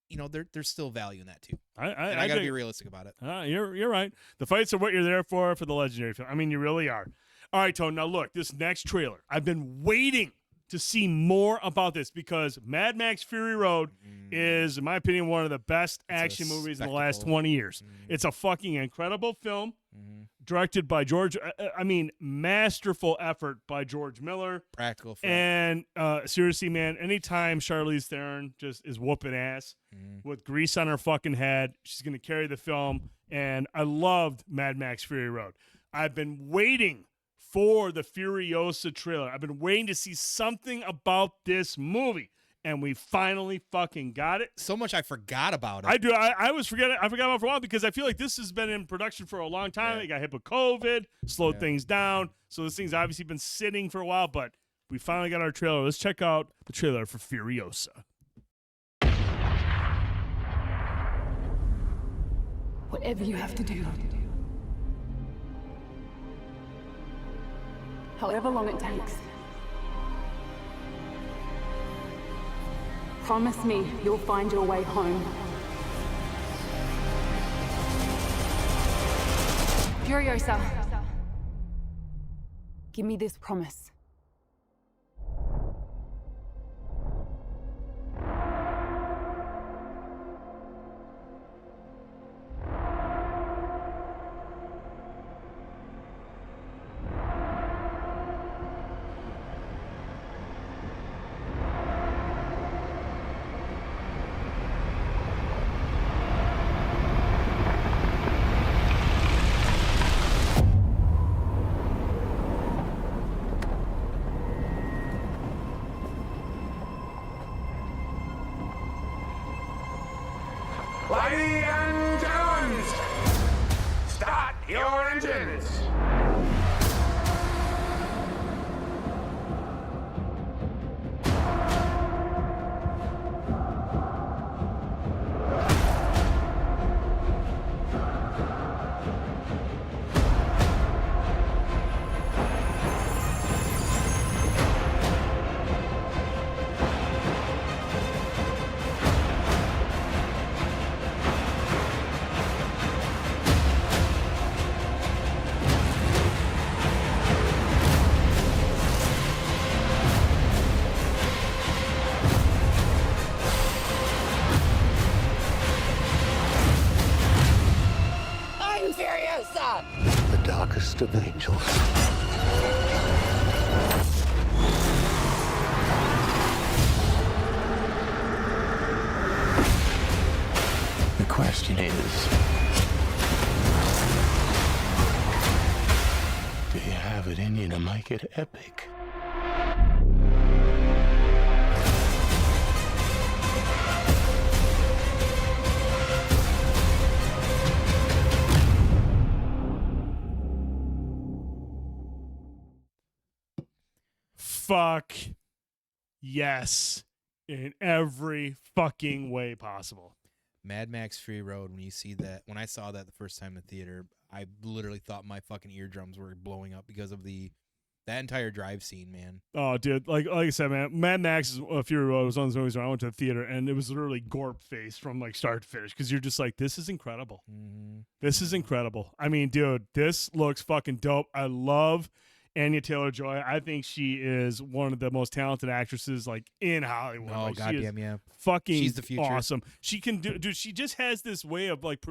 you know there's still value in that too. And I I got to dig be it. realistic about it. You're right. The fights are what you're there for the legendary film. I mean, you really are. All right, Tone. Now look, this next trailer. I've been waiting to see more about this because Mad Max Fury Road is, in my opinion, one of the best action movies in the last spectacle. 20 years. It's a fucking incredible film, directed by George. I mean, masterful effort by George Miller. Practical. And seriously, man, anytime Charlize Theron just is whooping ass with grease on her fucking head, she's going to carry the film. And I loved Mad Max Fury Road. I've been waiting for the Furiosa trailer. I've been waiting to see something about this movie. And we finally fucking got it. So much I forgot about it. I do. I forgot about it for a while because I feel like this has been in production for a long time. Yeah. It got hit with COVID, slowed things down. So this thing's obviously been sitting for a while, but we finally got our trailer. Let's check out the trailer for Furiosa. Whatever you have to do. However long it takes. Promise me you'll find your way home. Furiosa. Give me this promise. Ladies and gentlemen, start your engines. I'm Furiosa! The darkest of angels. The question is, do you have it in you to make it epic? Fuck yes. In every fucking way possible. Mad Max Fury Road. When I saw that the first time in the theater, I literally thought my fucking eardrums were blowing up because of the That entire drive scene, man. Oh, dude, like I said, man, Mad Max Fury Road was one of those movies where I went to the theater and it was literally gorp face from like start to finish because you're just like, this is incredible. This is incredible. I mean, dude, this looks fucking dope. I love Anya Taylor-Joy. I think she is one of the most talented actresses like in Hollywood. Oh, like, goddamn, yeah. Fucking She's the future. awesome. She can do, dude. She just has this way of like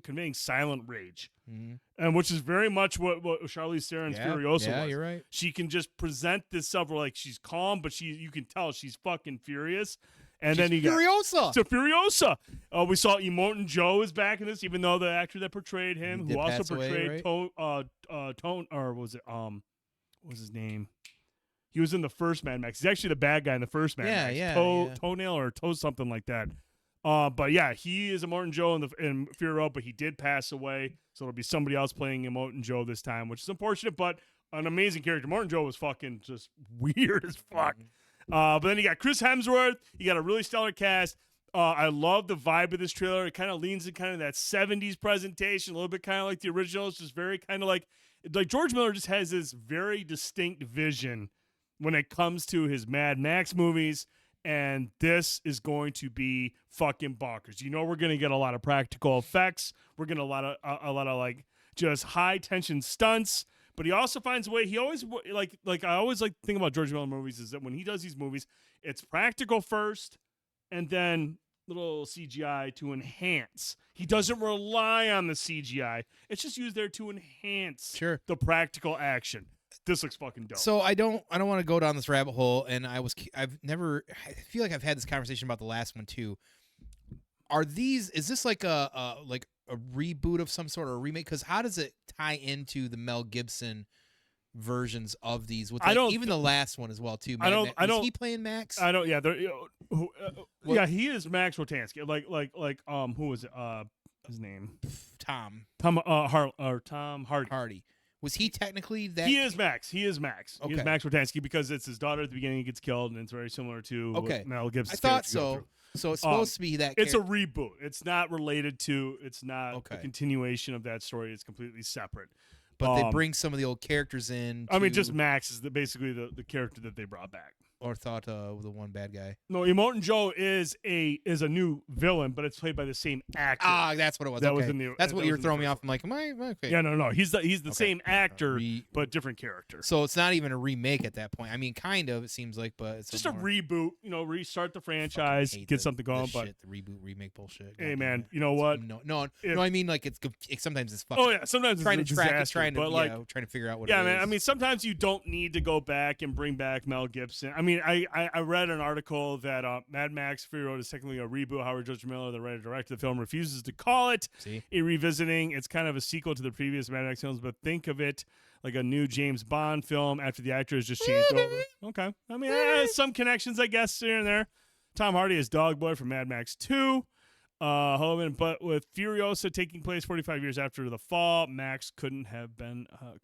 conveying silent rage, and which is very much what Charlize Theron's Furiosa was. Yeah, you're right. She can just present this stuff where like she's calm, but you can tell she's fucking furious. And then you Furiosa. got so Furiosa. We saw Immortan Joe is back in this, even though the actor that portrayed him, who also portrayed Tone, or was it what was his name? He was in the first Mad Max. He's actually the bad guy in the first Mad Max. Toenail or Toe something like that. But yeah, he is Immortan Joe in Fury Road, but he did pass away, so it'll be somebody else playing Immortan Joe this time, which is unfortunate, but an amazing character. Immortan Joe was fucking just weird as fuck. But then you got Chris Hemsworth. You got a really stellar cast. I love the vibe of this trailer. It kind of leans in kind of that 70s presentation, a little bit kind of like the original. It's just very kind of like George Miller just has this very distinct vision when it comes to his Mad Max movies, and this is going to be fucking bonkers. You know, we're going to get a lot of practical effects. We're going to a lot of like just high tension stunts. But he also finds a way. He always like I always like to think about George Miller movies is that when he does these movies, it's practical first, and then little CGI to enhance. He doesn't rely on the CGI. It's just used there to enhance the practical action. This looks fucking dope. So I don't want to go down this rabbit hole, and I feel like I've had this conversation about the last one too. Is this like a reboot of some sort or a remake? Because how does it tie into the Mel Gibson versions of these? With even the last one as well too. Is he playing Max? I don't. Yeah, yeah, he is Max Rotansky. Like who was it? His name? Tom Hardy. Hardy. Was he technically that? He is Max. He is Max. Okay. He is Max Rotansky because it's his daughter at the beginning. He gets killed, and it's very similar to what Mel Gibson. I thought so. So it's supposed to be that. It's a reboot. It's not related to. It's not a continuation of that story. It's completely separate. But they bring some of the old characters in. I mean, just Max is basically the character that they brought back. Or thought the one bad guy. No, Immortan Joe is a new villain, but it's played by the same actor. Ah, that's what it was. That was in the. That's what you were throwing me off. I'm like, am I okay? Yeah, no. He's the same actor, but different character. So it's not even a remake at that point. I mean, kind of. It seems like, but it's just a reboot. You know, restart the franchise, get something going. But the reboot remake bullshit. Hey, man, you know what? No. I mean, like it's sometimes it's fucking. Oh yeah, sometimes trying it's to track disaster, it, trying to figure out what. Yeah, man. I mean, sometimes you don't need to go back and bring back Mel Gibson. I mean, I read an article that Mad Max Fury Road is technically a reboot. Howard George Miller, the writer-director of the film, refuses to call it a revisiting. It's kind of a sequel to the previous Mad Max films, but think of it like a new James Bond film after the actor has just changed over. Okay. I mean, some connections, I guess, here and there. Tom Hardy is Dogboy from Mad Max 2. But with Furiosa taking place 45 years after the fall, Max couldn't have been a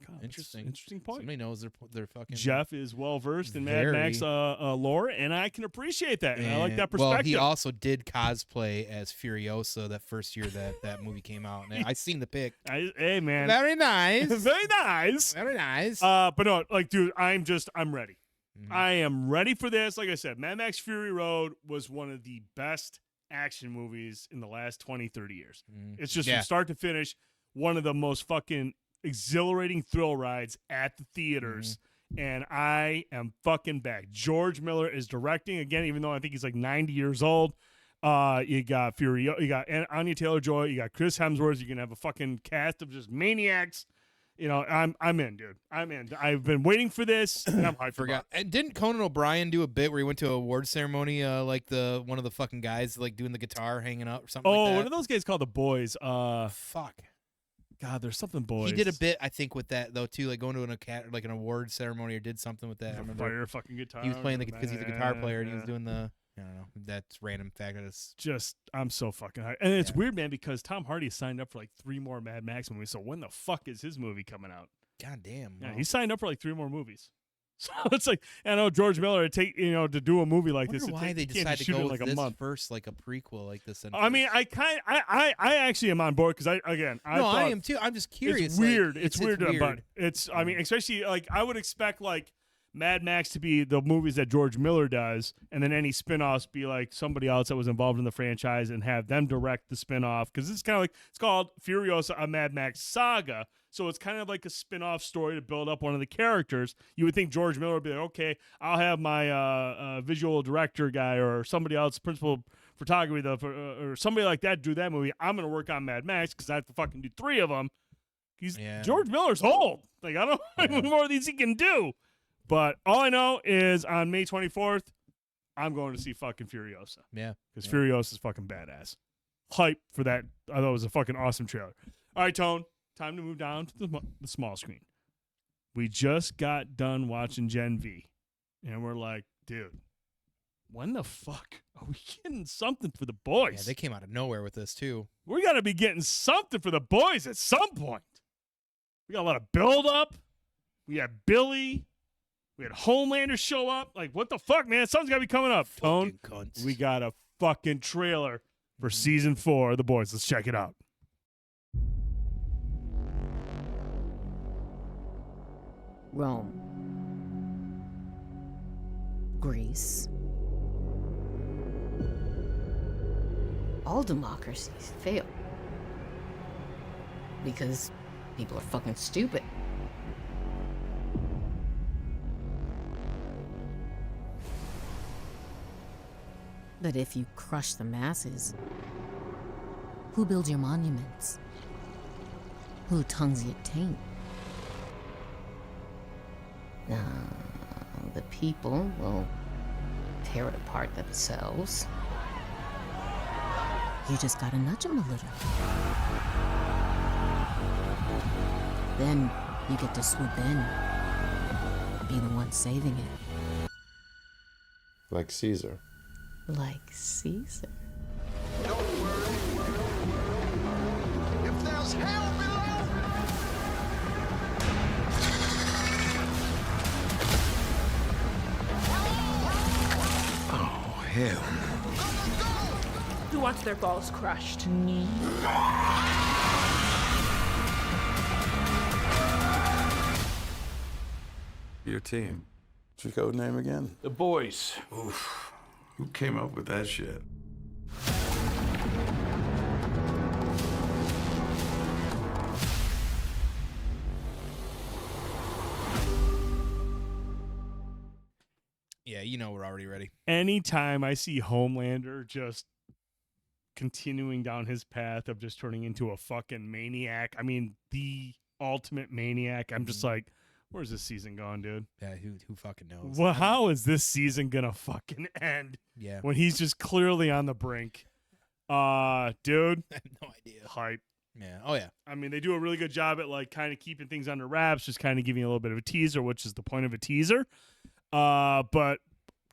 cop. Interesting point. Somebody knows they're fucking. Jeff is well versed in Mad Max lore, and I can appreciate that. And I like that perspective. Well, he also did cosplay as Furiosa that first year that movie came out. And I seen the pic. Hey man, very nice, very nice, very nice. But no, like, dude, I'm ready. I am ready for this. Like I said, Mad Max Fury Road was one of the best action movies in the last 20-30 years. It's just from start to finish one of the most fucking exhilarating thrill rides at the theaters, and I am fucking back. George Miller is directing again, even though I think he's like 90 years old. You got you got Anya Taylor-Joy, you got Chris Hemsworth. You're gonna have a fucking cast of just maniacs. You know, I'm in, dude. I'm in. I've been waiting for this, and I'm hyped. Forgot. And didn't Conan O'Brien do a bit where he went to a award ceremony, like one of the fucking guys like doing the guitar, hanging up or something? like that? What are those guys called? The Boys. Fuck. God, there's something Boys. He did a bit, I think, with that though too, like going to an award ceremony or did something with that. I remember. Fire fucking guitar. He was playing because he's a guitar player and he was doing the. I don't know. That's random fact. I'm so fucking hyped. And it's weird, man, because Tom Hardy signed up for like 3 more Mad Max movies. So when the fuck is his movie coming out? God damn. Yeah, he signed up for like 3 more movies. So it's like, I know George Miller to do a movie like I this. wonder why they you can't decided to shoot go it in with like a this month. first, like a prequel like this. I mean, I actually am on board because I am too. I'm just curious. It's weird. Like, it's weird, but it's. I mean, especially like I would expect like Mad Max to be the movies that George Miller does, and then any spin-offs be like somebody else that was involved in the franchise and have them direct the spin-off, because it's kind of like, it's called Furiosa, a Mad Max saga, so it's kind of like a spin-off story to build up one of the characters. You would think George Miller would be like, okay, I'll have my visual director guy or somebody else, principal photography, or somebody like that do that movie. I'm going to work on Mad Max because I have to fucking do 3 of them. George Miller's old. Like, I don't know how many more of these he can do. But all I know is on May 24th, I'm going to see fucking Furiosa. Yeah. Because Furiosa's fucking badass. Hype for that. I thought it was a fucking awesome trailer. All right, Tone, time to move down to the small screen. We just got done watching Gen V, and we're like, dude, when the fuck are we getting something for the boys? Yeah, they came out of nowhere with this, too. We got to be getting something for the boys at some point. We got a lot of build-up. We had Billy. We had Homelander show up. Like, what the fuck, man? Something's got to be coming up. Tone, we got a fucking trailer for season 4 of The Boys. Let's check it out. Rome. Greece. All democracies fail. Because people are fucking stupid. But if you crush the masses, who builds your monuments? Who tongues your taint? The people will tear it apart themselves. You just gotta nudge them a little. Then you get to swoop in, be the one saving it. Like Caesar. Like Caesar. Don't worry. If there's hell below. Oh, hell. Who wants their balls crushed? Me. Your team. What's your code name again? The Boys. Oof. Who came up with that shit? Yeah, you know we're already ready. Anytime I see Homelander just continuing down his path of just turning into a fucking maniac, I mean, the ultimate maniac, I'm just like, where's this season going, dude? Yeah, who fucking knows? Well, how is this season gonna fucking end? Yeah. When he's just clearly on the brink. Dude. I have no idea. Hype. Yeah. Oh, yeah. I mean, they do a really good job at like kind of keeping things under wraps, just kind of giving you a little bit of a teaser, which is the point of a teaser. But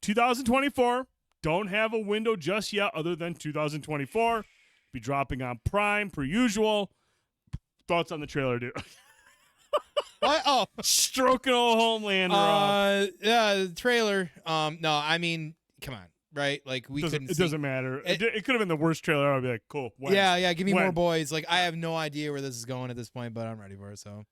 2024, don't have a window just yet other than 2024. Be dropping on Prime per usual. Thoughts on the trailer, dude? What? Oh, stroking old Homelander. Yeah, the trailer. No, I mean, come on, right? Like we couldn't. It doesn't matter. It could have been the worst trailer. I'd be like, cool. When? Yeah. Give me When? more boys. Like I have no idea where this is going at this point, but I'm ready for it. So.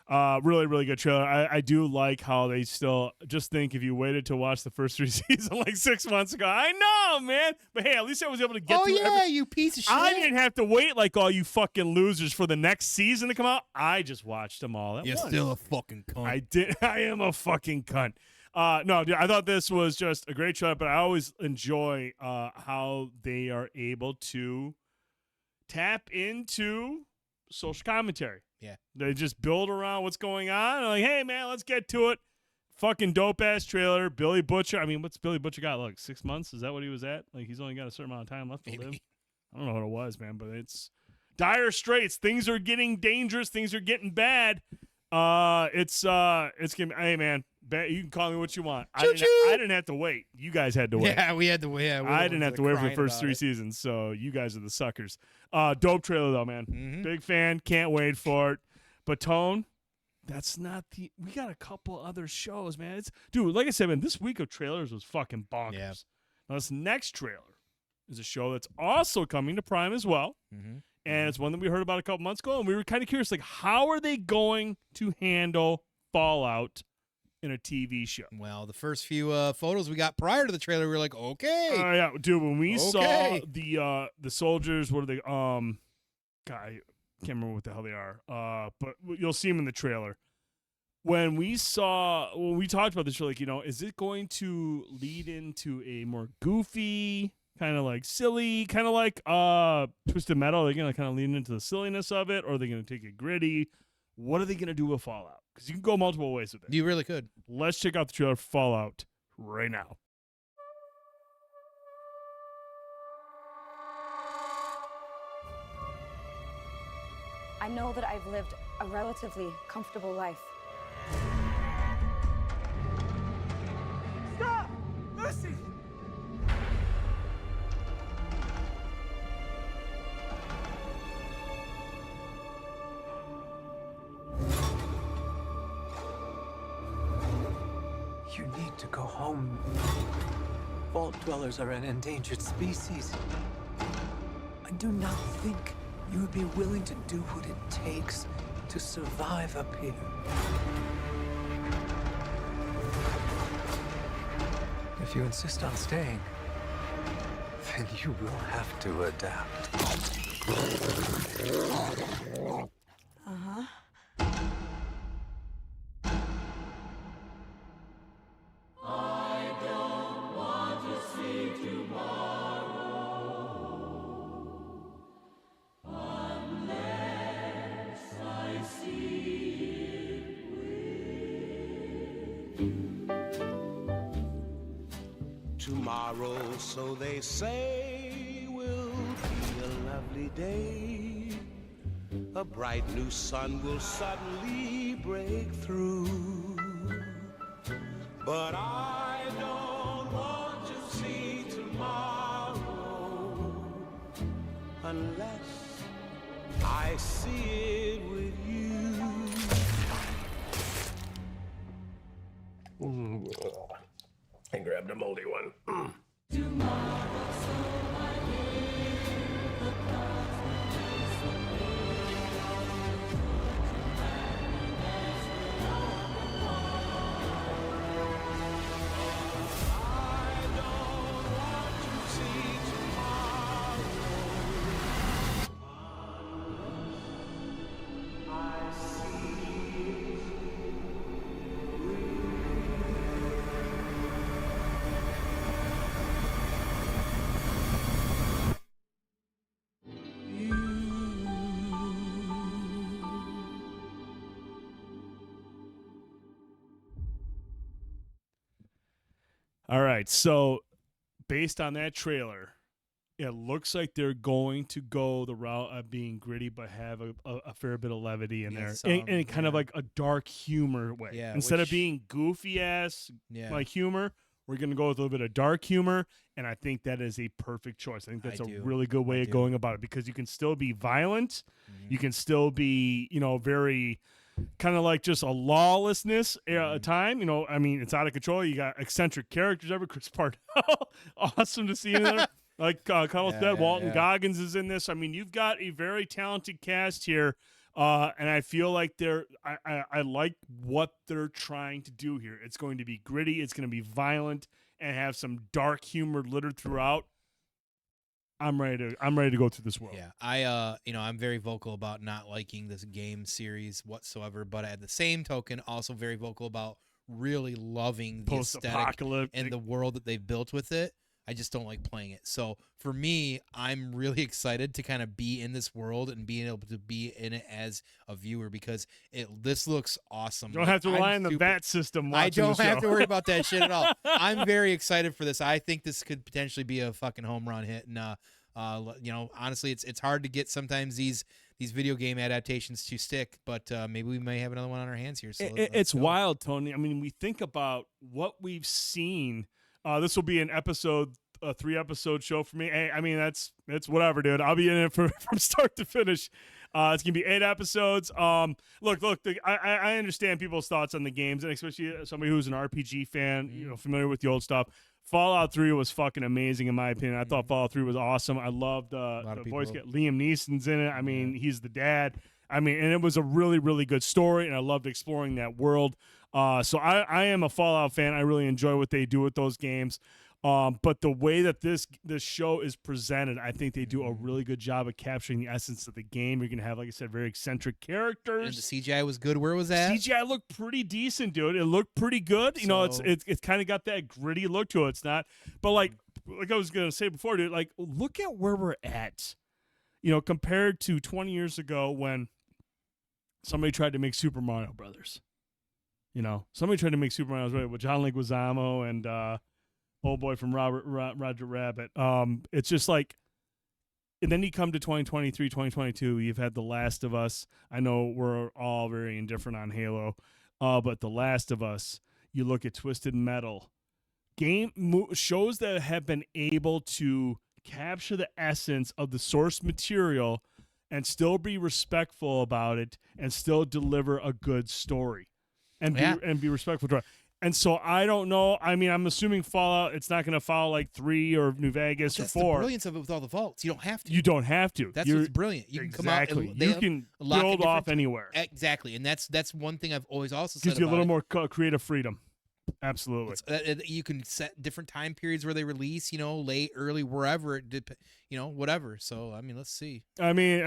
Really, really good trailer. I do like how they still just think if you waited to watch the first 3 seasons like 6 months ago. I know, man. But hey, at least I was able to get through you piece of shit. I didn't have to wait like all you fucking losers for the next season to come out. I just watched them all at You're once. still a fucking cunt. I did. I am a fucking cunt. No, dude, I thought this was just a great trailer, but I always enjoy how they are able to tap into social commentary. Yeah. They just build around what's going on. Like, hey, man, let's get to it. Fucking dope-ass trailer. Billy Butcher. I mean, what's Billy Butcher got? Like 6 months? Is that what he was at? Like, he's only got a certain amount of time left to live. I don't know what it was, man, but it's dire straits. Things are getting dangerous. Things are getting bad. It's gonna be, hey, man, you can call me what you want. I didn't have to wait. You guys had to wait. Yeah, we had to wait. Yeah, I didn't have to wait for the first 3 seasons, so you guys are the suckers. Dope trailer, though, man. Mm-hmm. Big fan. Can't wait for it. But, Tone, that's not the. We got a couple other shows, man. Dude, like I said, man, this week of trailers was fucking bonkers. Yeah. Now, this next trailer is a show that's also coming to Prime as well. Mm-hmm. And it's one that we heard about a couple months ago, and we were kind of curious, like, how are they going to handle Fallout in a TV show? Well, the first few photos we got prior to the trailer, we were like, okay. Yeah, dude, when we saw Okay. the soldiers, what are they? God, I can't remember what the hell they are. But you'll see them in the trailer. When we talked about this, we're like, is it going to lead into a more goofy, kind of like silly, kind of like Twisted Metal? Are they going to kind of lean into the silliness of it, or are they going to take it gritty? What are they going to do with Fallout? Because you can go multiple ways with it. You really could. Let's check out the trailer for Fallout right now. I know that I've lived a relatively comfortable life. Stop! Lucy! You need to go home. Vault dwellers are an endangered species. I do not think you would be willing to do what it takes to survive up here. If you insist on staying, then you will have to adapt. Uh-huh. Tomorrow, so they say, will be a lovely day. A bright new sun will suddenly break through. But I don't want to see tomorrow unless I see it with you. I grabbed a moldy one. All right, so based on that trailer, it looks like they're going to go the route of being gritty, but have a fair bit of levity in there, and kind of like a dark humor way. Yeah, Instead of being goofy ass like humor, we're going to go with a little bit of dark humor, and I think that is a perfect choice. I think that's a really good way of going about it, because you can still be violent, you can still be, very kind of like just a lawlessness time. I mean, it's out of control. You got eccentric characters ever. Chris Parnell, awesome to see him there. Like Carl said, Walton Goggins is in this. I mean, you've got a very talented cast here, and I feel like I like what they're trying to do here. It's going to be gritty. It's going to be violent and have some dark humor littered throughout. I'm ready to go through this world. Yeah, I'm very vocal about not liking this game series whatsoever, but at the same token, also very vocal about really loving the aesthetic and the world that they've built with it. I just don't like playing it. So for me, I'm really excited to kind of be in this world and being able to be in it as a viewer, because this looks awesome. You don't have to rely on the VAT system. I don't have to worry about that shit at all. I'm very excited for this. I think this could potentially be a fucking home run hit. And honestly, it's hard to get sometimes these video game adaptations to stick, but maybe we may have another one on our hands here. So it's wild, Tony. I mean, we think about what we've seen. This will be an episode a 3-episode show for me. Hey, I mean, that's whatever, dude. I'll be in it from start to finish. It's gonna be 8 episodes. Look. I understand people's thoughts on the games, and especially somebody who's an RPG fan, familiar with the old stuff. Fallout 3 was fucking amazing in my opinion. I thought Fallout 3 was awesome. I loved the voice. Liam Neeson's in it. I mean, he's the dad. I mean, and it was a really, really good story, and I loved exploring that world. So I am a Fallout fan. I really enjoy what they do with those games. But the way that this show is presented, I think they do a really good job of capturing the essence of the game. You're going to have, like I said, very eccentric characters. And the CGI was good. Where was that? CGI looked pretty decent, dude. It looked pretty good. You know, it's kind of got that gritty look to it. It's not, but like I was going to say before, dude, like look at where we're at, compared to 20 years ago when somebody tried to make Super Mario Brothers. Somebody tried to make Super Mario Brothers with John Leguizamo and old boy from Roger Rabbit. It's just like, and then you come to 2023, 2022, you've had The Last of Us. I know we're all very indifferent on Halo, but The Last of Us, you look at Twisted Metal, shows that have been able to capture the essence of the source material and still be respectful about it and still deliver a good story and be respectful to it. And so I don't know. I mean, I'm assuming Fallout, it's not going to follow like 3 or New Vegas or 4. That's the brilliance of it with all the vaults. You don't have to. You don't have to. That's what's brilliant. You can come out. And you can build off anywhere. Exactly. And that's one thing I've always also said. Gives you a little more creative freedom. Absolutely. You can set different time periods where they release, late, early, wherever, whatever. So, I mean, let's see. I mean,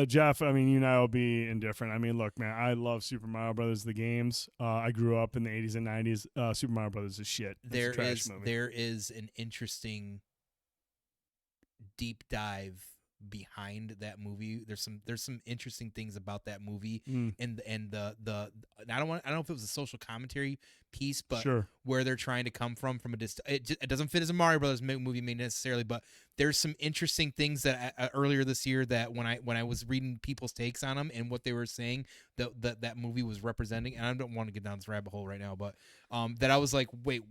Jeff, I mean, you and I will be indifferent. I mean, look, man, I love Super Mario Brothers, the games. I grew up in the 80s and 90s. Super Mario Brothers is shit. It's a trash movie. There is an interesting deep dive behind that movie. There's some interesting things about that movie and the I don't know if it was a social commentary piece, but where they're trying to come from a distance. It doesn't fit as a Mario Brothers movie necessarily, but there's some interesting things that earlier this year that when I was reading people's takes on them and what they were saying that movie was representing, and I don't want to get down this rabbit hole right now, but that I was like, wait.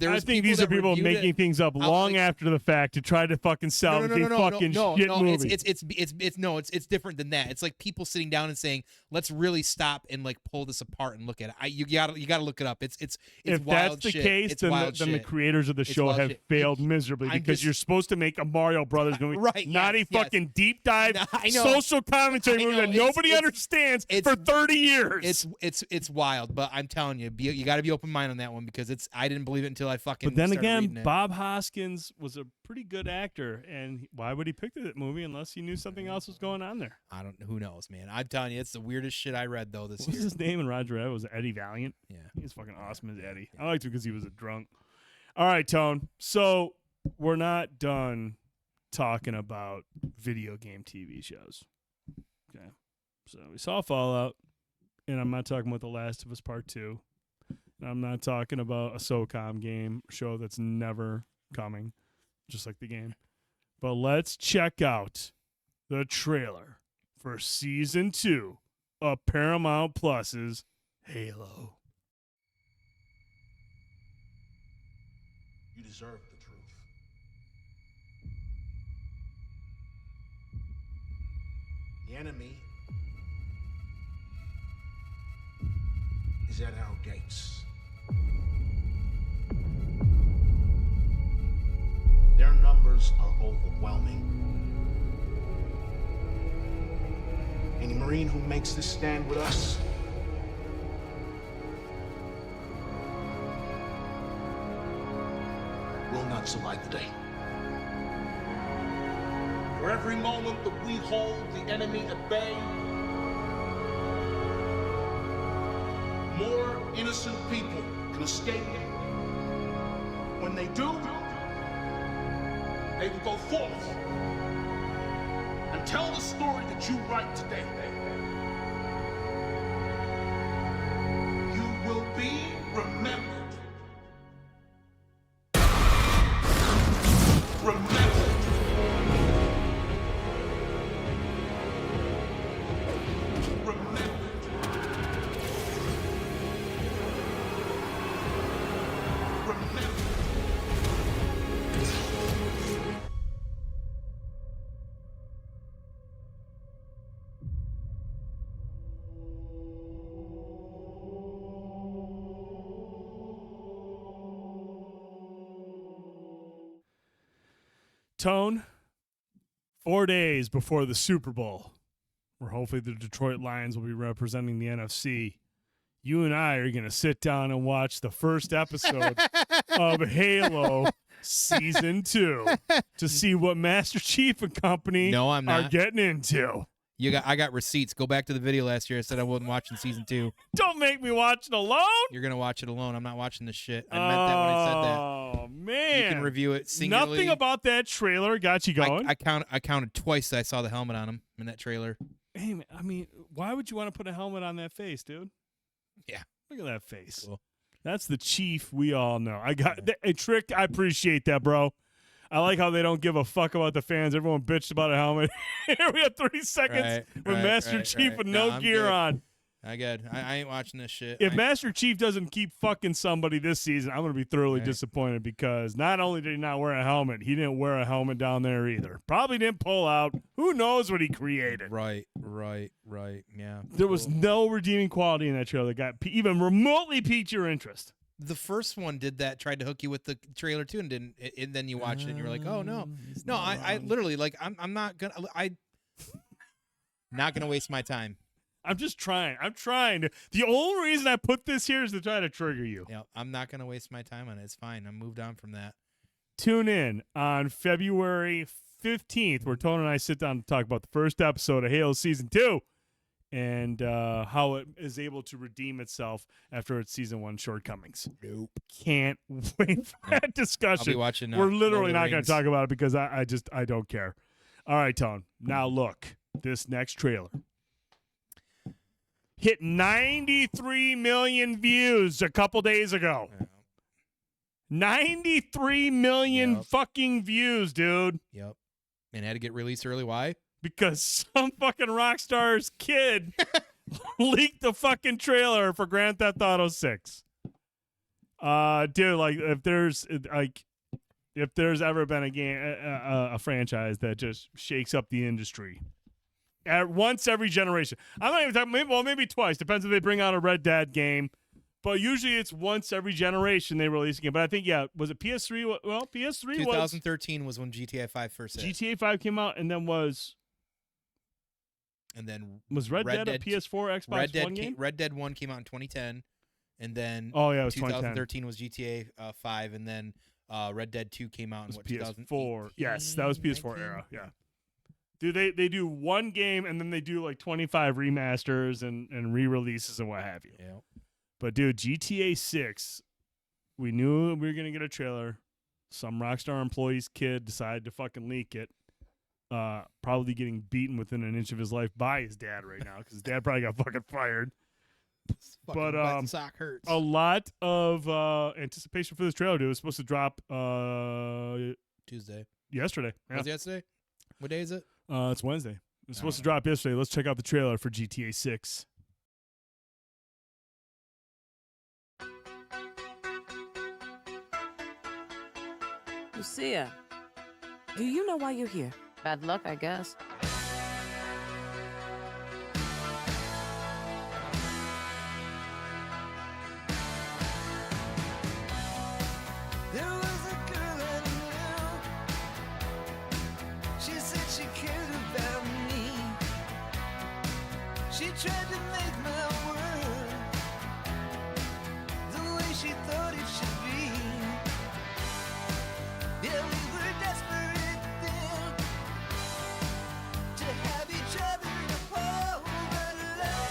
I think these are people making things up long after the fact to try to fucking sell shit movie. It's different than that. It's like people sitting down and saying, "Let's really stop and like pull this apart and look at it." You gotta look it up. It's if wild that's the shit. case, it's then the shit. creators of the show have failed miserably because you're supposed to make a Mario Brothers movie, right? Not a fucking deep dive social commentary movie that nobody understands for 30 years. It's wild, but I'm telling you, you got to be open minded on that one because I didn't believe it until I fucking. But then again, it. Bob Hoskins was a pretty good actor, and why would he pick that movie unless he knew something else was going on there? Who knows, man. I'm telling you, it's the weirdest shit I read though this year. What was his name in Roger Rabbit? Was it Eddie Valiant? Yeah, he's fucking awesome as Eddie. I liked him because he was a drunk. All right, Tone. So we're not done talking about video game TV shows. Okay, so we saw Fallout, and I'm not talking about The Last of Us Part 2. I'm not talking about a SOCOM game show that's never coming, just like the game. But let's check out the trailer for Season 2 of Paramount Plus's Halo. You deserve the truth. The enemy is at our gates. Their numbers are overwhelming. Any Marine who makes this stand with us will not survive the day. For every moment that we hold the enemy at bay, more innocent people can escape. When they do, they will go forth and tell the story that you write today. You will be remembered. Tone, 4 days before the Super Bowl, where hopefully the Detroit Lions will be representing the NFC, you and I are going to sit down and watch the first episode of Halo Season 2 to see what Master Chief and company No, I'm are not. getting into. I got receipts. Go back to the video last year. I said I wasn't watching season 2. Don't make me watch it alone. You're gonna watch it alone. I'm not watching this shit. I meant that when I said that. Oh man! You can review it singularly. Nothing about that trailer got you going. I counted twice that I saw the helmet on him in that trailer. Hey, man, I mean, why would you want to put a helmet on that face, dude? Yeah. Look at that face. Cool. That's the Chief we all know. I got a trick. I appreciate that, bro. I like how they don't give a fuck about the fans. Everyone bitched about a helmet. Here we have 30 seconds with Master Chief with no I'm gear good. on. I ain't watching this shit. If Master Chief doesn't keep fucking somebody this season, I'm going to be thoroughly disappointed because not only did he not wear a helmet, he didn't wear a helmet down there either. Probably didn't pull out. Who knows what he created? Right. Yeah. There was no redeeming quality in that trailer that got even remotely piqued your interest. The first one did that, tried to hook you with the trailer too, and didn't. And then you watched it, and you're like, oh no, no. I literally like. I'm not gonna. Not gonna waste my time. I'm just trying. I'm trying. The only reason I put this here is to try to trigger you. Yeah, I'm not gonna waste my time on it. It's fine. I'm moved on from that. Tune in on February 15th, where Tony and I sit down to talk about the first episode of Halo Season 2 and how it is able to redeem itself after its Season 1 shortcomings. Nope. Can't wait for that discussion. I'll be watching, We're literally Lord of the not going Rings. to talk about it because I don't care. All right, Tone. Now look, this next trailer hit 93 million views a couple days ago. 93 million fucking views, dude. Yep. And had to get released early. Why? Because some fucking rock star's kid leaked the fucking trailer for Grand Theft Auto 6. Dude, like if there's ever been a game, a franchise that just shakes up the industry, once every generation. I'm not even talking. Maybe twice. Depends if they bring out a Red Dead game. But usually it's once every generation they release a game. But I think, was it PS3? Well, PS3 2013 was when GTA 5 first hit. GTA 5 came out, and then was Red Dead a PS4, Xbox One game? Red Dead 1 came out in 2010, and then it was 2013 was GTA 5, and then Red Dead 2 came out in PS4. Yes, that was PS4 era. Yeah. Dude, they do one game, and then they do like 25 remasters and re-releases and what have you. Yeah. But dude, GTA 6, we knew we were gonna get a trailer. Some Rockstar employee's kid decided to fucking leak it. Probably getting beaten within an inch of his life by his dad right now because his dad probably got fucking fired. But sock hurts. A lot of anticipation for this trailer, dude. It was supposed to drop Tuesday. Yesterday. Yeah. Was it yesterday? What day is it? It's Wednesday. It's supposed to drop yesterday. Let's check out the trailer for GTA 6. Lucia, do you know why you're here? Bad luck, I guess. There was a girl I knew. She said she cared about me. She tried to make my world the way she thought it should be. Yeah, we were desperate then to have each other to hold. But love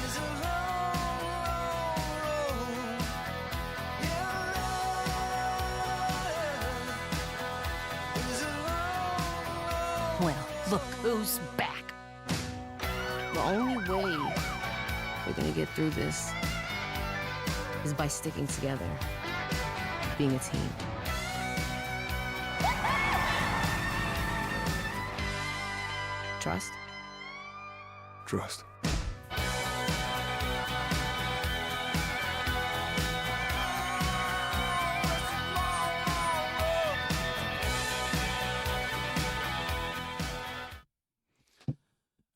is a long, long road. Yeah, love is a long, long Well, look who's back. The only way we're gonna get through this is by sticking together, being a team. Trust? Trust.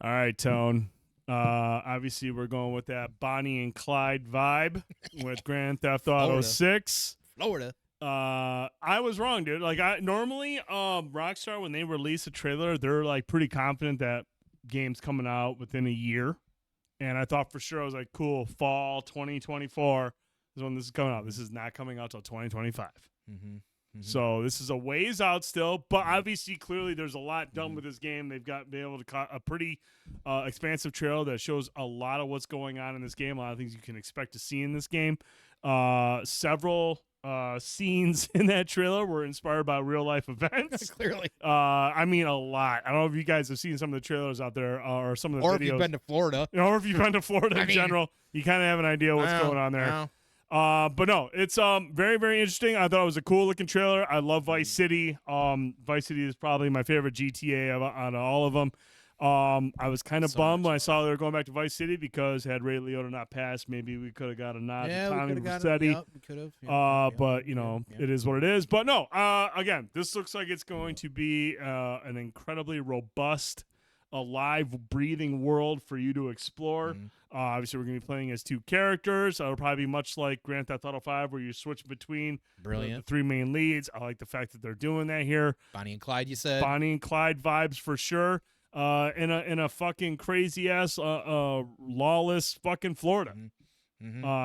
All right, Tone. Obviously, we're going with that Bonnie and Clyde vibe with Grand Theft Auto Florida. 6. Florida. I was wrong, dude. Like, I normally, Rockstar, when they release a trailer, they're like pretty confident that game's coming out within a year. And I thought for sure, I was like, cool, fall 2024 is when this is coming out. This is not coming out till 2025. So this is a ways out still, but obviously, clearly, there's a lot done with this game. They've been able to cut a pretty expansive trailer that shows a lot of what's going on in this game, a lot of things you can expect to see in this game. Several scenes in that trailer were inspired by real life events. Clearly. I mean, a lot. I don't know if you guys have seen some of the trailers out there or some of the videos. Or if you've been to Florida. Or if you've been to Florida in general. You kind of have an idea what's going on there. But no, it's very, very interesting. I thought it was a cool looking trailer. I love Vice City. Vice City is probably my favorite GTA out of all of them. I was kind of bummed when I saw they were going back to Vice City because had Ray Liotta not passed, maybe we could have got a nod to Tommy Vercetti. Yep, we could have. But you know, it is what it is. But no, again, this looks like it's going to be an incredibly robust, alive, breathing world for you to explore. Obviously, we're going to be playing as two characters. It'll probably be much like Grand Theft Auto 5, where you switch between the three main leads. I like the fact that they're doing that here. Bonnie and Clyde, you said. Bonnie and Clyde vibes for sure. In a fucking crazy ass lawless fucking Florida.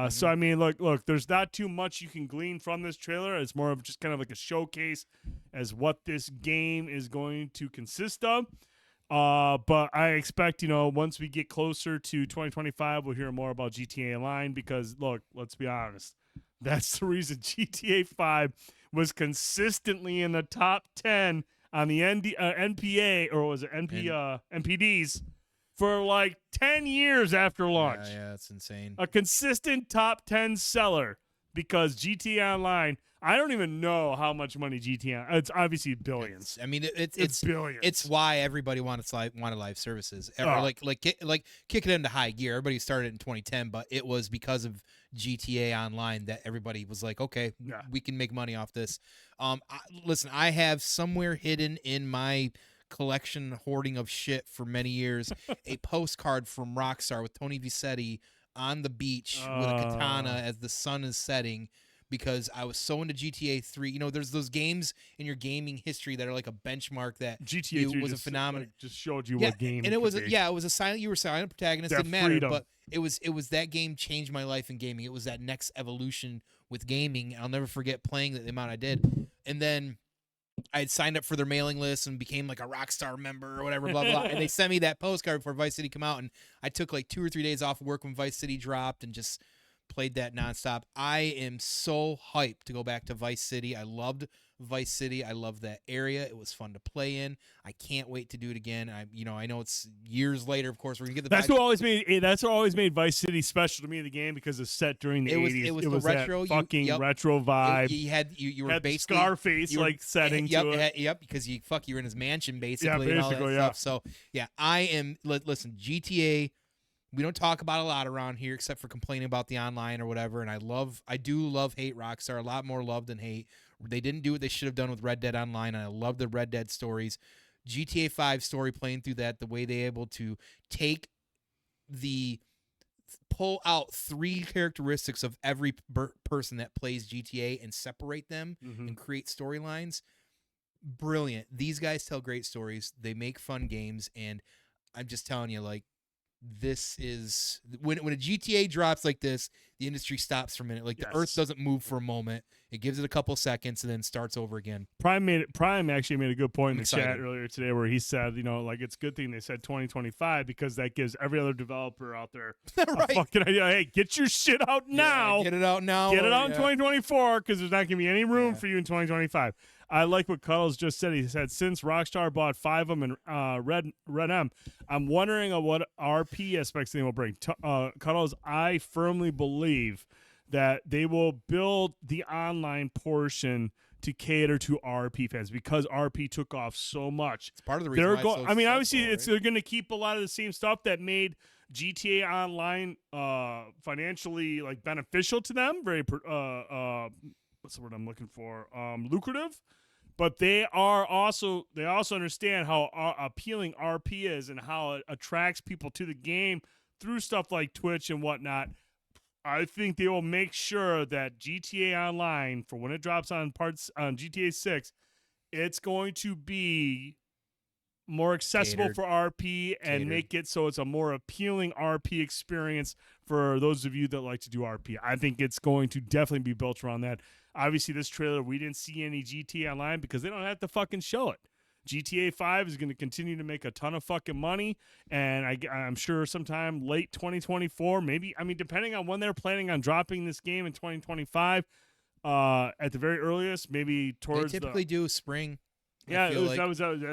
So I mean, look, there's not too much you can glean from this trailer. It's more of just kind of like a showcase as what this game is going to consist of. But I expect, once we get closer to 2025, we'll hear more about GTA Online because, look, let's be honest. That's the reason GTA 5 was consistently in the top 10 on the NPA, or was it NPDs, for like 10 years after launch. Yeah, that's insane. A consistent top 10 seller because GTA Online, I don't even know how much money GTA, it's obviously billions. It's billions. It's why everybody wanted live services. Like kick it into high gear. Everybody started in 2010, but it was because of GTA Online that everybody was like, okay, we can make money off this. Listen, I have somewhere hidden in my collection hoarding of shit for many years a postcard from Rockstar with Tony Vercetti on the beach with a katana as the sun is setting, because I was so into GTA 3. There's those games in your gaming history that are like a benchmark that GTA 3 was a phenomenon. Just showed you what game. And it was a silent. You were silent protagonist. Didn't matter, freedom. but it was that game changed my life in gaming. It was that next evolution with gaming. I'll never forget playing the amount I did. And then I had signed up for their mailing list and became like a Rockstar member or whatever, blah, blah. And they sent me that postcard before Vice City came out. And I took like 2 or 3 days off of work when Vice City dropped and just played that nonstop. I am so hyped to go back to Vice City. I loved Vice City. I loved that area. It was fun to play in. I can't wait to do it again. I know it's years later. Of course, we're gonna get the. That's what always made Vice City special to me. The game because it's set during the 80s. It was the retro, that fucking retro vibe. You were had basically Scarface setting to it. Because you were in his mansion basically. Yeah, and all that basically, stuff. So I am. Listen, GTA. We don't talk about a lot around here except for complaining about the online or whatever. And I do hate Rockstar, a lot more love than hate. They didn't do what they should have done with Red Dead Online, and I love the Red Dead stories. GTA 5 story, playing through that, the way they able to pull out 3 characteristics of every person that plays GTA and separate them and create storylines. Brilliant. These guys tell great stories. They make fun games, and I'm just telling you, like, this is when a GTA drops like this, the industry stops for a minute. Like the earth doesn't move for a moment. It gives it a couple seconds and then starts over again. Prime actually made a good point in the chat earlier today where he said, like it's a good thing they said 2025 because that gives every other developer out there a fucking idea. Hey, get your shit out now. Get it out now. Get it out in 2024 because there's not going to be any room for you in 2025. I like what Cuddles just said. He said, since Rockstar bought 5 of them in Red M, I'm wondering what RP aspects they will bring. Cuddles, I firmly believe that they will build the online portion to cater to RP fans because RP took off so much. It's part of the reason why it's so obviously, they're going to keep a lot of the same stuff that made GTA Online financially beneficial to them. Very what's the word I'm looking for? Lucrative. But they also understand how appealing RP is and how it attracts people to the game through stuff like Twitch and whatnot. I think they will make sure that GTA Online, for when it drops on GTA 6, it's going to be more accessible Catered. for RP and Catered. make it so it's a more appealing RP experience for those of you that like to do RP. I think it's going to definitely be built around that. Obviously, this trailer, we didn't see any GTA Online because they don't have to fucking show it. GTA 5 is going to continue to make a ton of fucking money, and I'm sure sometime late 2024, maybe, I mean, depending on when they're planning on dropping this game in 2025, at the very earliest, maybe towards They typically do spring. Yeah,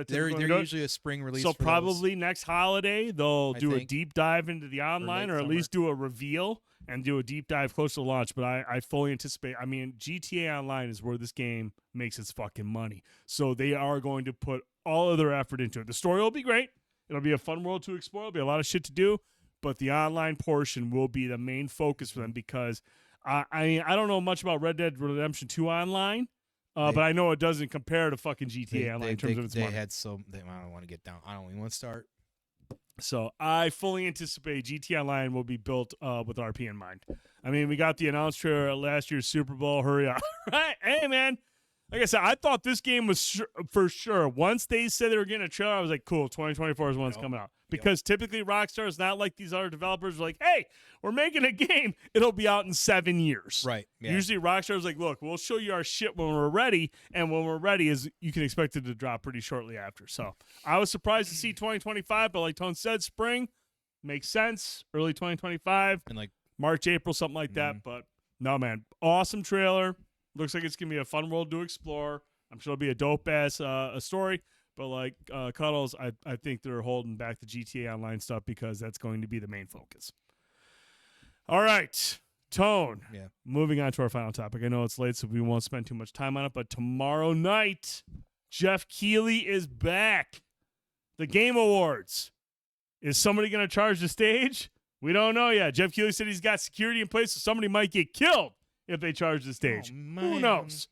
they're usually a spring release. So for probably next holiday they'll do a think. deep dive into the online, or at least do a reveal and do a deep dive close to launch. But I fully anticipate. I mean, GTA Online is where this game makes its fucking money. So they are going to put all of their effort into it. The story will be great. It'll be a fun world to explore. There'll be a lot of shit to do. But the online portion will be the main focus for them because I don't know much about Red Dead Redemption 2 online. But I know it doesn't compare to fucking GTA Online in terms of its money. I don't want to get down. I don't even want to start. So I fully anticipate GTA Online will be built with RP in mind. I mean, we got the announced trailer at last year's Super Bowl. Hurry up. Right? Hey, man. Like I said, I thought this game was for sure. Once they said they were getting a trailer, I was like, cool, 2024 is when it's coming out. Because typically Rockstar is not like these other developers are like, hey, we're making a game. It'll be out in 7 years. Right. Yeah. Usually Rockstar is like, look, we'll show you our shit when we're ready. And when we're ready, you can expect it to drop pretty shortly after. So I was surprised to see 2025, but like Tone said, spring makes sense. Early 2025. And like March, April, something like that. But no, man, awesome trailer. Looks like it's going to be a fun world to explore. I'm sure it'll be a dope-ass a story. But like Cuddles, I think they're holding back the GTA Online stuff because that's going to be the main focus. All right, Tone. Yeah. Moving on to our final topic. I know it's late, so we won't spend too much time on it. But tomorrow night, Jeff Keighley is back. The Game Awards. Is somebody going to charge the stage? We don't know yet. Jeff Keighley said he's got security in place, so somebody might get killed if they charge the stage. Who knows?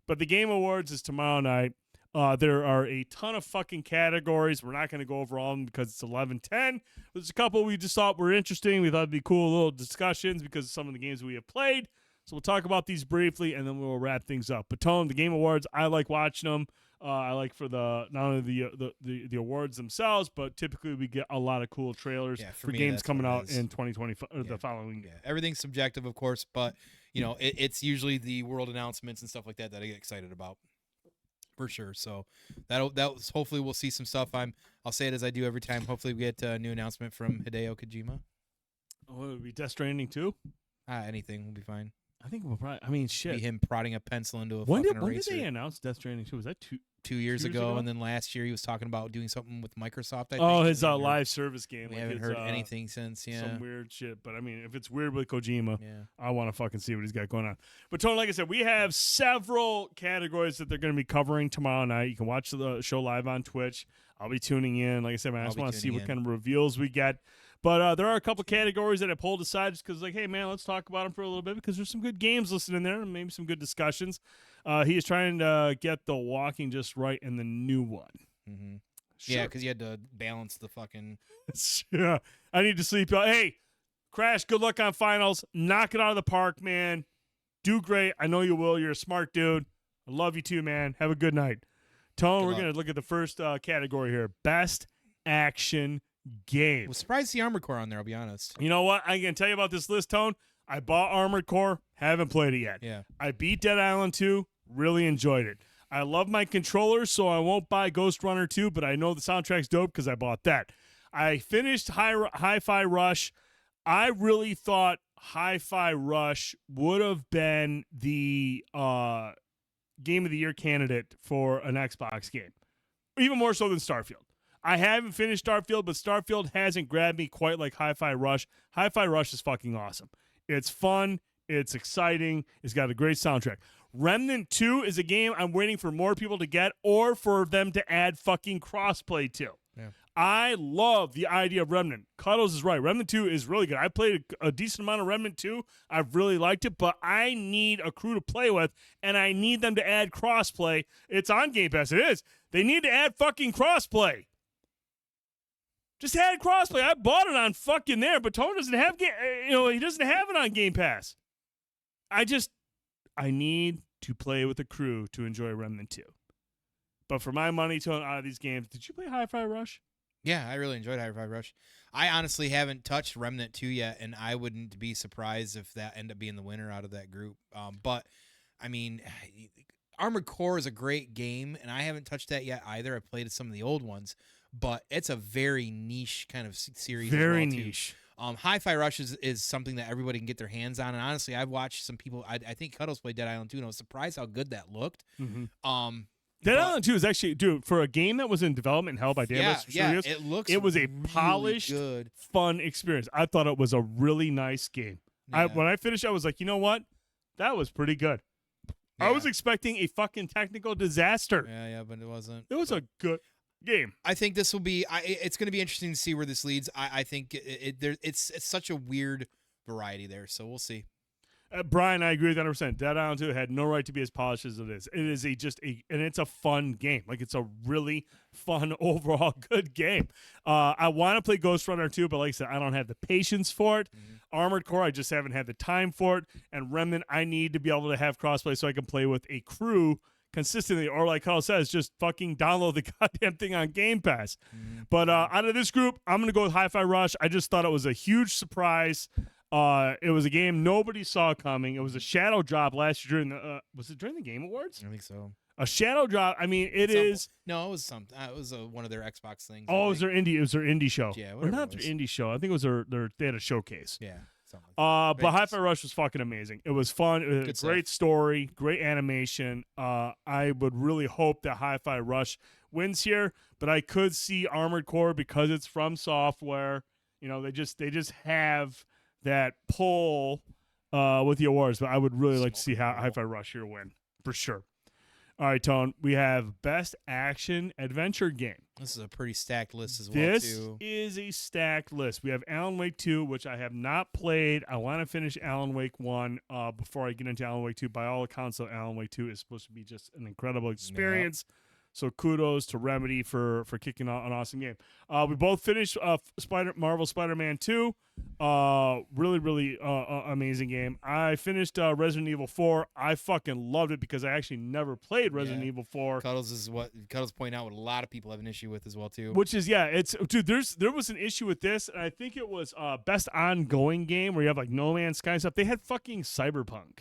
But the Game Awards is tomorrow night. There are a ton of fucking categories. We're not going to go over all of them because it's 11:10. There's a couple we just thought were interesting. We thought it'd be cool little discussions because of some of the games we have played. So we'll talk about these briefly, and then we'll wrap things up. But Tone, the Game Awards, I like watching them. I like for not only the awards themselves, but typically we get a lot of cool trailers for games coming out in 2025 or the following year. Everything's subjective, of course, but you know it's usually the world announcements and stuff like that I get excited about. For sure. So that hopefully we'll see some stuff. I'll say it as I do every time. Hopefully we get a new announcement from Hideo Kojima. Oh, it would be Death Stranding too? Anything will be fine. I think we'll probably. I mean, shit. Be him prodding a pencil into a when fucking did eraser. they announce Death Stranding 2? Was that 2 years ago? And then last year he was talking about doing something with Microsoft. I think. Oh, his live service game. We haven't heard anything since. Yeah, some weird shit. But I mean, if it's weird with Kojima, yeah, I want to fucking see what he's got going on. But Tony, like I said, we have several categories that they're going to be covering tomorrow night. You can watch the show live on Twitch. I'll be tuning in. Like I said, man, I just want to see what kind of reveals we get. But there are a couple categories that I pulled aside just because, like, hey, man, let's talk about them for a little bit because there's some good games listed in there and maybe some good discussions. He is trying to get the walking just right in the new one. Mm-hmm. Sure. Yeah, because you had to balance the fucking. Yeah, I need to sleep. Hey, Crash, good luck on finals. Knock it out of the park, man. Do great. I know you will. You're a smart dude. I love you too, man. Have a good night. Tone, we're going to look at the first category here. Best action game. I was surprised to see Armored Core on there, I'll be honest. You know what? I can tell you about this list, Tone. I bought Armored Core. Haven't played it yet. Yeah. I beat Dead Island 2. Really enjoyed it. I love my controller, so I won't buy Ghost Runner 2, but I know the soundtrack's dope because I bought that. I finished Hi-Fi Rush. I really thought Hi-Fi Rush would have been the Game of the Year candidate for an Xbox game. Even more so than Starfield. I haven't finished Starfield, but Starfield hasn't grabbed me quite like Hi-Fi Rush. Hi-Fi Rush is fucking awesome. It's fun. It's exciting. It's got a great soundtrack. Remnant 2 is a game I'm waiting for more people to get or for them to add fucking crossplay to. Yeah. I love the idea of Remnant. Cuddles is right. Remnant 2 is really good. I played a decent amount of Remnant 2. I've really liked it, but I need a crew to play with, and I need them to add crossplay. It's on Game Pass. It is. They need to add fucking crossplay. Just had crossplay. I bought it on fucking there, but Tone doesn't have he doesn't have it on Game Pass. I need to play with a crew to enjoy Remnant 2. But for my money, Tone, out of these games, did you play Hi-Fi Rush? Yeah, I really enjoyed Hi-Fi Rush. I honestly haven't touched Remnant 2 yet, and I wouldn't be surprised if that ended up being the winner out of that group. But, I mean, Armored Core is a great game, and I haven't touched that yet either. I've played some of the old ones, but it's a very niche kind of series. Very as well, niche. Too. Hi-Fi Rush is something that everybody can get their hands on, and honestly, I've watched some people. I think Cuddles played Dead Island 2, and I was surprised how good that looked. Mm-hmm. Dead Island 2 is actually, dude, for a game that was in development hell by Daedalus Studios, it was a polished, good, fun experience. I thought it was a really nice game. Yeah. When I finished, I was like, you know what? That was pretty good. Yeah. I was expecting a fucking technical disaster. Yeah, but it wasn't. It was a good game. I think this will be. It's going to be interesting to see where this leads. I think it's such a weird variety there, so we'll see. Brian, I agree with 100%. Dead Island 2 had no right to be as polished as it is. It is and it's a fun game. Like, it's a really fun, overall good game. I want to play Ghost Runner 2, but like I said, I don't have the patience for it. Armored Core, I just haven't had the time for it. And Remnant, I need to be able to have crossplay so I can play with a crew consistently. Or like Carl says, just fucking download the goddamn thing on Game Pass. But out of this group, I'm going to go with Hi-Fi Rush. I just thought it was a huge surprise. It was a game nobody saw coming. It was a shadow drop last year during the was it during the Game Awards? I think so. A shadow drop. I mean, it is. No, it was something. It was one of their Xbox things. Oh, it was their indie show. Yeah, or not their indie show. I think it was they had a showcase. Yeah. Like but Hi-Fi Rush was fucking amazing. It was fun. It was Good a great story, great animation. I would really hope that Hi-Fi Rush wins here, but I could see Armored Core because it's from Software. You know, they just have that pull with the awards, but I would really like to see Hi-Fi Rush here win for sure. All right, Tone, we have Best Action Adventure Game. This is a pretty stacked list as well, This too. is a stacked list. We have Alan Wake 2, which I have not played. I want to finish Alan Wake 1 before I get into Alan Wake 2. By all accounts, though, Alan Wake 2 is supposed to be just an incredible experience. Yep. So kudos to Remedy for kicking out an awesome game. We both finished Marvel Spider-Man 2. Really, really amazing game. I finished Resident Evil 4. I fucking loved it because I actually never played Resident Evil 4. Cuddles point out what a lot of people have an issue with as well too. Which is there was an issue with this, and I think it was Best Ongoing Game where you have like No Man's Sky and stuff. They had fucking Cyberpunk.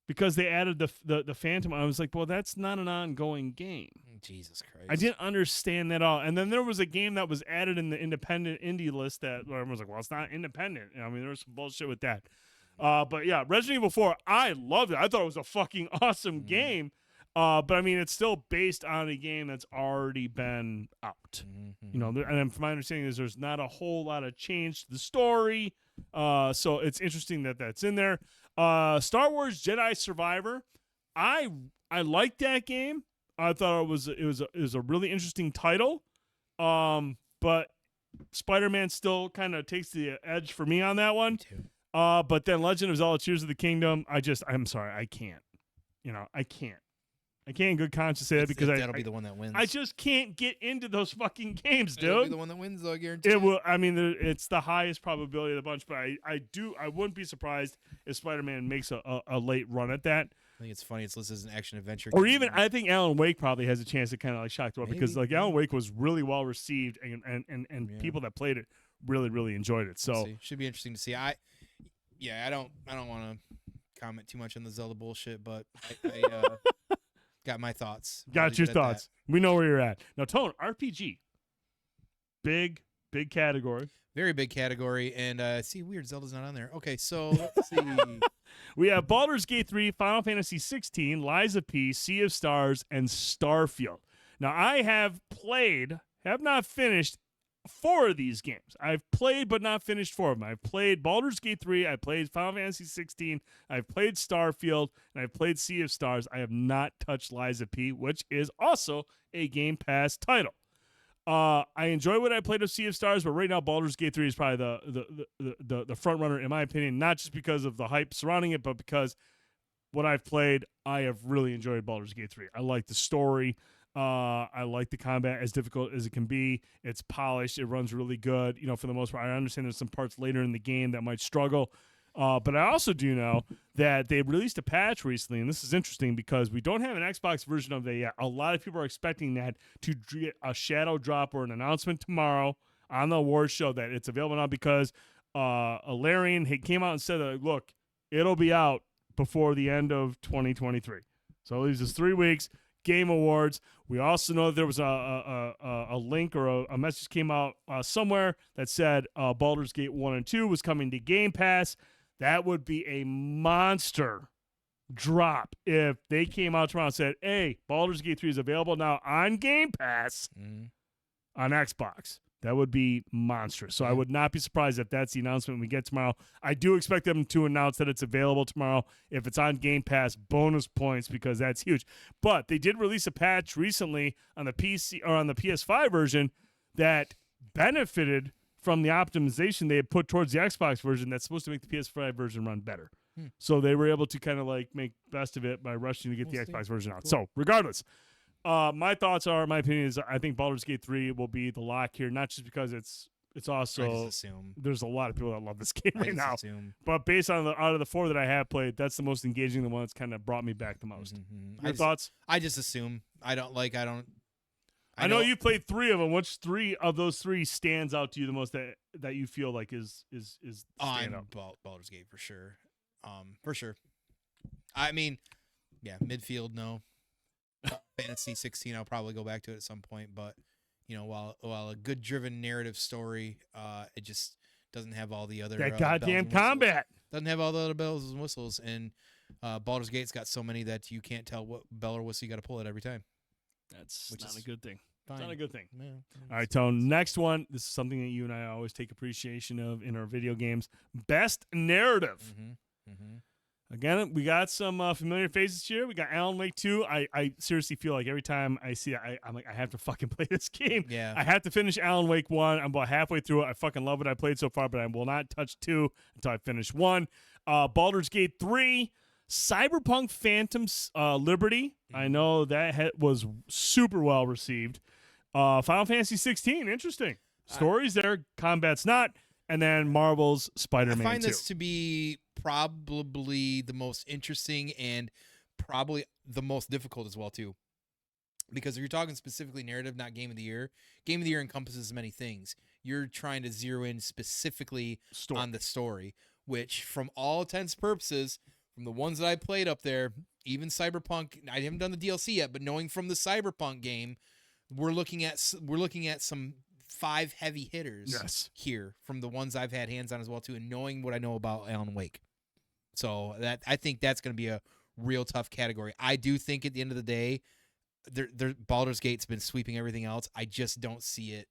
Because they added the Phantom, I was like, well, that's not an ongoing game. Jesus Christ. I didn't understand that at all. And then there was a game that was added in the independent indie list that everyone was like, well, it's not independent. I mean, there was some bullshit with that. But yeah, Resident Evil 4, I loved it. I thought it was a fucking awesome game. But I mean, it's still based on a game that's already been out. You know, and from my understanding is there's not a whole lot of change to the story. So it's interesting that that's in there. Star Wars Jedi Survivor. I liked that game. I thought it was a really interesting title. But Spider-Man still kind of takes the edge for me on that one. But then Legend of Zelda Tears of the Kingdom, I'm sorry, I can't. You know, I can't in good conscience say that because that'll be the one that wins. I just can't get into those fucking games, dude. It'll be the one that wins, though, I guarantee. It will. I mean, it's the highest probability of the bunch, but I wouldn't be surprised if Spider-Man makes a late run at that. I think it's funny. It's listed as an action adventure. Or even I think Alan Wake probably has a chance to kind of like shock the world because like Alan Wake was really well received and people that played it really, really enjoyed it. So should be interesting to see. I don't want to comment too much on the Zelda bullshit, but I got my thoughts. Got your thoughts. We know where you're at. Now, Tone, RPG. Big category. Very big category. And see, weird, Zelda's not on there. Okay, so let's see. We have Baldur's Gate 3, Final Fantasy 16, Lies of P, Sea of Stars, and Starfield. Now, I have not finished 4 of these games. I've played but not finished 4 of them. I've played Baldur's Gate 3, I played Final Fantasy 16, I've played Starfield, and I've played Sea of Stars. I have not touched Lies of P, which is also a Game Pass title. I enjoy what I played of Sea of Stars, but right now Baldur's Gate 3 is probably the front runner in my opinion, not just because of the hype surrounding it, but because what I've played, I have really enjoyed Baldur's Gate 3. I like the story. I like the combat, as difficult as it can be. It's polished. It runs really good. For the most part, I understand there's some parts later in the game that might struggle. But I also do know that they released a patch recently, and this is interesting because we don't have an Xbox version of it yet. A lot of people are expecting that to get a shadow drop or an announcement tomorrow on the awards show that it's available now because Larian came out and said, look, it'll be out before the end of 2023. So it leaves us 3 weeks. Game Awards. We also know that there was a link or a message came out somewhere that said Baldur's Gate 1 and 2 was coming to Game Pass. That would be a monster drop if they came out tomorrow and said, hey, Baldur's Gate 3 is available now on Game Pass on Xbox. That would be monstrous. So I would not be surprised if that's the announcement we get tomorrow. I do expect them to announce that it's available tomorrow. If it's on Game Pass, bonus points because that's huge. But they did release a patch recently on the PC or on the PS5 version that benefited from the optimization they had put towards the Xbox version that's supposed to make the PS5 version run better. So they were able to kind of make best of it by rushing to get the Xbox version out. Cool. So regardless, my thoughts are, my opinion is, I think Baldur's Gate 3 will be the lock here, not just because it's also, I just assume. There's a lot of people that love this game right now. Assume. But based on out of the 4 that I have played, that's the most engaging, the one that's kind of brought me back the most. Your thoughts? I just assume. I know you played 3 of them. Which 3 of those 3 stands out to you the most that you feel like is stand out? Baldur's Gate for sure. For sure. I mean, yeah, midfield, no. Fantasy 16, I'll probably go back to it at some point, but while a good driven narrative story, it just doesn't have all the other goddamn combat. Doesn't have all the other bells and whistles, and Baldur's Gate's got so many that you can't tell what bell or whistle you got to pull it every time. That's not a good thing. Fine. It's not a good thing. Yeah, all right, Tone. Next one. This is something that you and I always take appreciation of in our video games. Best narrative. Again, we got some familiar faces here. We got Alan Wake 2. I seriously feel like every time I see it, I'm like, I have to fucking play this game. Yeah. I have to finish Alan Wake 1. I'm about halfway through it. I fucking love what I played so far, but I will not touch 2 until I finish 1. Baldur's Gate 3. Cyberpunk Phantom Liberty. I know that was super well received. Final Fantasy 16. Interesting. Stories there. Combat's not. And then Marvel's Spider-Man 2. I find this to be probably the most interesting and probably the most difficult as well, too. Because if you're talking specifically narrative, not Game of the Year, Game of the Year encompasses many things. You're trying to zero in specifically on the story, which from all intents and purposes, from the ones that I played up there, even Cyberpunk, I haven't done the DLC yet, but knowing from the Cyberpunk game, we're looking at some 5 heavy hitters here from the ones I've had hands on as well too, and knowing what I know about Alan Wake. So that I think that's going to be a real tough category. I do think at the end of the day, Baldur's Gate's been sweeping everything else. I just don't see it.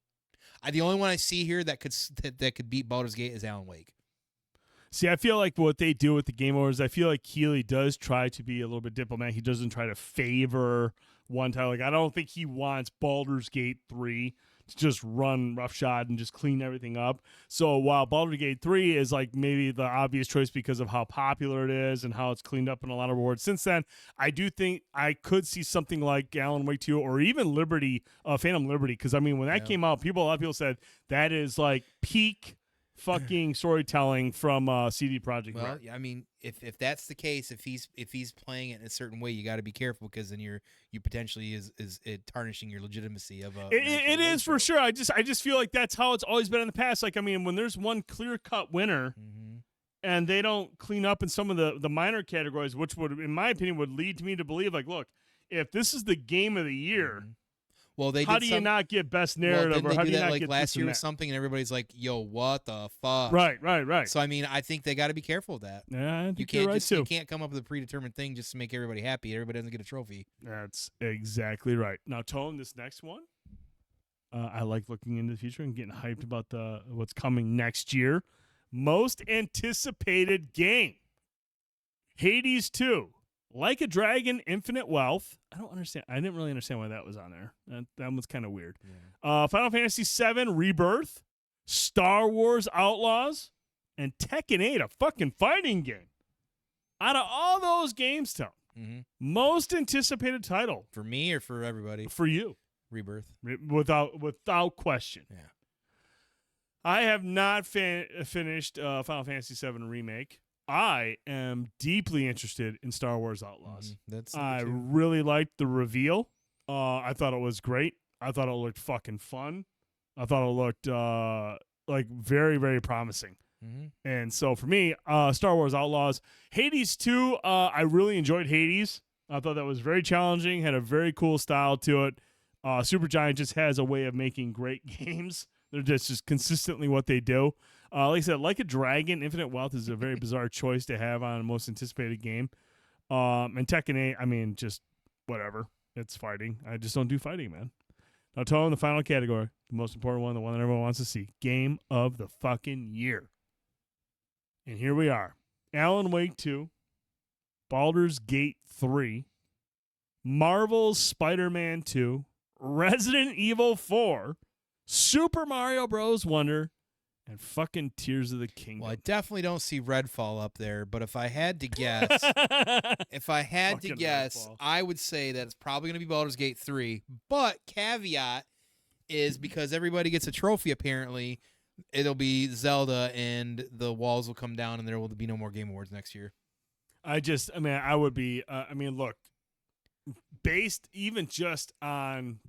The only one I see here that could beat Baldur's Gate is Alan Wake. See, I feel like what they do with the Game Awards, I feel like Keeley does try to be a little bit diplomatic. He doesn't try to favor one title. Like, I don't think he wants Baldur's Gate 3 to just run roughshod and just clean everything up. So while Baldur's Gate 3 is like maybe the obvious choice because of how popular it is and how it's cleaned up in a lot of awards since then, I do think I could see something like Alan Wake 2 or even Liberty, Phantom Liberty. Because, I mean, when that came out, a lot of people said that is like peak fucking storytelling from CD Projekt Red. Well, I mean, if that's the case, if he's playing it in a certain way, you got to be careful because then you potentially is it tarnishing your legitimacy of a. It is for sure. I just feel like that's how it's always been in the past. Like, I mean, when there's one clear cut winner, and they don't clean up in some of the minor categories, which would, in my opinion, would lead me to believe like, look, if this is the game of the year. Well, how do you not get best narrative, or how do you not like get last year or something, and everybody's like, "Yo, what the fuck?" Right. So I mean, I think they got to be careful of that. Yeah, I think you're right too. You can't come up with a predetermined thing just to make everybody happy. Everybody doesn't get a trophy. That's exactly right. Now, Tone, this next one, I like looking into the future and getting hyped about what's coming next year. Most anticipated game, Hades 2. Like a Dragon, Infinite Wealth. I don't understand. I didn't really understand why that was on there. That was kind of weird. Yeah. Final Fantasy VII Rebirth, Star Wars Outlaws, and Tekken 8, a fucking fighting game. Out of all those games, Tone, Most anticipated title For me or for everybody? for you, Rebirth. without question. Yeah. I have not finished Final Fantasy VII Remake. I am deeply interested in Star Wars Outlaws. That's I number 2. really liked the reveal. I thought it was great. I thought it looked fucking fun. I thought it looked like very, very promising. And so for me, Star Wars Outlaws. Hades 2, I really enjoyed Hades. I thought that was very challenging, had a very cool style to it. Supergiant just has a way of making great games. They're just consistently what they do. Like I said, Like a Dragon, Infinite Wealth is a very bizarre choice to have on a most anticipated game. And Tekken 8, I mean, just whatever. It's fighting. I just don't do fighting, man. Now, tell them the final category, the most important one, the one that everyone wants to see. Game of the fucking year. And here we are. Alan Wake 2, Baldur's Gate 3, Marvel's Spider-Man 2, Resident Evil 4, Super Mario Bros. Wonder, and fucking Tears of the Kingdom. Well, I definitely don't see Redfall up there, but if I had to guess, Redfall. I would say that it's probably going to be Baldur's Gate 3. But caveat is because everybody gets a trophy, apparently, it'll be Zelda and the walls will come down and there will be no more Game Awards next year. I would be, look, based even just on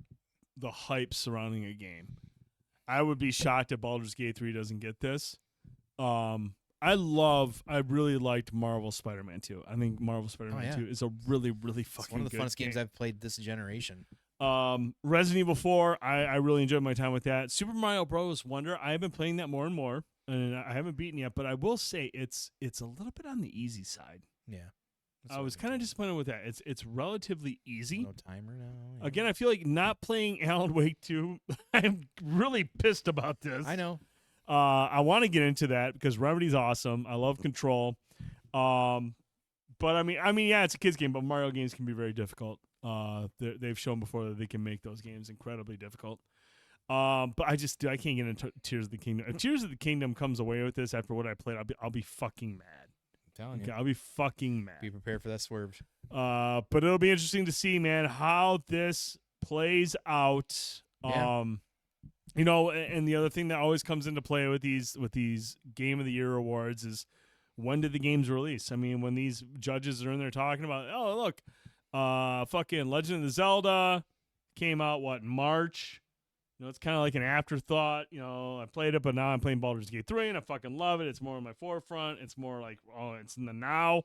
the hype surrounding a game, I would be shocked if Baldur's Gate 3 doesn't get this. I really liked Marvel Spider-Man 2. I think Marvel Spider-Man 2 is a really, really fucking good one of the funnest game. games I've played this generation. Resident Evil 4, I really enjoyed my time with that. Super Mario Bros. Wonder, I have been playing that more and more, and I haven't beaten yet, but I will say it's a little bit on the easy side. Yeah. I was kind of disappointed with that. It's relatively easy. No timer now. Yeah. Again, I feel like not playing Alan Wake 2, I'm really pissed about this. I know. I want to get into that because Remedy's awesome. I love Control. But I mean, yeah, it's a kids game, but Mario games can be very difficult. They've shown before that they can make those games incredibly difficult. But I can't get into Tears of the Kingdom. If Tears of the Kingdom comes away with this after what I played, I'll be fucking mad. I'm telling you. I'll be fucking mad. Be prepared for that swerve. But it'll be interesting to see, man, how this plays out. Yeah. And the other thing that always comes into play with these Game of the Year awards is when did the games release? I mean, when these judges are in there talking about, oh, look, fucking Legend of Zelda came out, in March? It's kind of like an afterthought. I played it, but now I'm playing Baldur's Gate 3, and I fucking love it. It's more in my forefront. It's more like, it's in the now.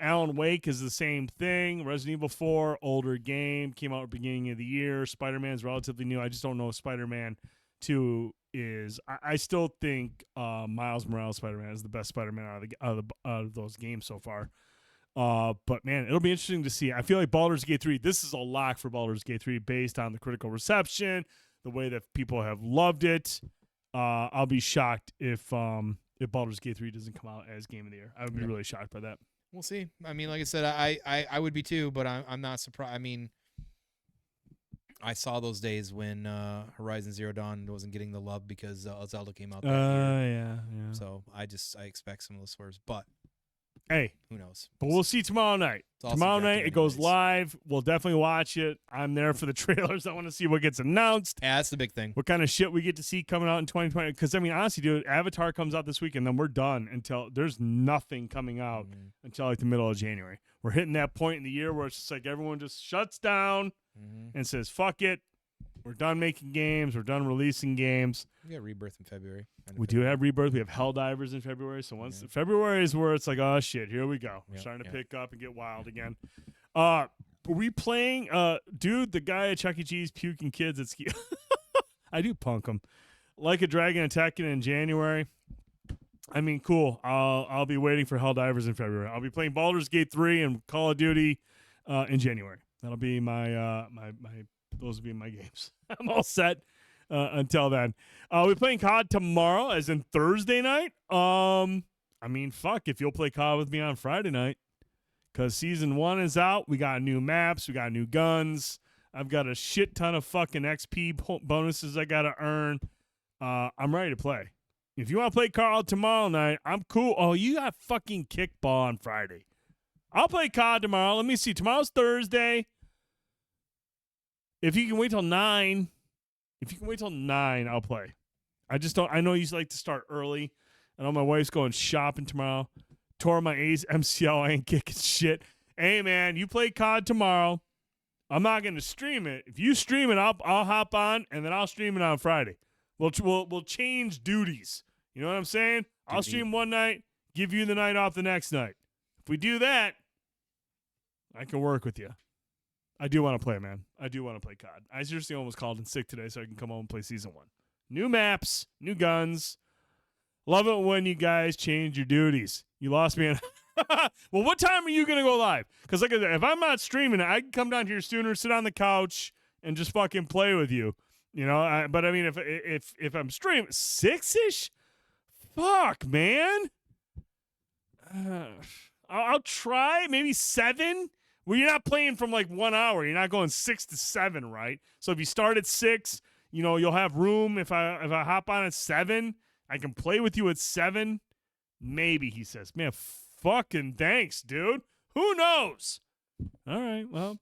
Alan Wake is the same thing. Resident Evil 4, older game, came out at the beginning of the year. Spider-Man's relatively new. I just don't know if Spider-Man 2 is. I still think Miles Morales Spider-Man is the best Spider-Man out of those games so far. But man, it'll be interesting to see. I feel like Baldur's Gate 3, this is a lock for Baldur's Gate 3 based on the critical reception, the way that people have loved it. I'll be shocked if Baldur's Gate 3 doesn't come out as Game of the Year. I would be really shocked by that. We'll see. I mean, like I said, I would be too, but I'm not surprised. I mean, I saw those days when Horizon Zero Dawn wasn't getting the love because Zelda came out that year. Yeah. So I expect some of those swerves, but hey, who knows? But we'll see tomorrow night. Tomorrow night it goes live. We'll definitely watch it. I'm there for the trailers. I want to see what gets announced. Yeah, that's the big thing. What kind of shit we get to see coming out in 2020? Because I mean, honestly, dude, Avatar comes out this week, and then we're done until there's nothing coming out until like the middle of January. We're hitting that point in the year where it's just like everyone just shuts down and says, "Fuck it, we're done making games. We're done releasing games." We got Rebirth in February. We do have Rebirth. We have Helldivers in February. So once February is where it's like, oh shit, here we go. We're starting to pick up and get wild again. Are we playing? Dude, the guy at Chuck E. Cheese puking kids at ski. I do punk him. Like a Dragon attacking in January. I mean, cool. I'll be waiting for Helldivers in February. I'll be playing Baldur's Gate 3 and Call of Duty in January. That'll be my those will be my games. I'm all set. Until then, we're playing COD tomorrow, as in Thursday night. I mean, fuck, if you'll play COD with me on Friday night, because Season 1 is out. We got new maps. We got new guns. I've got a shit ton of fucking XP bonuses I got to earn. I'm ready to play. If you want to play COD tomorrow night, I'm cool. Oh, you got fucking kickball on Friday. I'll play COD tomorrow. Let me see. Tomorrow's Thursday. If you can wait till 9, I'll play. I just don't. I know you like to start early. I know my wife's going shopping tomorrow. Tore my MCL. I ain't kicking shit. Hey, man, you play COD tomorrow. I'm not going to stream it. If you stream it, I'll hop on, and then I'll stream it on Friday. We'll change duties. You know what I'm saying? I'll stream one night, give you the night off the next night. If we do that, I can work with you. I do want to play, man. I do want to play COD. I seriously almost called in sick today so I can come home and play Season 1. New maps, new guns. Love it when you guys change your duties. You lost me. Well, what time are you going to go live? Because like I said, if I'm not streaming it, I can come down here sooner, sit on the couch, and just fucking play with you. You know, but I mean, if I'm streaming 6-ish, fuck, man. I'll try maybe 7. Well, you're not playing from like 1 hour. You're not going 6 to 7, right? So if you start at 6, you know you'll have room. If I hop on at 7, I can play with you at 7. Maybe, he says. Man, fucking thanks, dude. Who knows? All right, well,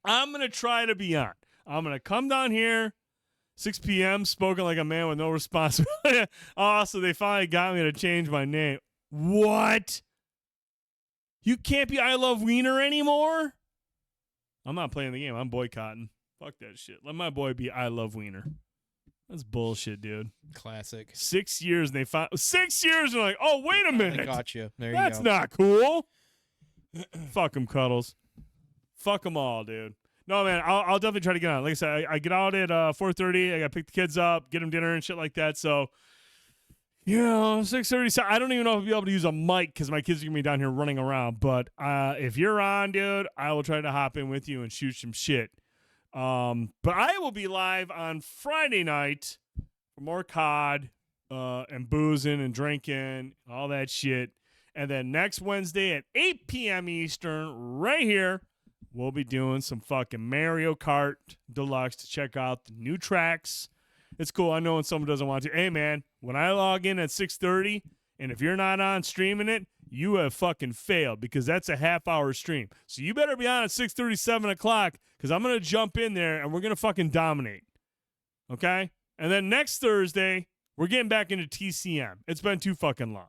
I'm gonna try to be on. I'm gonna come down here. 6 p.m., spoken like a man with no responsibility. Oh, so they finally got me to change my name. What? You can't be I Love Wiener anymore? I'm not playing the game. I'm boycotting. Fuck that shit. Let my boy be I Love Wiener. That's bullshit, dude. Classic. 6 years, and they found 6 years, and they're like, oh, wait a minute. I got you. There you That's go. not cool. Fuck them, Cuddles. Fuck them all, dude. No, man, I'll definitely try to get on. Like I said, I get out at 4:30. I got to pick the kids up, get them dinner and shit like that. So, 6:30. So I don't even know if I'll be able to use a mic because my kids are going to be down here running around. But if you're on, dude, I will try to hop in with you and shoot some shit. But I will be live on Friday night for more COD and boozing and drinking, all that shit. And then next Wednesday at 8 p.m. Eastern, right here, we'll be doing some fucking Mario Kart Deluxe to check out the new tracks. It's cool. I know when someone doesn't want to. Hey, man, when I log in at 6:30, and if you're not on streaming it, you have fucking failed because that's a half-hour stream. So you better be on at 6:30, 7 o'clock because I'm going to jump in there and we're going to fucking dominate. Okay? And then next Thursday, we're getting back into TCM. It's been too fucking long.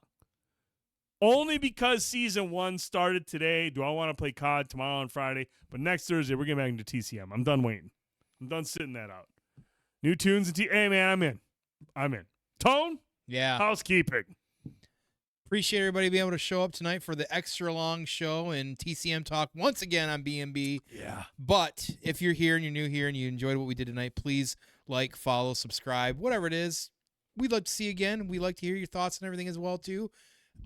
Only because Season 1 started today do I want to play COD tomorrow and Friday. But next Thursday, we're getting back into TCM. I'm done waiting. I'm done sitting that out. New tunes and hey, man, I'm in. Tone? Yeah. Housekeeping. Appreciate everybody being able to show up tonight for the extra long show and TCM talk once again on B&B. Yeah. But if you're here and you're new here and you enjoyed what we did tonight, please like, follow, subscribe, whatever it is. We'd like to see you again. We'd like to hear your thoughts and everything as well, too.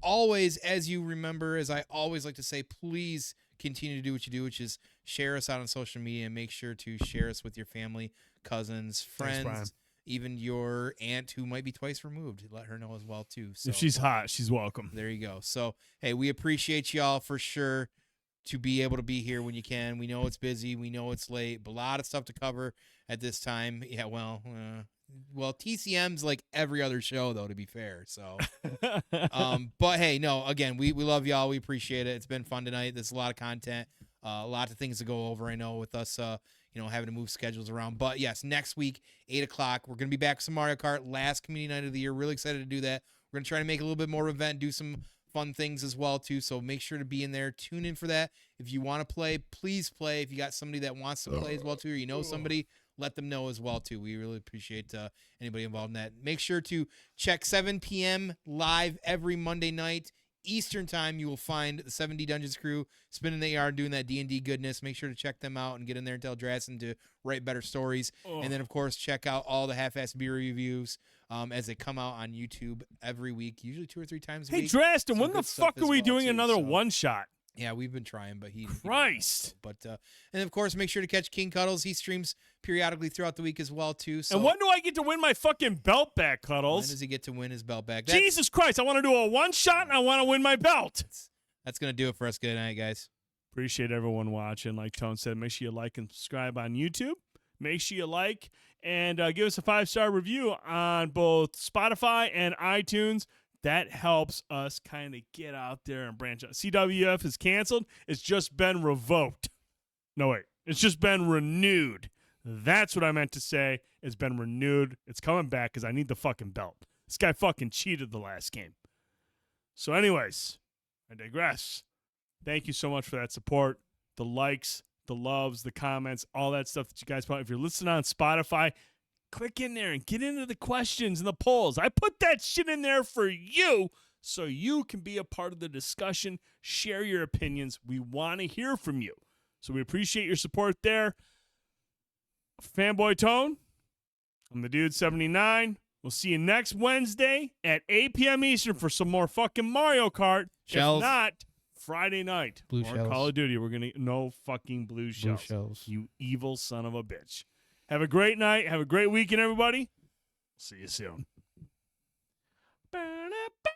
Always, as you remember, as I always like to say, please continue to do what you do, which is share us out on social media and make sure to share us with your family, cousins, friends, Thanks, even your aunt who might be twice removed. Let her know as well, too. So, if she's hot, she's welcome. There you go. So, hey, we appreciate y'all for sure to be able to be here when you can. We know it's busy. We know it's late, but a lot of stuff to cover at this time. Yeah, well, TCM's like every other show, though, to be fair. So, but hey, no, again, we love y'all. We appreciate it. It's been fun tonight. There's a lot of content, a lot of things to go over. I know with us, having to move schedules around. But yes, next week, 8 o'clock, we're going to be back with some Mario Kart, last community night of the year. Really excited to do that. We're going to try to make a little bit more event, do some fun things as well, too. So make sure to be in there. Tune in for that. If you want to play, please play. If you got somebody that wants to play as well, too, or you know somebody, let them know as well, too. We really appreciate anybody involved in that. Make sure to check 7 p.m. live every Monday night. Eastern time, you will find the 7D Dungeons crew spinning the yard doing that D&D goodness. Make sure to check them out and get in there and tell Drassen to write better stories. Oh. And then, of course, check out all the half-ass beer reviews as they come out on YouTube every week, usually 2 or 3 times a Hey, week. Draston, Some when the good stuff fuck as are we well, doing too, another so- one-shot? Yeah, we've been trying, but he Christ. But and of course, make sure to catch King Cuddles. He streams periodically throughout the week as well too. So And when do I get to win my fucking belt back, when Cuddles? does he get to win his belt back? Jesus Christ, I want to do a one-shot and I want to win my belt. That's gonna do it for us. Good night, guys. Appreciate everyone watching. Like Tone said, make sure you like and subscribe on YouTube. Make sure you like and give us a 5-star review on both Spotify and iTunes. That helps us kind of get out there and branch out. CWF is canceled. It's just been revoked. No, wait. It's just been renewed. That's what I meant to say. It's been renewed. It's coming back because I need the fucking belt. This guy fucking cheated the last game. So anyways, I digress. Thank you so much for that support. The likes, the loves, the comments, all that stuff that you guys put. If you're listening on Spotify, click in there and get into the questions and the polls. I put that shit in there for you so you can be a part of the discussion, share your opinions. We want to hear from you. So we appreciate your support there. Fanboy Tone, I'm the Dude 79. We'll see you next Wednesday at 8 p.m. Eastern for some more fucking Mario Kart. Shells. If not, Friday night. Blue more shells. Call of Duty. We're going to no fucking blue shells. shells. You evil son of a bitch. Have a great night. Have a great weekend, everybody. See you soon. Ba-da-ba.